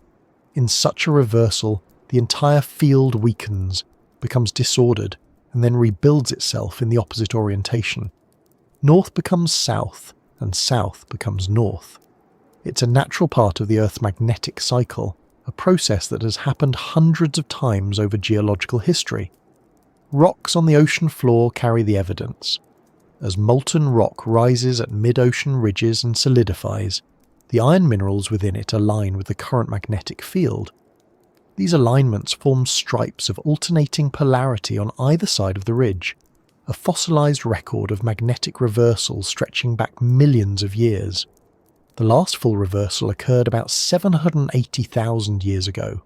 In such a reversal, the entire field weakens, becomes disordered, and then rebuilds itself in the opposite orientation. North becomes south, and south becomes north. It's a natural part of the Earth's magnetic cycle, a process that has happened hundreds of times over geological history. Rocks on the ocean floor carry the evidence. As molten rock rises at mid-ocean ridges and solidifies, the iron minerals within it align with the current magnetic field. These alignments form stripes of alternating polarity on either side of the ridge, a fossilized record of magnetic reversal stretching back millions of years. The last full reversal occurred about 780,000 years ago.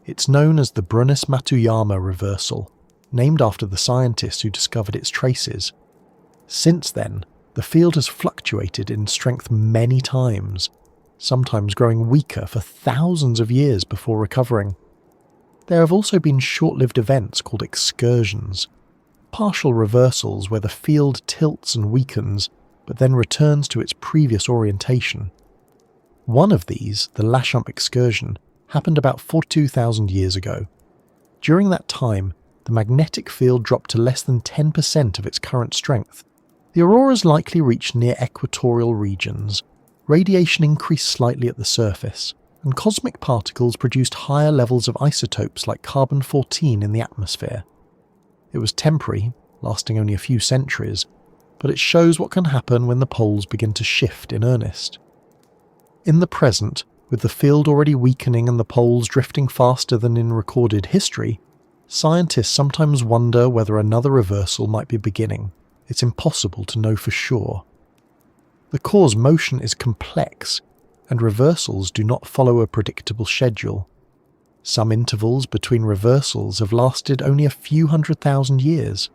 It's known as the Brunnes-Matuyama reversal, named after the scientist who discovered its traces. Since then, the field has fluctuated in strength many times, sometimes growing weaker for thousands of years before recovering. There have also been short-lived events called excursions, partial reversals where the field tilts and weakens, but then returns to its previous orientation. One of these, the Lachamp excursion, happened about 42,000 years ago. During that time, the magnetic field dropped to less than 10% of its current strength. The auroras likely reached near equatorial regions. Radiation increased slightly at the surface, and cosmic particles produced higher levels of isotopes like carbon-14 in the atmosphere. It was temporary, lasting only a few centuries, but it shows what can happen when the poles begin to shift in earnest. In the present, with the field already weakening and the poles drifting faster than in recorded history, scientists sometimes wonder whether another reversal might be beginning. It's impossible to know for sure. The core's motion is complex, and reversals do not follow a predictable schedule. Some intervals between reversals have lasted only a few 100,000 years.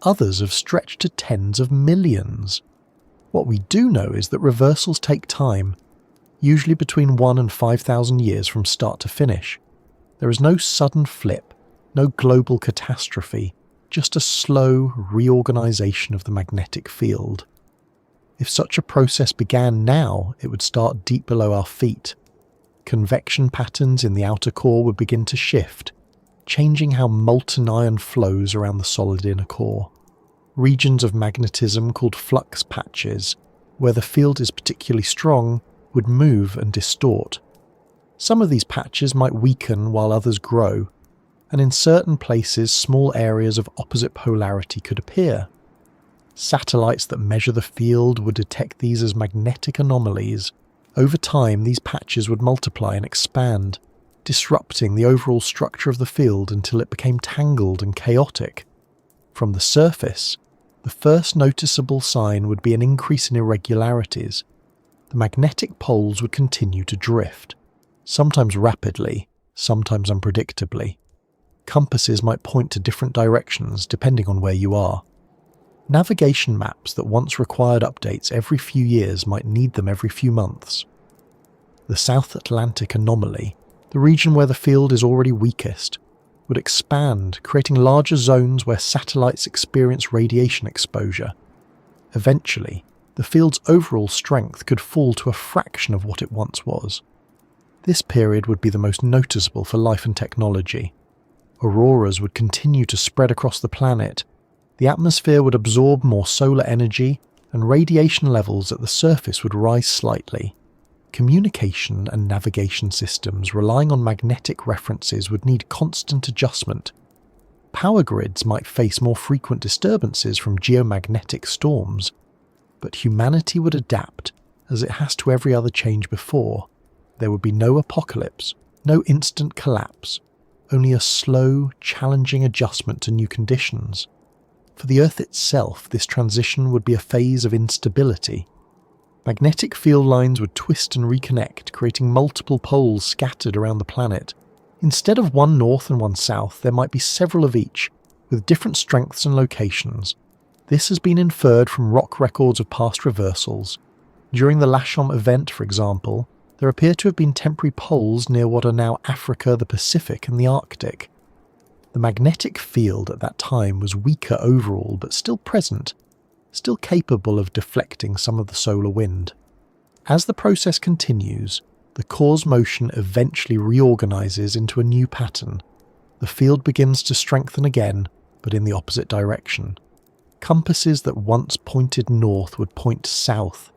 Others have stretched to tens of millions. What we do know is that reversals take time, usually between 1 and 5,000 years from start to finish. There is no sudden flip, no global catastrophe, just a slow reorganization of the magnetic field. If such a process began now, it would start deep below our feet. Convection patterns in the outer core would begin to shift, changing how molten iron flows around the solid inner core. Regions of magnetism called flux patches, where the field is particularly strong, would move and distort. Some of these patches might weaken while others grow, and in certain places small areas of opposite polarity could appear. Satellites that measure the field would detect these as magnetic anomalies. Over time, these patches would multiply and expand, disrupting the overall structure of the field until it became tangled and chaotic. From the surface, the first noticeable sign would be an increase in irregularities. The magnetic poles would continue to drift, sometimes rapidly, sometimes unpredictably. Compasses might point to different directions depending on where you are. Navigation maps that once required updates every few years might need them every few months. The South Atlantic anomaly, the region where the field is already weakest, would expand, creating larger zones where satellites experience radiation exposure. Eventually, the field's overall strength could fall to a fraction of what it once was. This period would be the most noticeable for life and technology. Auroras would continue to spread across the planet. The atmosphere would absorb more solar energy, and radiation levels at the surface would rise slightly. Communication and navigation systems relying on magnetic references would need constant adjustment. Power grids might face more frequent disturbances from geomagnetic storms, but humanity would adapt as it has to every other change before. There would be no apocalypse, no instant collapse, only a slow, challenging adjustment to new conditions. For the Earth itself, this transition would be a phase of instability. Magnetic field lines would twist and reconnect, creating multiple poles scattered around the planet. Instead of one north and one south, there might be several of each, with different strengths and locations. This has been inferred from rock records of past reversals. During the Lashom event, for example, there appear to have been temporary poles near what are now Africa, the Pacific, and the Arctic. The magnetic field at that time was weaker overall, but still present, still capable of deflecting some of the solar wind. As the process continues, the core's motion eventually reorganizes into a new pattern. The field begins to strengthen again, but in the opposite direction. Compasses that once pointed north would point south.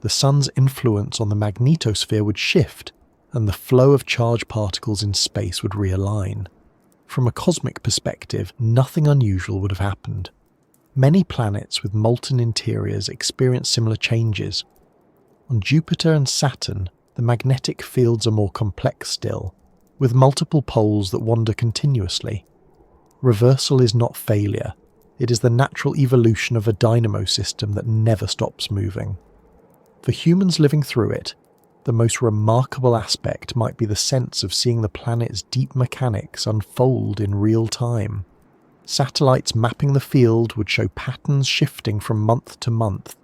The sun's influence on the magnetosphere would shift, and the flow of charged particles in space would realign. From a cosmic perspective, nothing unusual would have happened. Many planets with molten interiors experience similar changes. On Jupiter and Saturn, the magnetic fields are more complex still, with multiple poles that wander continuously. Reversal is not failure. It is the natural evolution of a dynamo system that never stops moving. For humans living through it, the most remarkable aspect might be the sense of seeing the planet's deep mechanics unfold in real time. Satellites mapping the field would show patterns shifting from month to month.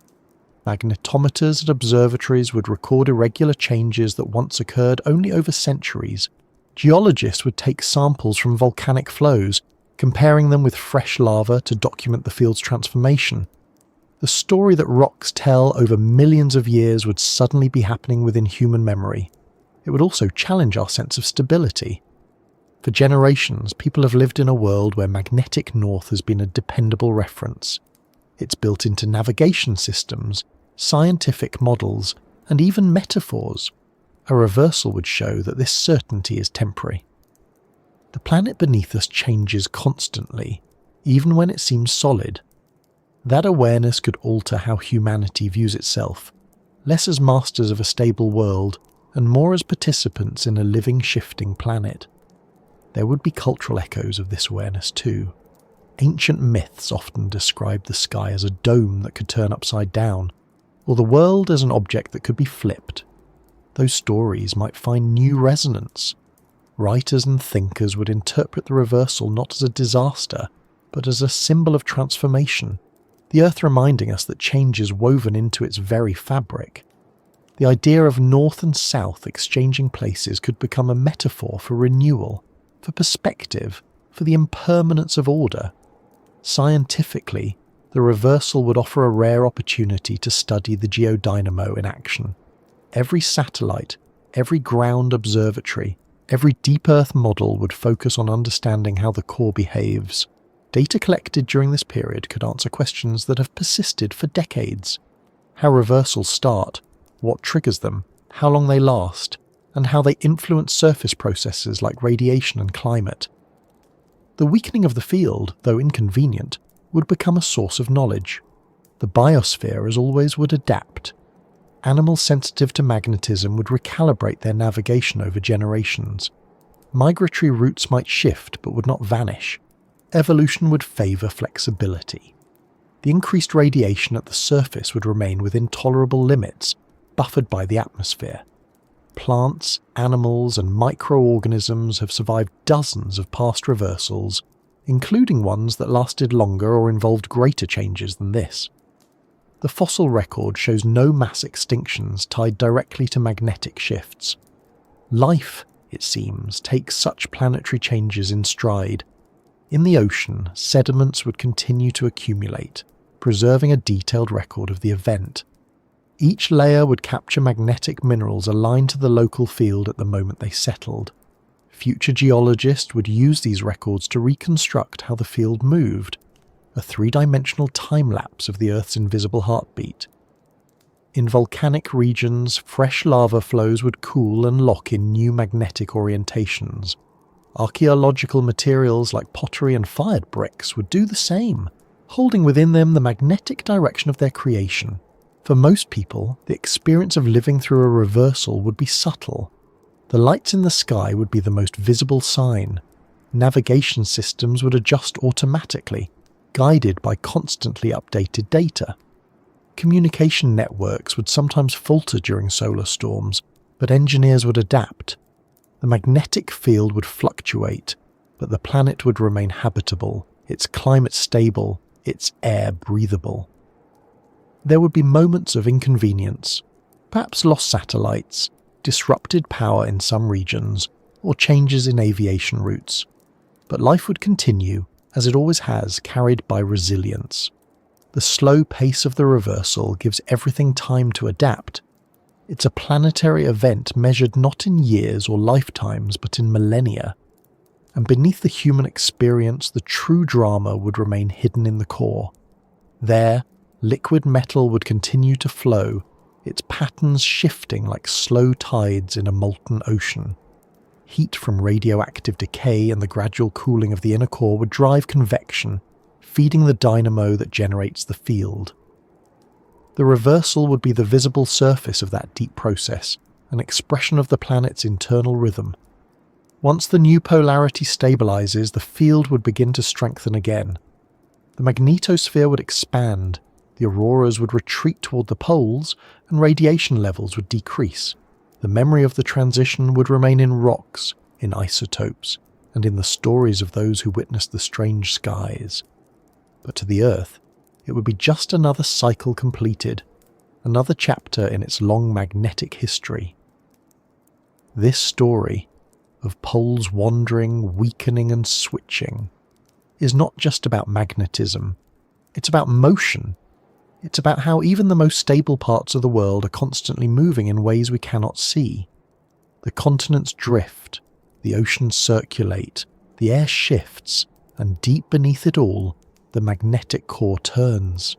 Magnetometers at observatories would record irregular changes that once occurred only over centuries. Geologists would take samples from volcanic flows, comparing them with fresh lava to document the field's transformation. The story that rocks tell over millions of years would suddenly be happening within human memory. It would also challenge our sense of stability. For generations, people have lived in a world where magnetic north has been a dependable reference. It's built into navigation systems, scientific models, and even metaphors. A reversal would show that this certainty is temporary. The planet beneath us changes constantly, even when it seems solid. That awareness could alter how humanity views itself, less as masters of a stable world and more as participants in a living, shifting planet. There would be cultural echoes of this awareness too. Ancient myths often described the sky as a dome that could turn upside down, or the world as an object that could be flipped. Those stories might find new resonance. Writers and thinkers would interpret the reversal not as a disaster, but as a symbol of transformation, the Earth reminding us that change is woven into its very fabric. The idea of north and south exchanging places could become a metaphor for renewal, for perspective, for the impermanence of order. Scientifically, the reversal would offer a rare opportunity to study the geodynamo in action. Every satellite, every ground observatory, every deep Earth model would focus on understanding how the core behaves. Data collected during this period could answer questions that have persisted for decades. How reversals start, what triggers them, how long they last, and how they influence surface processes like radiation and climate. The weakening of the field, though inconvenient, would become a source of knowledge. The biosphere, as always, would adapt. Animals sensitive to magnetism would recalibrate their navigation over generations. Migratory routes might shift but would not vanish. Evolution would favour flexibility. The increased radiation at the surface would remain within tolerable limits, buffered by the atmosphere. Plants, animals, and microorganisms have survived dozens of past reversals, including ones that lasted longer or involved greater changes than this. The fossil record shows no mass extinctions tied directly to magnetic shifts. Life, it seems, takes such planetary changes in stride. In the ocean, sediments would continue to accumulate, preserving a detailed record of the event. Each layer would capture magnetic minerals aligned to the local field at the moment they settled. Future geologists would use these records to reconstruct how the field moved, a three-dimensional time-lapse of the Earth's invisible heartbeat. In volcanic regions, fresh lava flows would cool and lock in new magnetic orientations. Archaeological materials like pottery and fired bricks would do the same, holding within them the magnetic direction of their creation. For most people, the experience of living through a reversal would be subtle. The lights in the sky would be the most visible sign. Navigation systems would adjust automatically, guided by constantly updated data. Communication networks would sometimes falter during solar storms, but engineers would adapt. The magnetic field would fluctuate, but the planet would remain habitable, its climate stable, its air breathable. There would be moments of inconvenience, perhaps lost satellites, disrupted power in some regions, or changes in aviation routes. But life would continue, as it always has, carried by resilience. The slow pace of the reversal gives everything time to adapt. It's a planetary event measured not in years or lifetimes, but in millennia. And beneath the human experience, the true drama would remain hidden in the core. There, liquid metal would continue to flow, its patterns shifting like slow tides in a molten ocean. Heat from radioactive decay and the gradual cooling of the inner core would drive convection, feeding the dynamo that generates the field. The reversal would be the visible surface of that deep process, an expression of the planet's internal rhythm. Once the new polarity stabilizes, the field would begin to strengthen again. The magnetosphere would expand, the auroras would retreat toward the poles, and radiation levels would decrease. The memory of the transition would remain in rocks, in isotopes, and in the stories of those who witnessed the strange skies. But to the Earth, it would be just another cycle completed, another chapter in its long magnetic history. This story, of poles wandering, weakening and switching, is not just about magnetism. It's about motion. It's about how even the most stable parts of the world are constantly moving in ways we cannot see. The continents drift, the oceans circulate, the air shifts, and deep beneath it all, the magnetic core turns.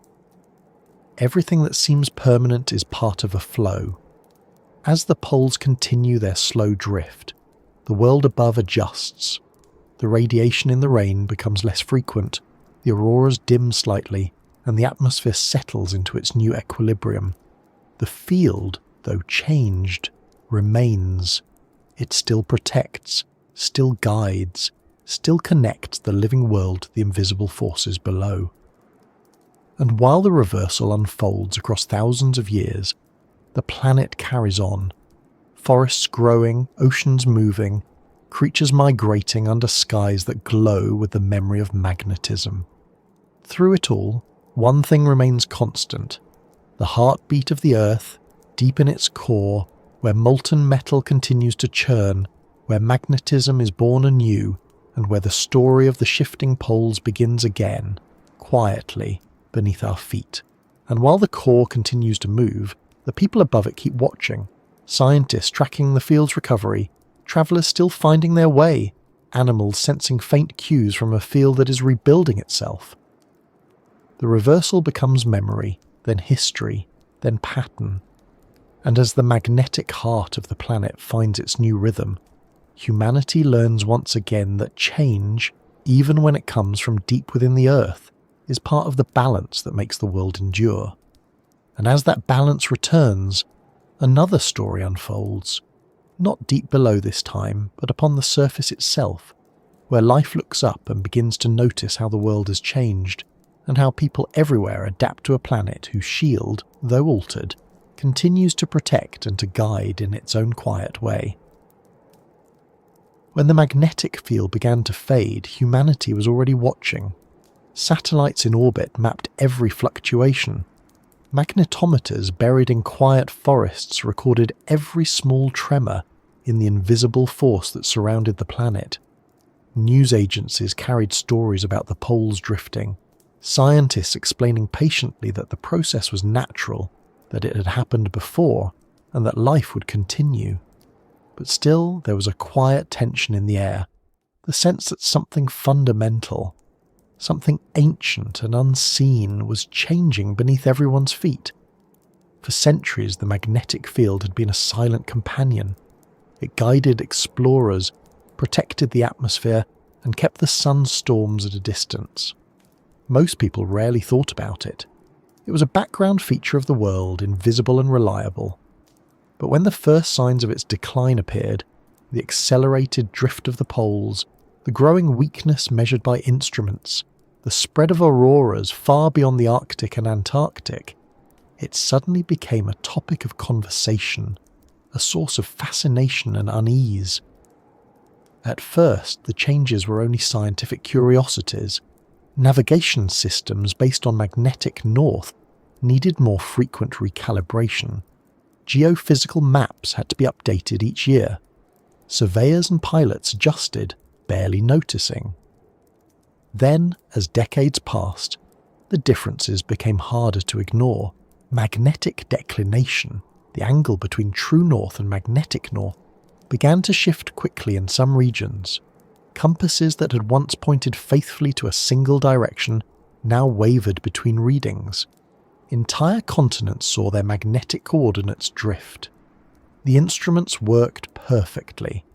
Everything that seems permanent is part of a flow. As the poles continue their slow drift, the world above adjusts. The radiation in the rain becomes less frequent, the auroras dim slightly, and the atmosphere settles into its new equilibrium. The field, though changed, remains. It still protects, still guides, still connects the living world to the invisible forces below. And while the reversal unfolds across thousands of years, the planet carries on. Forests growing, oceans moving, creatures migrating under skies that glow with the memory of magnetism. Through it all, one thing remains constant: the heartbeat of the Earth, deep in its core, where molten metal continues to churn, where magnetism is born anew, and where the story of the shifting poles begins again, quietly, beneath our feet. And while the core continues to move, the people above it keep watching. Scientists tracking the field's recovery, travellers still finding their way, animals sensing faint cues from a field that is rebuilding itself. The reversal becomes memory, then history, then pattern. And as the magnetic heart of the planet finds its new rhythm, humanity learns once again that change, even when it comes from deep within the Earth, is part of the balance that makes the world endure. And as that balance returns, another story unfolds, not deep below this time, but upon the surface itself, where life looks up and begins to notice how the world has changed, and how people everywhere adapt to a planet whose shield, though altered, continues to protect and to guide in its own quiet way. When the magnetic field began to fade, humanity was already watching. Satellites in orbit mapped every fluctuation. Magnetometers buried in quiet forests recorded every small tremor in the invisible force that surrounded the planet. News agencies carried stories about the poles drifting, scientists explaining patiently that the process was natural, that it had happened before, and that life would continue. But still there was a quiet tension in the air, the sense that something fundamental, something ancient and unseen, was changing beneath everyone's feet. For centuries the magnetic field had been a silent companion. It guided explorers, protected the atmosphere, and kept the sunstorms at a distance. Most people rarely thought about it. It was a background feature of the world, invisible and reliable. But when the first signs of its decline appeared, the accelerated drift of the poles, the growing weakness measured by instruments, the spread of auroras far beyond the Arctic and Antarctic, it suddenly became a topic of conversation, a source of fascination and unease. At first, the changes were only scientific curiosities. Navigation systems based on magnetic north needed more frequent recalibration. Geophysical maps had to be updated each year. Surveyors and pilots adjusted, barely noticing. Then, as decades passed, the differences became harder to ignore. Magnetic declination, the angle between true north and magnetic north, began to shift quickly in some regions. Compasses that had once pointed faithfully to a single direction now wavered between readings. Entire continents saw their magnetic coordinates drift. The instruments worked perfectly.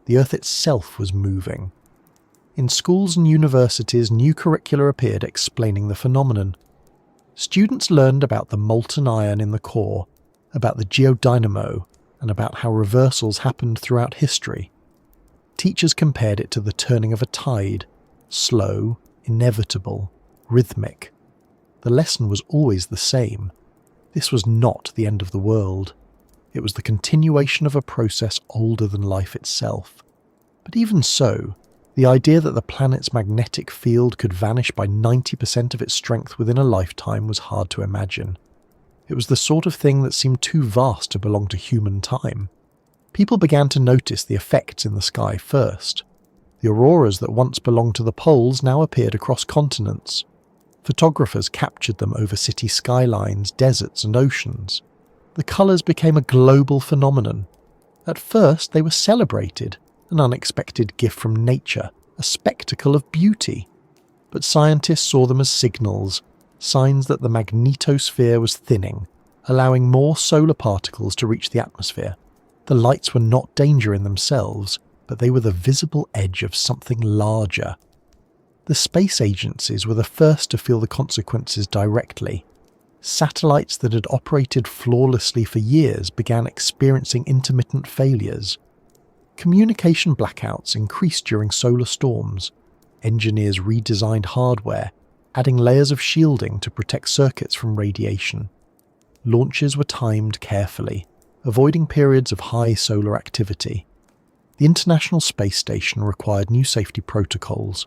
The Earth itself was moving. In schools and universities, new curricula appeared explaining the phenomenon. Students learned about the molten iron in the core, about the geodynamo, and about how reversals happened throughout history. Teachers compared it to the turning of a tide, slow, inevitable, rhythmic. The lesson was always the same. This was not the end of the world. It was the continuation of a process older than life itself. But even so, the idea that the planet's magnetic field could vanish by 90% of its strength within a lifetime was hard to imagine. It was the sort of thing that seemed too vast to belong to human time. People began to notice the effects in the sky first. The auroras that once belonged to the poles now appeared across continents. Photographers captured them over city skylines, deserts and oceans. The colours became a global phenomenon. At first they were celebrated, an unexpected gift from nature, a spectacle of beauty. But scientists saw them as signals, signs that the magnetosphere was thinning, allowing more solar particles to reach the atmosphere. The lights were not danger in themselves, but they were the visible edge of something larger. The space agencies were the first to feel the consequences directly. Satellites that had operated flawlessly for years began experiencing intermittent failures. Communication blackouts increased during solar storms. Engineers redesigned hardware, adding layers of shielding to protect circuits from radiation. Launches were timed carefully, avoiding periods of high solar activity. The International Space Station required new safety protocols.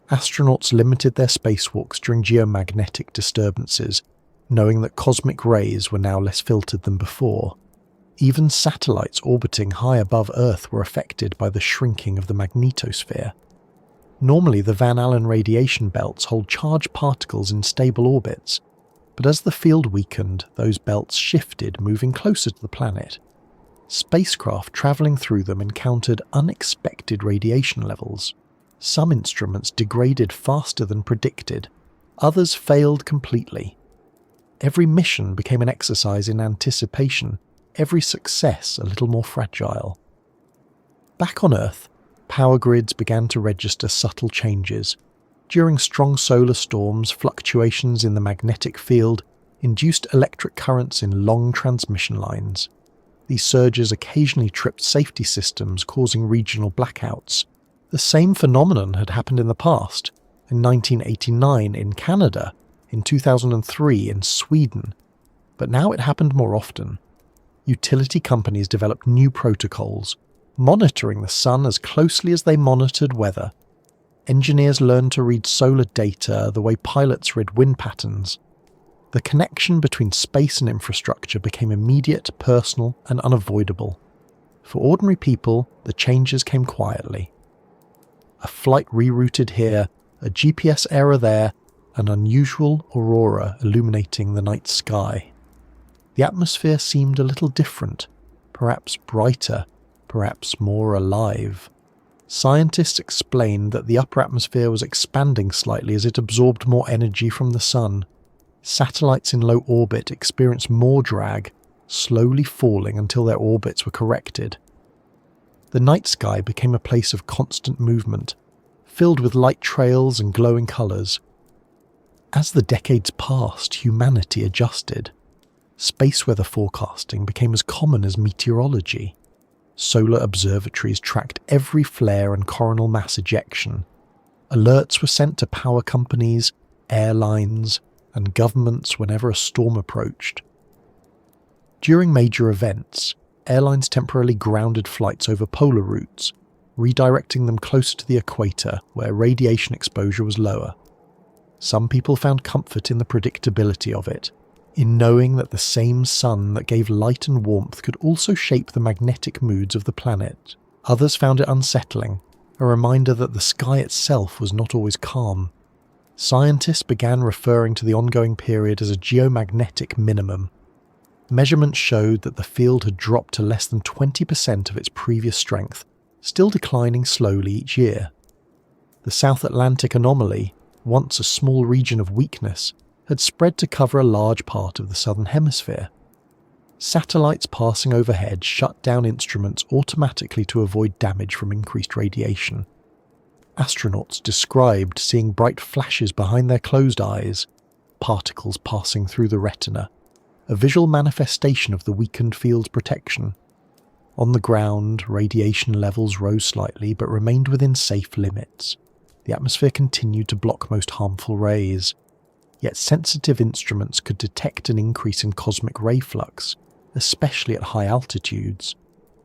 Astronauts limited their spacewalks during geomagnetic disturbances, knowing that cosmic rays were now less filtered than before. Even satellites orbiting high above Earth were affected by the shrinking of the magnetosphere. Normally, the Van Allen radiation belts hold charged particles in stable orbits, but as the field weakened, those belts shifted, moving closer to the planet. Spacecraft travelling through them encountered unexpected radiation levels. Some instruments degraded faster than predicted, others failed completely. Every mission became an exercise in anticipation, every success a little more fragile. Back on Earth, power grids began to register subtle changes. During strong solar storms, fluctuations in the magnetic field induced electric currents in long transmission lines. These surges occasionally tripped safety systems, causing regional blackouts. The same phenomenon had happened in the past, in 1989 in Canada, in 2003 in Sweden, but now it happened more often. Utility companies developed new protocols, monitoring the sun as closely as they monitored weather. Engineers learned to read solar data the way pilots read wind patterns. The connection between space and infrastructure became immediate, personal, and unavoidable. For ordinary people, the changes came quietly. A flight rerouted here, a GPS error there, an unusual aurora illuminating the night sky. The atmosphere seemed a little different, perhaps brighter, perhaps more alive. Scientists explained that the upper atmosphere was expanding slightly as it absorbed more energy from the sun. Satellites in low orbit experienced more drag, slowly falling until their orbits were corrected. The night sky became a place of constant movement, filled with light trails and glowing colours. As the decades passed, humanity adjusted. Space weather forecasting became as common as meteorology. Solar observatories tracked every flare and coronal mass ejection. Alerts were sent to power companies, airlines, and governments whenever a storm approached. During major events, airlines temporarily grounded flights over polar routes, redirecting them closer to the equator where radiation exposure was lower. Some people found comfort in the predictability of it, in knowing that the same sun that gave light and warmth could also shape the magnetic moods of the planet. Others found it unsettling, a reminder that the sky itself was not always calm. Scientists began referring to the ongoing period as a geomagnetic minimum. Measurements showed that the field had dropped to less than 20% of its previous strength, still declining slowly each year. The South Atlantic anomaly, once a small region of weakness, had spread to cover a large part of the southern hemisphere. Satellites passing overhead shut down instruments automatically to avoid damage from increased radiation. Astronauts described seeing bright flashes behind their closed eyes, particles passing through the retina, a visual manifestation of the weakened field's protection. On the ground, radiation levels rose slightly but remained within safe limits. The atmosphere continued to block most harmful rays, yet sensitive instruments could detect an increase in cosmic ray flux, especially at high altitudes.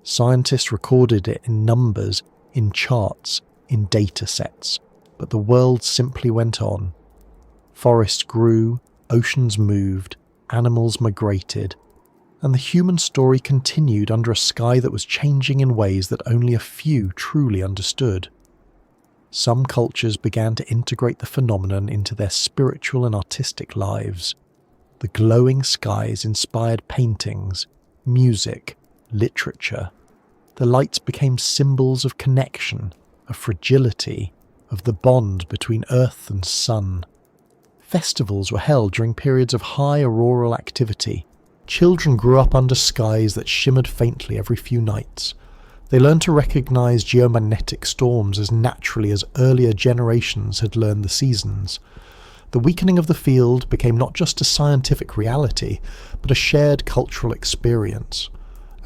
Scientists recorded it in numbers, in charts, in data sets, but the world simply went on. Forests grew, oceans moved, animals migrated, and the human story continued under a sky that was changing in ways that only a few truly understood. Some cultures began to integrate the phenomenon into their spiritual and artistic lives. The glowing skies inspired paintings, music, literature. The lights became symbols of connection, of fragility, of the bond between earth and sun. Festivals were held during periods of high auroral activity, Children grew up under skies that shimmered faintly every few nights. They learned to recognise geomagnetic storms as naturally as earlier generations had learned the seasons. The weakening of the field became not just a scientific reality, but a shared cultural experience,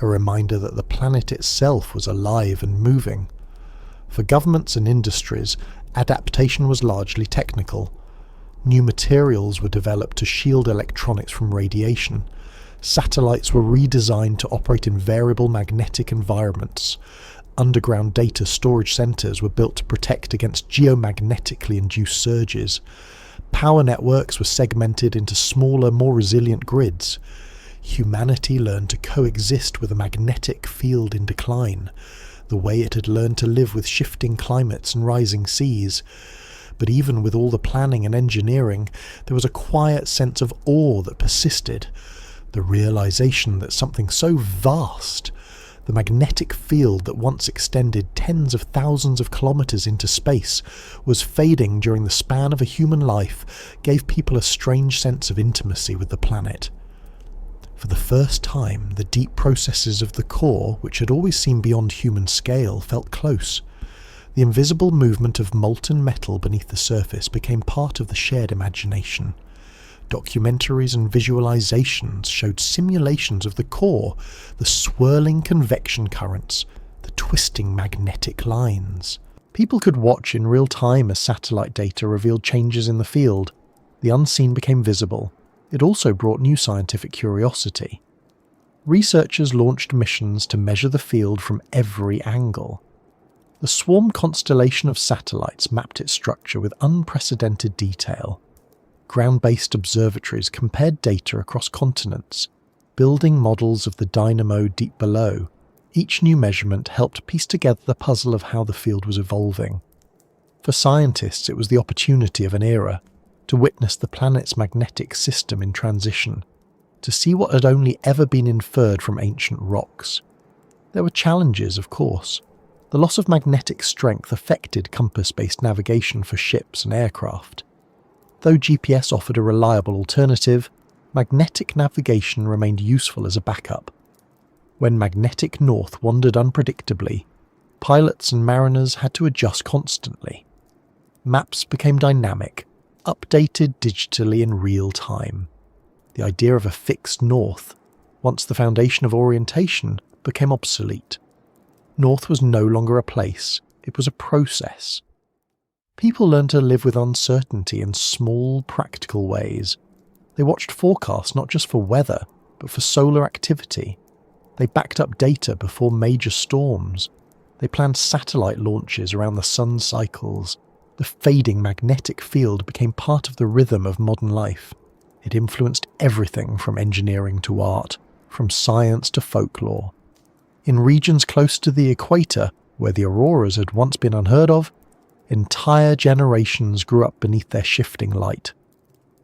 a reminder that the planet itself was alive and moving. For governments and industries, adaptation was largely technical. New materials were developed to shield electronics from radiation. Satellites were redesigned to operate in variable magnetic environments. Underground data storage centres were built to protect against geomagnetically induced surges. Power networks were segmented into smaller, more resilient grids. Humanity learned to coexist with a magnetic field in decline, the way it had learned to live with shifting climates and rising seas. But even with all the planning and engineering, there was a quiet sense of awe that persisted. The realization that something so vast, the magnetic field that once extended tens of thousands of kilometers into space, was fading during the span of a human life, gave people a strange sense of intimacy with the planet. For the first time, the deep processes of the core, which had always seemed beyond human scale, felt close. The invisible movement of molten metal beneath the surface became part of the shared imagination. Documentaries and visualizations showed simulations of the core, the swirling convection currents, the twisting magnetic lines. People could watch in real time as satellite data revealed changes in the field. The unseen became visible. It also brought new scientific curiosity. Researchers launched missions to measure the field from every angle. The swarm constellation of satellites mapped its structure with unprecedented detail. Ground-based observatories compared data across continents, building models of the dynamo deep below. Each new measurement helped piece together the puzzle of how the field was evolving. For scientists, it was the opportunity of an era, to witness the planet's magnetic system in transition, to see what had only ever been inferred from ancient rocks. There were challenges, of course. The loss of magnetic strength affected compass-based navigation for ships and aircraft. Though GPS offered a reliable alternative, magnetic navigation remained useful as a backup. When magnetic north wandered unpredictably, pilots and mariners had to adjust constantly. Maps became dynamic, updated digitally in real time. The idea of a fixed north, once the foundation of orientation, became obsolete. North was no longer a place, it was a process. People learned to live with uncertainty in small, practical ways. They watched forecasts not just for weather, but for solar activity. They backed up data before major storms. They planned satellite launches around the sun's cycles. The fading magnetic field became part of the rhythm of modern life. It influenced everything from engineering to art, from science to folklore. In regions close to the equator, where the auroras had once been unheard of, entire generations grew up beneath their shifting light.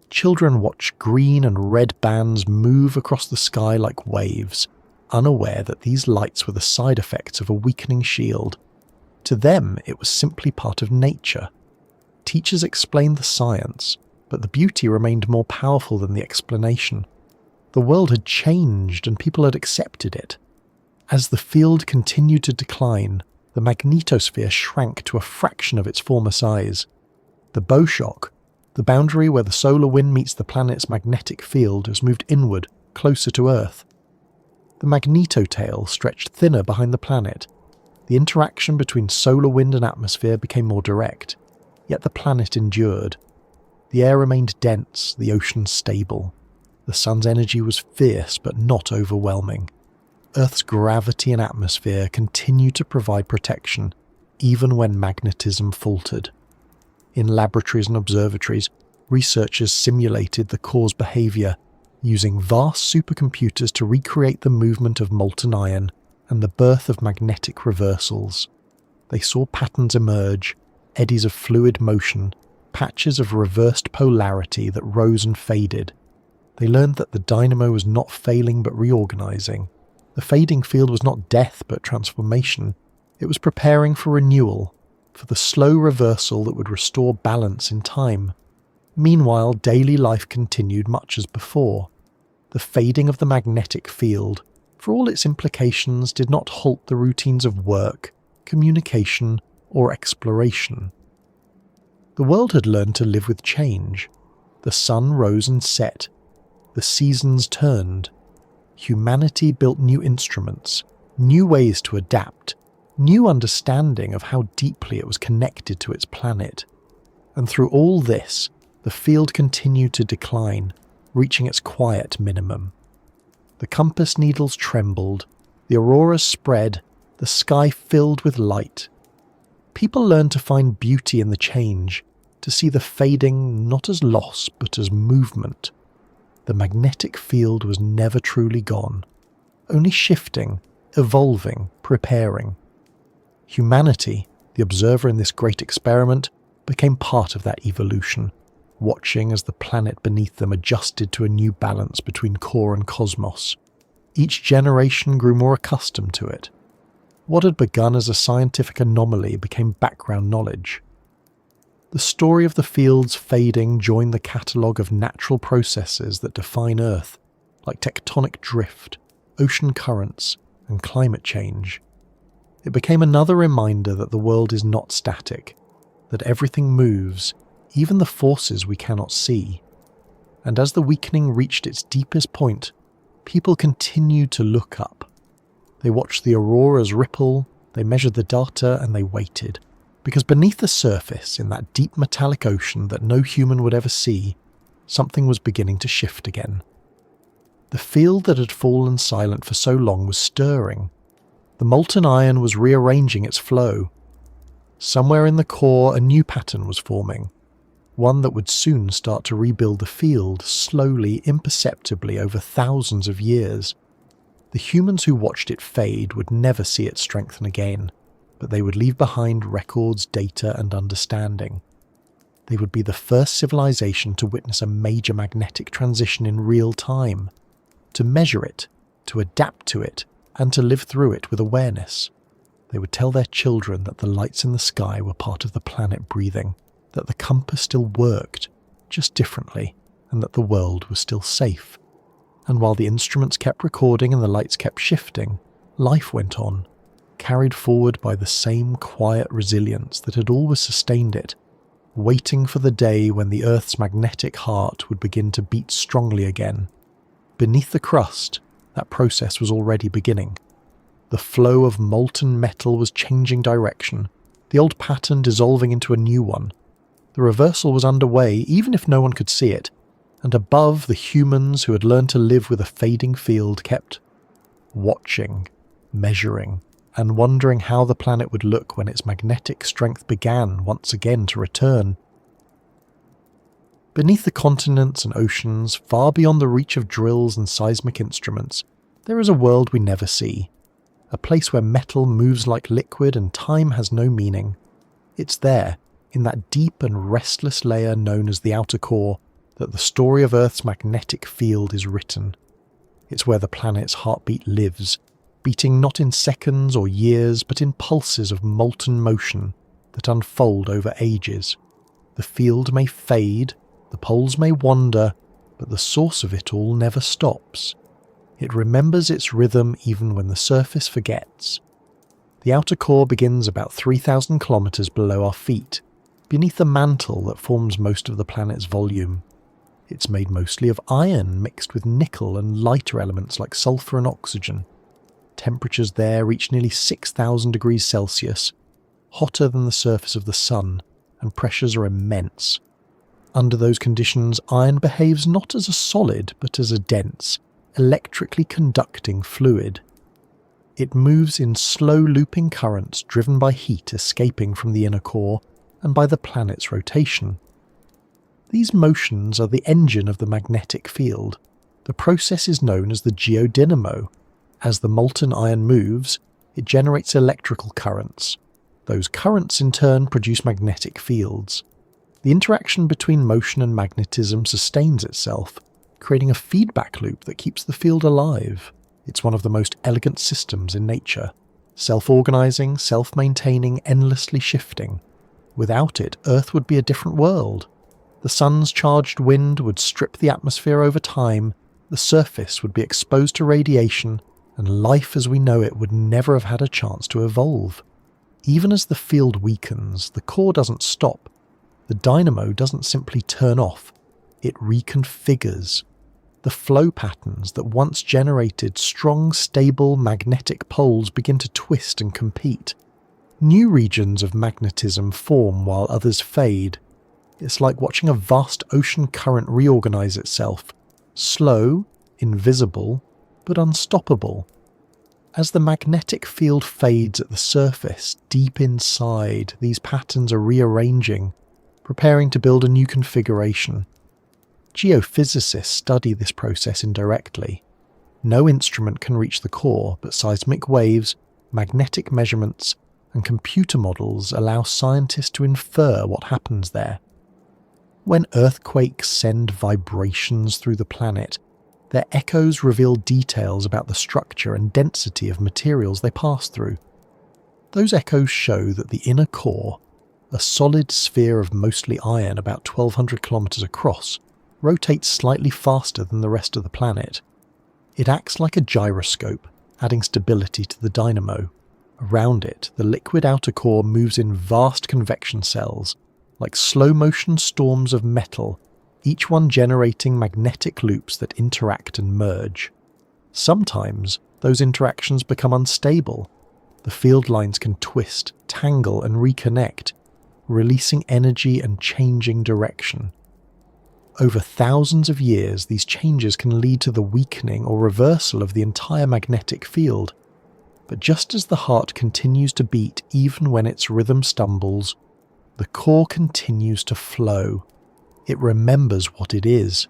Children watched green and red bands move across the sky like waves, unaware that these lights were the side effects of a weakening shield. To them, it was simply part of nature. Teachers explained the science, but the beauty remained more powerful than the explanation. The world had changed and people had accepted it. As the field continued to decline, the magnetosphere shrank to a fraction of its former size. The bow shock, the boundary where the solar wind meets the planet's magnetic field, has moved inward, closer to Earth. The magnetotail stretched thinner behind the planet. The interaction between solar wind and atmosphere became more direct, yet the planet endured. The air remained dense, the ocean stable. The sun's energy was fierce but not overwhelming. Earth's gravity and atmosphere continued to provide protection, even when magnetism faltered. In laboratories and observatories, researchers simulated the core's behavior, using vast supercomputers to recreate the movement of molten iron and the birth of magnetic reversals. They saw patterns emerge, eddies of fluid motion, patches of reversed polarity that rose and faded. They learned that the dynamo was not failing but reorganizing. The fading field was not death but transformation. It was preparing for renewal, for the slow reversal that would restore balance in time. Meanwhile, daily life continued much as before. The fading of the magnetic field, for all its implications, did not halt the routines of work, communication, or exploration. The world had learned to live with change. The sun rose and set. The seasons turned. Humanity built new instruments, new ways to adapt, new understanding of how deeply it was connected to its planet. And through all this, the field continued to decline, reaching its quiet minimum. The compass needles trembled, the auroras spread, the sky filled with light. People learned to find beauty in the change, to see the fading not as loss but as movement. The magnetic field was never truly gone, only shifting, evolving, preparing. Humanity, the observer in this great experiment, became part of that evolution, watching as the planet beneath them adjusted to a new balance between core and cosmos. Each generation grew more accustomed to it. What had begun as a scientific anomaly became background knowledge. The story of the field's fading joined the catalogue of natural processes that define Earth, like tectonic drift, ocean currents, and climate change. It became another reminder that the world is not static, that everything moves, even the forces we cannot see. And as the weakening reached its deepest point, people continued to look up. They watched the auroras ripple, they measured the data, and they waited. Because beneath the surface, in that deep metallic ocean that no human would ever see, something was beginning to shift again. The field that had fallen silent for so long was stirring. The molten iron was rearranging its flow. Somewhere in the core, a new pattern was forming, one that would soon start to rebuild the field, slowly, imperceptibly, over thousands of years. The humans who watched it fade would never see it strengthen again, but they would leave behind records, data, and understanding. They would be the first civilization to witness a major magnetic transition in real time, to measure it, to adapt to it, and to live through it with awareness. They would tell their children that the lights in the sky were part of the planet breathing, that the compass still worked, just differently, and that the world was still safe. And while the instruments kept recording and the lights kept shifting, life went on, carried forward by the same quiet resilience that had always sustained it, waiting for the day when the Earth's magnetic heart would begin to beat strongly again. Beneath the crust, that process was already beginning. The flow of molten metal was changing direction, the old pattern dissolving into a new one. The reversal was underway, even if no one could see it, and above, the humans who had learned to live with a fading field kept watching, measuring, and wondering how the planet would look when its magnetic strength began once again to return. Beneath the continents and oceans, far beyond the reach of drills and seismic instruments, there is a world we never see. A place where metal moves like liquid and time has no meaning. It's there, in that deep and restless layer known as the outer core, that the story of Earth's magnetic field is written. It's where the planet's heartbeat lives, beating not in seconds or years, but in pulses of molten motion that unfold over ages. The field may fade, the poles may wander, but the source of it all never stops. It remembers its rhythm even when the surface forgets. The outer core begins about 3,000 kilometers below our feet, beneath the mantle that forms most of the planet's volume. It's made mostly of iron mixed with nickel and lighter elements like sulfur and oxygen. Temperatures there reach nearly 6,000 degrees Celsius, hotter than the surface of the sun, and pressures are immense. Under those conditions, iron behaves not as a solid, but as a dense, electrically conducting fluid. It moves in slow looping currents driven by heat escaping from the inner core and by the planet's rotation. These motions are the engine of the magnetic field. The process is known as the geodynamo. As the molten iron moves, it generates electrical currents. Those currents in turn produce magnetic fields. The interaction between motion and magnetism sustains itself, creating a feedback loop that keeps the field alive. It's one of the most elegant systems in nature, self-organizing, self-maintaining, endlessly shifting. Without it, Earth would be a different world. The sun's charged wind would strip the atmosphere over time, the surface would be exposed to radiation, and life as we know it would never have had a chance to evolve. Even as the field weakens, the core doesn't stop. The dynamo doesn't simply turn off, it reconfigures. The flow patterns that once generated strong, stable magnetic poles begin to twist and compete. New regions of magnetism form while others fade. It's like watching a vast ocean current reorganize itself. Slow, invisible, but unstoppable. As the magnetic field fades at the surface, deep inside, these patterns are rearranging, preparing to build a new configuration. Geophysicists study this process indirectly. No instrument can reach the core, but seismic waves, magnetic measurements, and computer models allow scientists to infer what happens there. When earthquakes send vibrations through the planet, their echoes reveal details about the structure and density of materials they pass through. Those echoes show that the inner core, a solid sphere of mostly iron about 1,200 kilometers across, rotates slightly faster than the rest of the planet. It acts like a gyroscope, adding stability to the dynamo. Around it, the liquid outer core moves in vast convection cells, like slow-motion storms of metal, each one generating magnetic loops that interact and merge. Sometimes, those interactions become unstable. The field lines can twist, tangle, and reconnect, releasing energy and changing direction. Over thousands of years, these changes can lead to the weakening or reversal of the entire magnetic field. But just as the heart continues to beat even when its rhythm stumbles, the core continues to flow. It remembers what it is,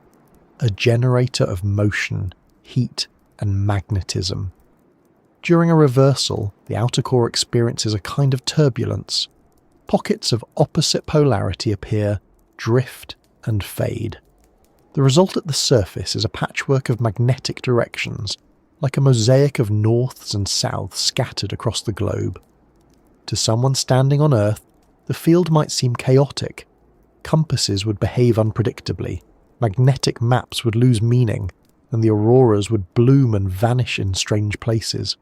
a generator of motion, heat, and magnetism. During a reversal, the outer core experiences a kind of turbulence. Pockets of opposite polarity appear, drift, and fade. The result at the surface is a patchwork of magnetic directions, like a mosaic of norths and souths scattered across the globe. To someone standing on Earth, the field might seem chaotic. Compasses would behave unpredictably, magnetic maps would lose meaning, and the auroras would bloom and vanish in strange places.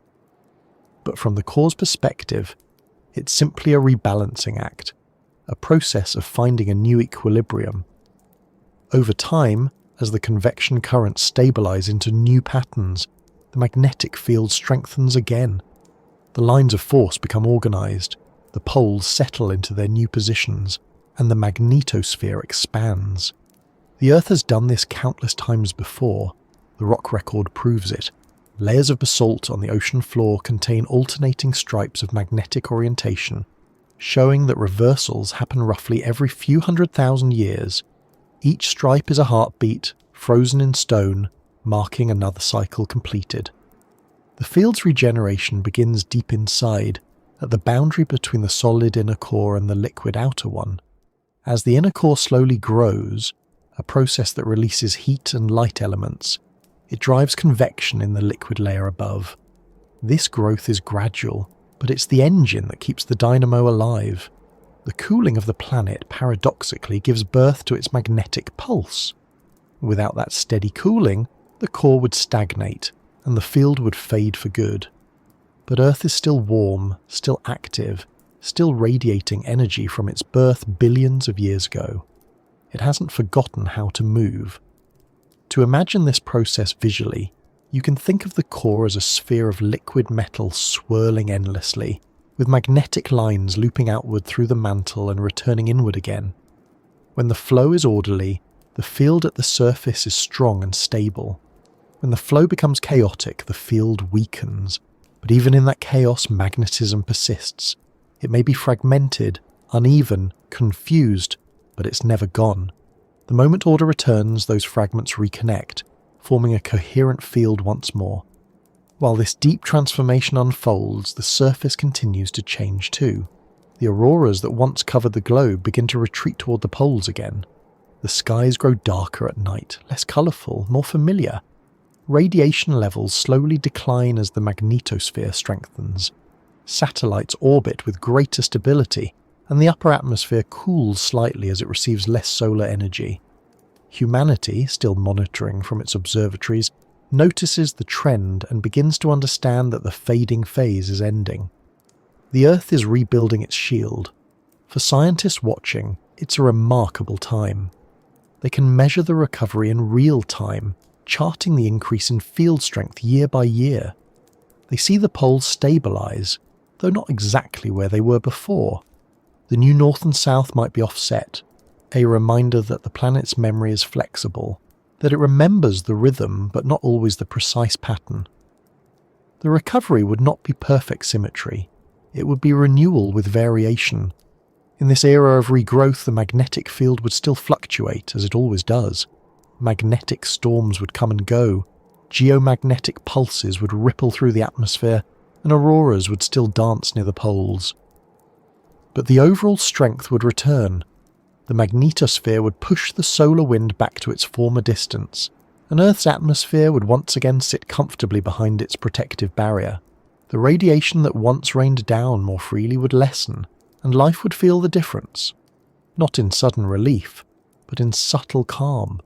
But from the core's perspective, it's simply a rebalancing act, a process of finding a new equilibrium. Over time, as the convection currents stabilize into new patterns, the magnetic field strengthens again. The lines of force become organized, the poles settle into their new positions, and the magnetosphere expands. The Earth has done this countless times before. The rock record proves it. Layers of basalt on the ocean floor contain alternating stripes of magnetic orientation, showing that reversals happen roughly every few 100,000 years. Each stripe is a heartbeat, frozen in stone, marking another cycle completed. The field's regeneration begins deep inside, at the boundary between the solid inner core and the liquid outer one. As the inner core slowly grows, a process that releases heat and light elements, it drives convection in the liquid layer above. This growth is gradual, but it's the engine that keeps the dynamo alive. The cooling of the planet paradoxically gives birth to its magnetic pulse. Without that steady cooling, the core would stagnate, and the field would fade for good. But Earth is still warm, still active, still radiating energy from its birth billions of years ago. It hasn't forgotten how to move. To imagine this process visually, you can think of the core as a sphere of liquid metal swirling endlessly, with magnetic lines looping outward through the mantle and returning inward again. When the flow is orderly, the field at the surface is strong and stable. When the flow becomes chaotic, the field weakens. But even in that chaos, magnetism persists. It may be fragmented, uneven, confused, but it's never gone. The moment order returns, those fragments reconnect, forming a coherent field once more. While this deep transformation unfolds, the surface continues to change too. The auroras that once covered the globe begin to retreat toward the poles again. The skies grow darker at night, less colourful, more familiar. Radiation levels slowly decline as the magnetosphere strengthens. Satellites orbit with greater stability, and the upper atmosphere cools slightly as it receives less solar energy. Humanity, still monitoring from its observatories, notices the trend and begins to understand that the fading phase is ending. The Earth is rebuilding its shield. For scientists watching, it's a remarkable time. They can measure the recovery in real time, charting the increase in field strength year by year. They see the poles stabilise, though not exactly where they were before. The new north and south might be offset, a reminder that the planet's memory is flexible, that it remembers the rhythm but not always the precise pattern. The recovery would not be perfect symmetry. It would be renewal with variation. In this era of regrowth, the magnetic field would still fluctuate, as it always does. Magnetic storms would come and go, geomagnetic pulses would ripple through the atmosphere, and auroras would still dance near the poles. But the overall strength would return. The magnetosphere would push the solar wind back to its former distance, and Earth's atmosphere would once again sit comfortably behind its protective barrier. The radiation that once rained down more freely would lessen, and life would feel the difference. Not in sudden relief, but in subtle calm.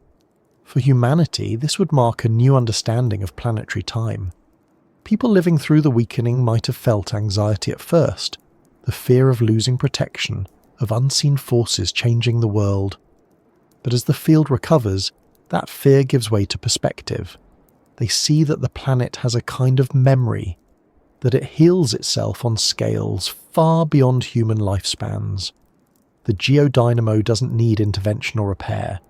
For humanity, this would mark a new understanding of planetary time. People living through the weakening might have felt anxiety at first, the fear of losing protection, of unseen forces changing the world. But as the field recovers, that fear gives way to perspective. They see that the planet has a kind of memory, that it heals itself on scales far beyond human lifespans. The geodynamo doesn't need intervention or repair.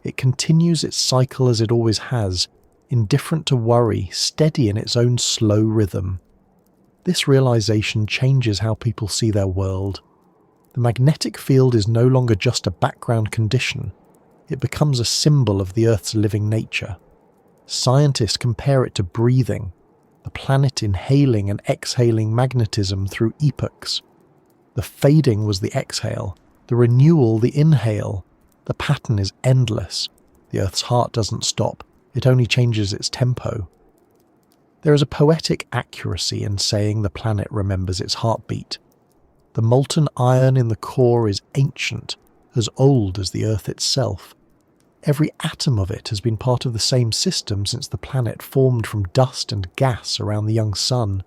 It continues its cycle as it always has, indifferent to worry, steady in its own slow rhythm. This realization changes how people see their world. The magnetic field is no longer just a background condition. It becomes a symbol of the Earth's living nature. Scientists compare it to breathing, the planet inhaling and exhaling magnetism through epochs. The fading was the exhale, the renewal the inhale. The pattern is endless. The Earth's heart doesn't stop, it only changes its tempo. There is a poetic accuracy in saying the planet remembers its heartbeat. The molten iron in the core is ancient, as old as the Earth itself. Every atom of it has been part of the same system since the planet formed from dust and gas around the young sun.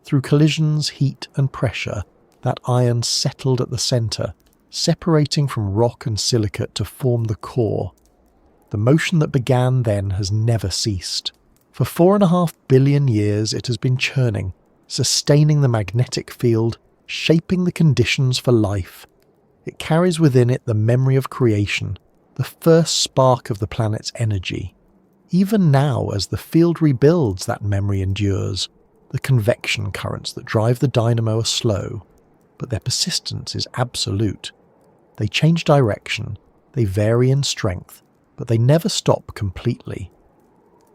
Through collisions, heat and pressure, that iron settled at the centre, separating from rock and silicate to form the core. The motion that began then has never ceased. For 4.5 billion years it has been churning, sustaining the magnetic field, shaping the conditions for life. It carries within it the memory of creation, the first spark of the planet's energy. Even now, as the field rebuilds, that memory endures. The convection currents that drive the dynamo are slow, but their persistence is absolute. They change direction, they vary in strength, but they never stop completely.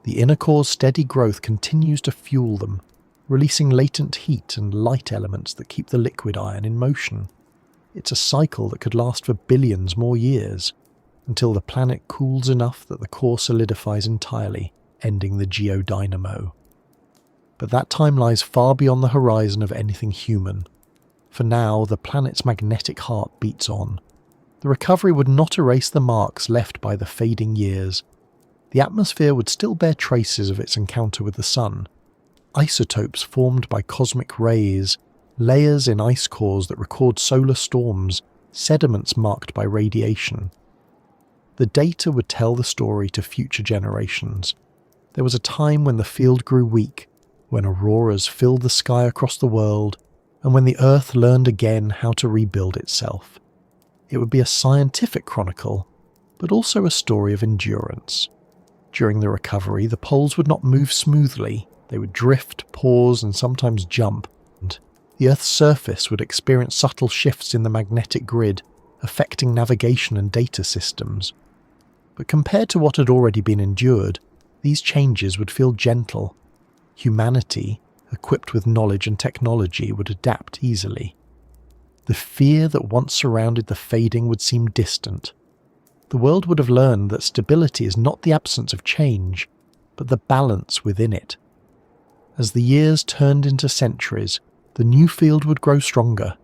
The inner core's steady growth continues to fuel them, releasing latent heat and light elements that keep the liquid iron in motion. It's a cycle that could last for billions more years, until the planet cools enough that the core solidifies entirely, ending the geodynamo. But that time lies far beyond the horizon of anything human. For now, the planet's magnetic heart beats on. The recovery would not erase the marks left by the fading years. The atmosphere would still bear traces of its encounter with the sun. Isotopes formed by cosmic rays, layers in ice cores that record solar storms, sediments marked by radiation. The data would tell the story to future generations. There was a time when the field grew weak, when auroras filled the sky across the world, and when the Earth learned again how to rebuild itself. It would be a scientific chronicle, but also a story of endurance. During the recovery, the poles would not move smoothly. They would drift, pause, and sometimes jump. And the Earth's surface would experience subtle shifts in the magnetic grid, affecting navigation and data systems. But compared to what had already been endured, these changes would feel gentle. Humanity, equipped with knowledge and technology, would adapt easily. The fear that once surrounded the fading would seem distant. The world would have learned that stability is not the absence of change, but the balance within it. As the years turned into centuries, the new field would grow stronger.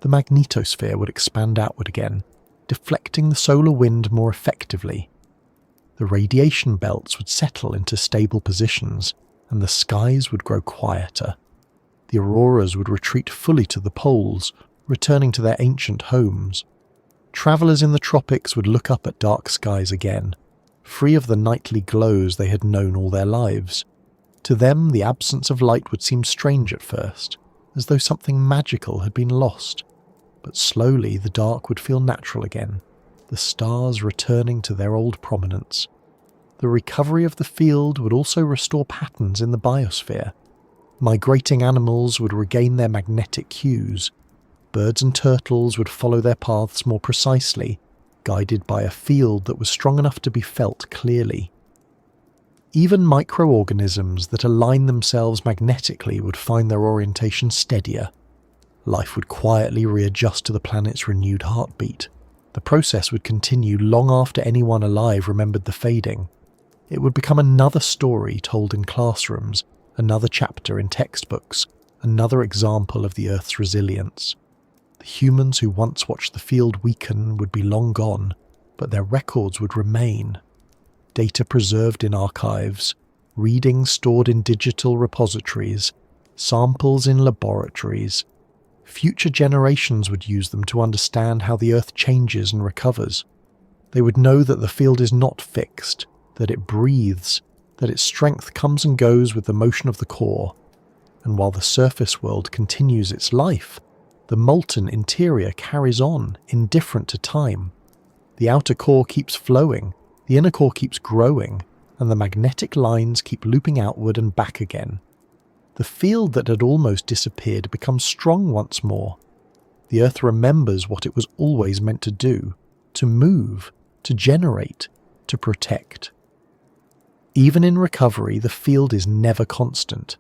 The magnetosphere would expand outward again, deflecting the solar wind more effectively, The radiation belts would settle into stable positions, and the skies would grow quieter. The auroras would retreat fully to the poles, returning to their ancient homes. Travellers in the tropics would look up at dark skies again, free of the nightly glows they had known all their lives. To them, the absence of light would seem strange at first, as though something magical had been lost. But slowly the dark would feel natural again, the stars returning to their old prominence. The recovery of the field would also restore patterns in the biosphere. Migrating animals would regain their magnetic cues. Birds and turtles would follow their paths more precisely, guided by a field that was strong enough to be felt clearly. Even microorganisms that align themselves magnetically would find their orientation steadier. Life would quietly readjust to the planet's renewed heartbeat. The process would continue long after anyone alive remembered the fading. It would become another story told in classrooms, another chapter in textbooks, another example of the Earth's resilience. The humans who once watched the field weaken would be long gone, but their records would remain. Data preserved in archives, readings stored in digital repositories, samples in laboratories. Future generations would use them to understand how the Earth changes and recovers. They would know that the field is not fixed, that it breathes, that its strength comes and goes with the motion of the core. And while the surface world continues its life, the molten interior carries on, indifferent to time. The outer core keeps flowing, the inner core keeps growing, and the magnetic lines keep looping outward and back again. The field that had almost disappeared becomes strong once more. The Earth remembers what it was always meant to do, to move, to generate, to protect. Even in recovery, the field is never constant.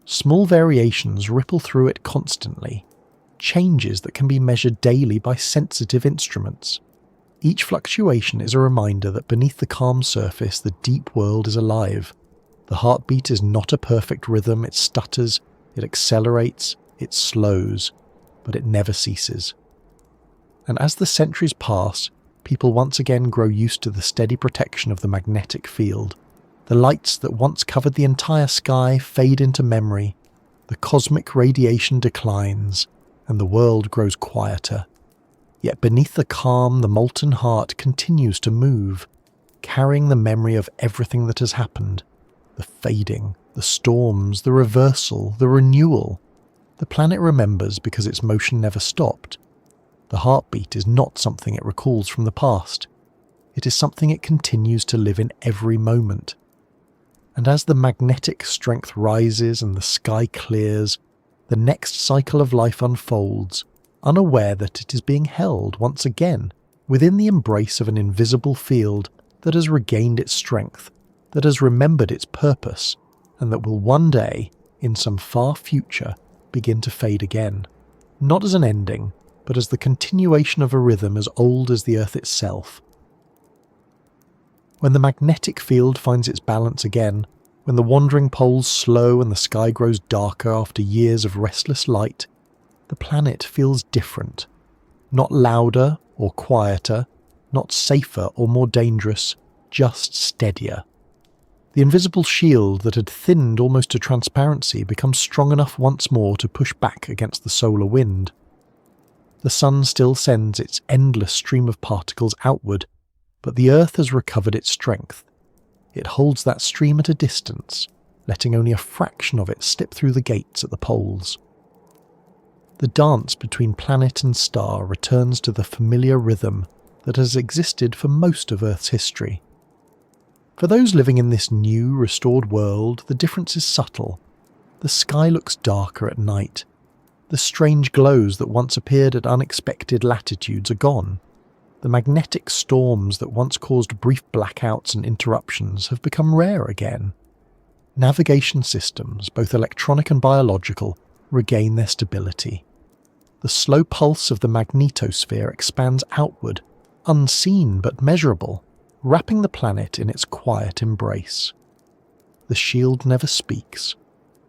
Small variations ripple through it constantly, changes that can be measured daily by sensitive instruments. Each fluctuation is a reminder that beneath the calm surface the deep world is alive. The heartbeat is not a perfect rhythm, it stutters, it accelerates, it slows, but it never ceases. And as the centuries pass, people once again grow used to the steady protection of the magnetic field. The lights that once covered the entire sky fade into memory, the cosmic radiation declines, and the world grows quieter. Yet beneath the calm, the molten heart continues to move, carrying the memory of everything that has happened. The fading, the storms, the reversal, the renewal. The planet remembers because its motion never stopped. The heartbeat is not something it recalls from the past. It is something it continues to live in every moment. And as the magnetic strength rises and the sky clears, the next cycle of life unfolds, unaware that it is being held once again within the embrace of an invisible field that has regained its strength, that has remembered its purpose, and that will one day, in some far future, begin to fade again, not as an ending, but as the continuation of a rhythm as old as the Earth itself. When the magnetic field finds its balance again, when the wandering poles slow and the sky grows darker after years of restless light, the planet feels different. Not louder or quieter, not safer or more dangerous, just steadier. The invisible shield that had thinned almost to transparency becomes strong enough once more to push back against the solar wind. The sun still sends its endless stream of particles outward, but the Earth has recovered its strength. It holds that stream at a distance, letting only a fraction of it slip through the gates at the poles. The dance between planet and star returns to the familiar rhythm that has existed for most of Earth's history. For those living in this new, restored world, the difference is subtle. The sky looks darker at night. The strange glows that once appeared at unexpected latitudes are gone. The magnetic storms that once caused brief blackouts and interruptions have become rare again. Navigation systems, both electronic and biological, regain their stability. The slow pulse of the magnetosphere expands outward, unseen but measurable, wrapping the planet in its quiet embrace. The shield never speaks,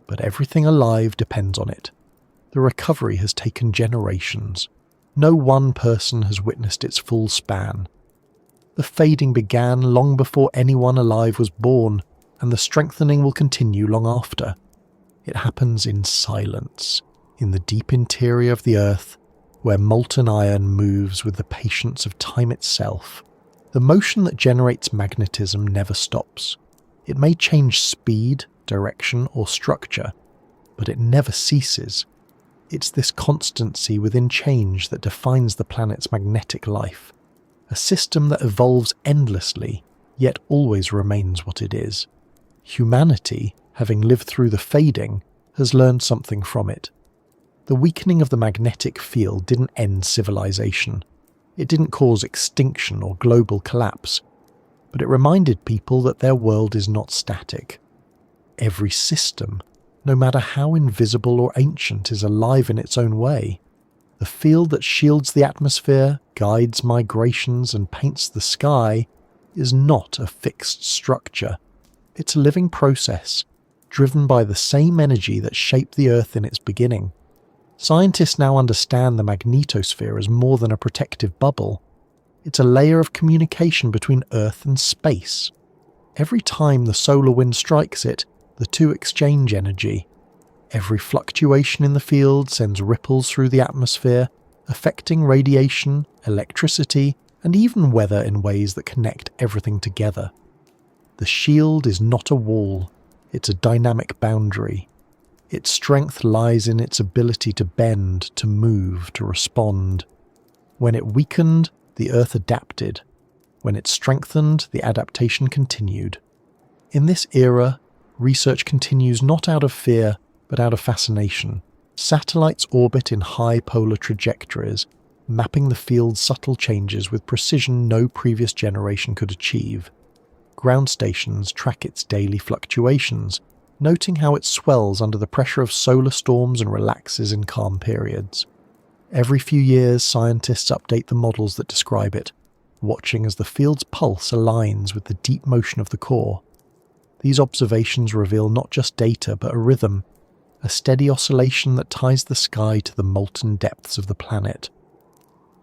but everything alive depends on it. The recovery has taken generations. No one person has witnessed its full span. The fading began long before anyone alive was born, and the strengthening will continue long after. It happens in silence, in the deep interior of the earth, where molten iron moves with the patience of time itself. The motion that generates magnetism never stops. It may change speed, direction, or structure, but it never ceases. It's this constancy within change that defines the planet's magnetic life, a system that evolves endlessly, yet always remains what it is. Humanity, having lived through the fading, has learned something from it. The weakening of the magnetic field didn't end civilization. It didn't cause extinction or global collapse, but it reminded people that their world is not static. Every system, no matter how invisible or ancient, is alive in its own way. The field that shields the atmosphere, guides migrations, and paints the sky is not a fixed structure. It's a living process, driven by the same energy that shaped the Earth in its beginning. Scientists now understand the magnetosphere as more than a protective bubble. It's a layer of communication between Earth and space. Every time the solar wind strikes it, the two exchange energy. Every fluctuation in the field sends ripples through the atmosphere, affecting radiation, electricity, and even weather in ways that connect everything together. The shield is not a wall, it's a dynamic boundary. Its strength lies in its ability to bend, to move, to respond. When it weakened, the Earth adapted. When it strengthened, the adaptation continued. In this era, research continues not out of fear, but out of fascination. Satellites orbit in high polar trajectories, mapping the field's subtle changes with precision no previous generation could achieve. Ground stations track its daily fluctuations, noting how it swells under the pressure of solar storms and relaxes in calm periods. Every few years, scientists update the models that describe it, watching as the field's pulse aligns with the deep motion of the core. These observations reveal not just data, but a rhythm, a steady oscillation that ties the sky to the molten depths of the planet.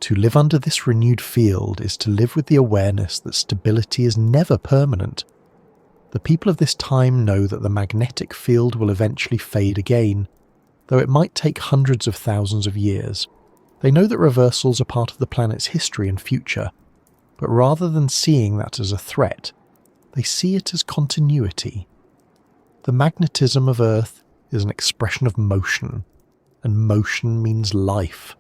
To live under this renewed field is to live with the awareness that stability is never permanent. The people of this time know that the magnetic field will eventually fade again, though it might take hundreds of thousands of years. They know that reversals are part of the planet's history and future, but rather than seeing that as a threat, they see it as continuity. The magnetism of Earth is an expression of motion, and motion means life.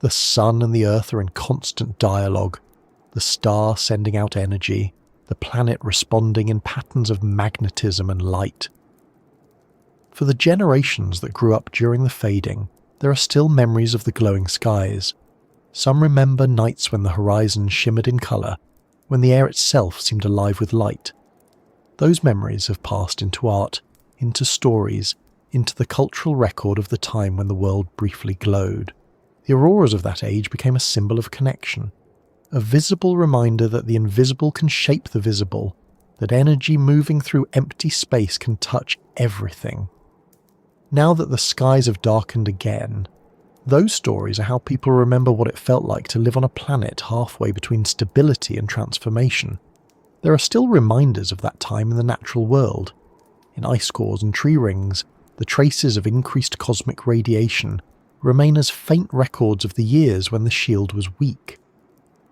The sun and the Earth are in constant dialogue, the star sending out energy, the planet responding in patterns of magnetism and light. For the generations that grew up during the fading, there are still memories of the glowing skies. Some remember nights when the horizon shimmered in colour, when the air itself seemed alive with light. Those memories have passed into art, into stories, into the cultural record of the time when the world briefly glowed. The auroras of that age became a symbol of connection, a visible reminder that the invisible can shape the visible, that energy moving through empty space can touch everything. Now that the skies have darkened again, those stories are how people remember what it felt like to live on a planet halfway between stability and transformation. There are still reminders of that time in the natural world. In ice cores and tree rings, the traces of increased cosmic radiation remain as faint records of the years when the shield was weak.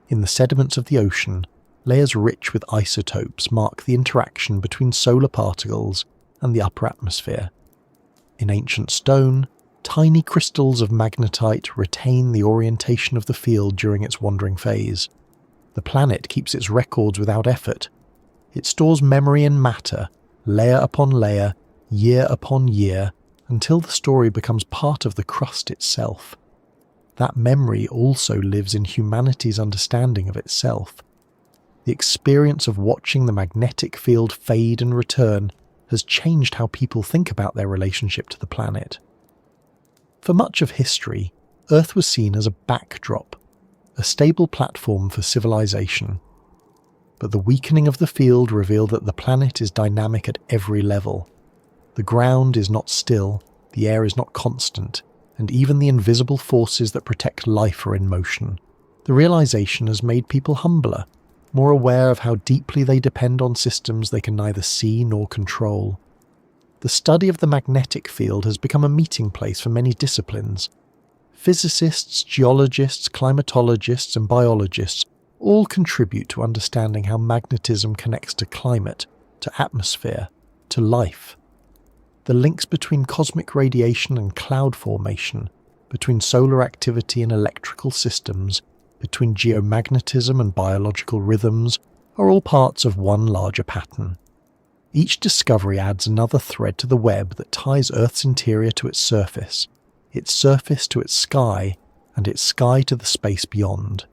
In the sediments of the ocean, layers rich with isotopes mark the interaction between solar particles and the upper atmosphere. In ancient stone, tiny crystals of magnetite retain the orientation of the field during its wandering phase. The planet keeps its records without effort. It stores memory in matter, layer upon layer, year upon year, until the story becomes part of the crust itself. That memory also lives in humanity's understanding of itself. The experience of watching the magnetic field fade and return has changed how people think about their relationship to the planet. For much of history, Earth was seen as a backdrop, a stable platform for civilization. But the weakening of the field revealed that the planet is dynamic at every level. The ground is not still, the air is not constant, and even the invisible forces that protect life are in motion. The realization has made people humbler. more aware of how deeply they depend on systems they can neither see nor control. The study of the magnetic field has become a meeting place for many disciplines. Physicists, geologists, climatologists, and biologists all contribute to understanding how magnetism connects to climate, to atmosphere, to life. The links between cosmic radiation and cloud formation, between solar activity and electrical systems, between geomagnetism and biological rhythms, are all parts of one larger pattern. Each discovery adds another thread to the web that ties Earth's interior to its surface to its sky, and its sky to the space beyond.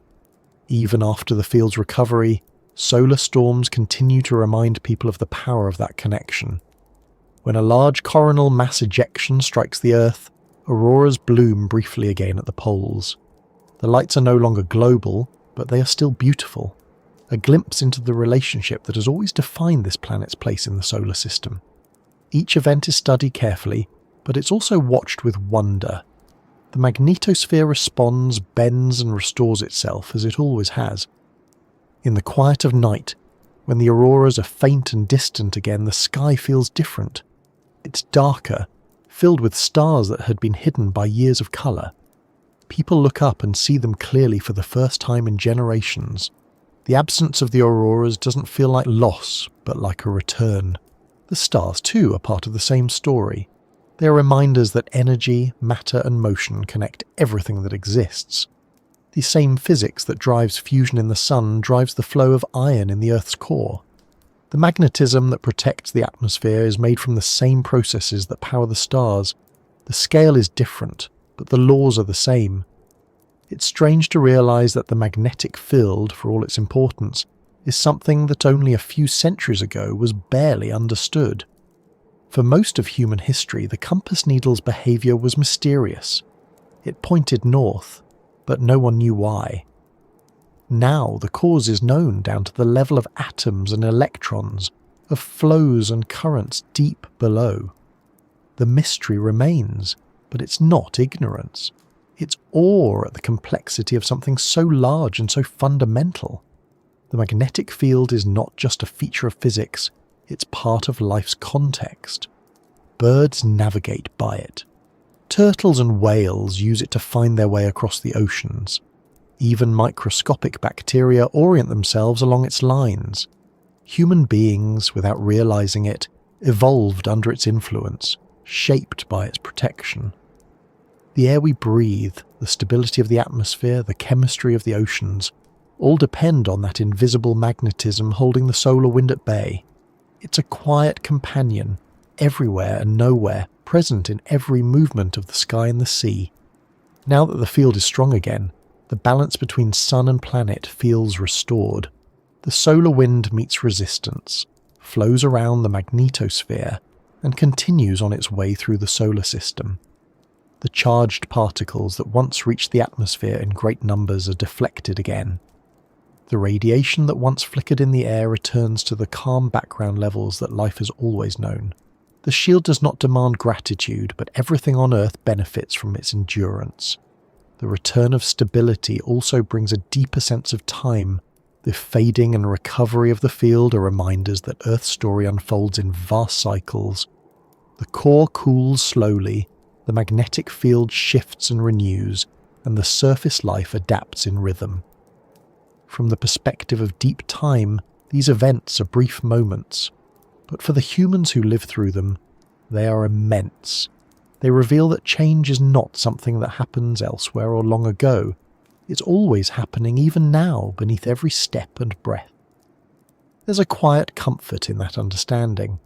Even after the field's recovery, solar storms continue to remind people of the power of that connection. When a large coronal mass ejection strikes the Earth, auroras bloom briefly again at the poles. The lights are no longer global, but they are still beautiful, a glimpse into the relationship that has always defined this planet's place in the solar system. Each event is studied carefully, but it's also watched with wonder. The magnetosphere responds, bends and restores itself as it always has. In the quiet of night, when the auroras are faint and distant again, the sky feels different. It's darker, filled with stars that had been hidden by years of colour. People look up and see them clearly for the first time in generations. The absence of the auroras doesn't feel like loss, but like a return. The stars, too, are part of the same story. They are reminders that energy, matter and motion connect everything that exists. The same physics that drives fusion in the sun drives the flow of iron in the Earth's core. The magnetism that protects the atmosphere is made from the same processes that power the stars. The scale is different, but the laws are the same. It's strange to realise that the magnetic field, for all its importance, is something that only a few centuries ago was barely understood. For most of human history, the compass needle's behaviour was mysterious. It pointed north, but no one knew why. Now the cause is known down to the level of atoms and electrons, of flows and currents deep below. The mystery remains, but it's not ignorance. It's awe at the complexity of something so large and so fundamental. The magnetic field is not just a feature of physics, it's part of life's context. Birds navigate by it. Turtles and whales use it to find their way across the oceans. Even microscopic bacteria orient themselves along its lines. Human beings, without realizing it, evolved under its influence, shaped by its protection. The air we breathe, the stability of the atmosphere, the chemistry of the oceans, all depend on that invisible magnetism holding the solar wind at bay. It's a quiet companion, everywhere and nowhere, present in every movement of the sky and the sea. Now that the field is strong again, the balance between sun and planet feels restored. The solar wind meets resistance, flows around the magnetosphere, and continues on its way through the solar system. The charged particles that once reached the atmosphere in great numbers are deflected again. The radiation that once flickered in the air returns to the calm background levels that life has always known. The shield does not demand gratitude, but everything on Earth benefits from its endurance. The return of stability also brings a deeper sense of time. The fading and recovery of the field are reminders that Earth's story unfolds in vast cycles. The core cools slowly, the magnetic field shifts and renews, and the surface life adapts in rhythm. From the perspective of deep time, these events are brief moments, but for the humans who live through them, they are immense. They reveal that change is not something that happens elsewhere or long ago. It's always happening even now beneath every step and breath. There's a quiet comfort in that understanding.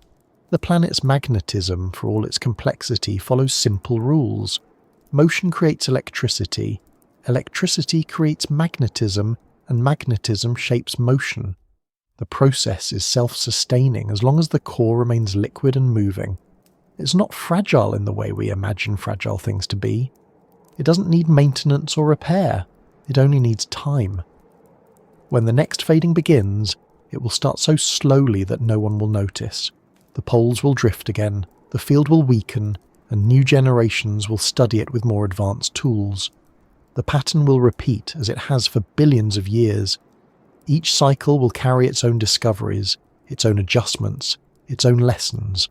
The planet's magnetism, for all its complexity, follows simple rules. Motion creates electricity, electricity creates magnetism, and magnetism shapes motion. The process is self-sustaining as long as the core remains liquid and moving. It's not fragile in the way we imagine fragile things to be. It doesn't need maintenance or repair. It only needs time. When the next fading begins, it will start so slowly that no one will notice. The poles will drift again, the field will weaken, and new generations will study it with more advanced tools. The pattern will repeat as it has for billions of years. Each cycle will carry its own discoveries, its own adjustments, its own lessons.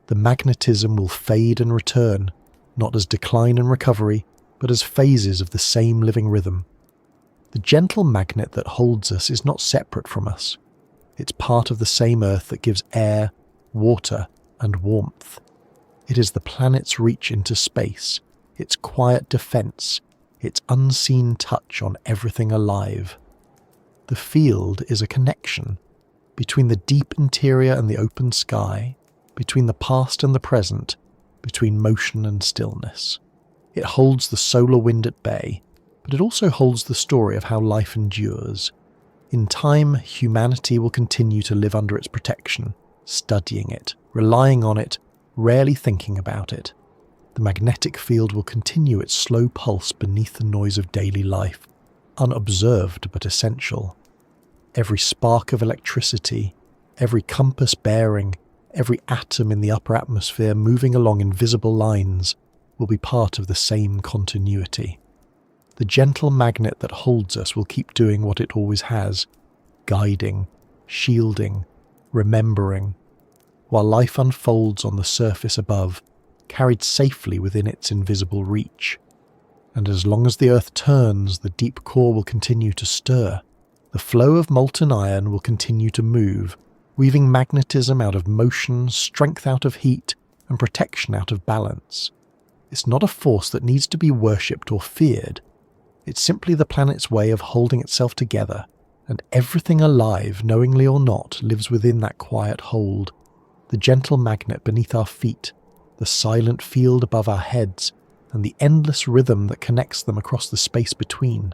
The magnetism will fade and return, not as decline and recovery, but as phases of the same living rhythm. The gentle magnet that holds us is not separate from us. It's part of the same earth that gives air, water, and warmth. It is the planet's reach into space, its quiet defense, its unseen touch on everything alive. The field is a connection between the deep interior and the open sky, between the past and the present, between motion and stillness. It holds the solar wind at bay, but it also holds the story of how life endures. In time, humanity will continue to live under its protection, studying it, relying on it, rarely thinking about it. The magnetic field will continue its slow pulse beneath the noise of daily life, unobserved but essential. Every spark of electricity, every compass bearing, every atom in the upper atmosphere moving along invisible lines will be part of the same continuity. The gentle magnet that holds us will keep doing what it always has, guiding, shielding, remembering, while life unfolds on the surface above, carried safely within its invisible reach. And as long as the earth turns, the deep core will continue to stir. The flow of molten iron will continue to move, weaving magnetism out of motion, strength out of heat, and protection out of balance. It's not a force that needs to be worshipped or feared. It's simply the planet's way of holding itself together, and everything alive, knowingly or not, lives within that quiet hold. The gentle magnet beneath our feet, the silent field above our heads, and the endless rhythm that connects them across the space between.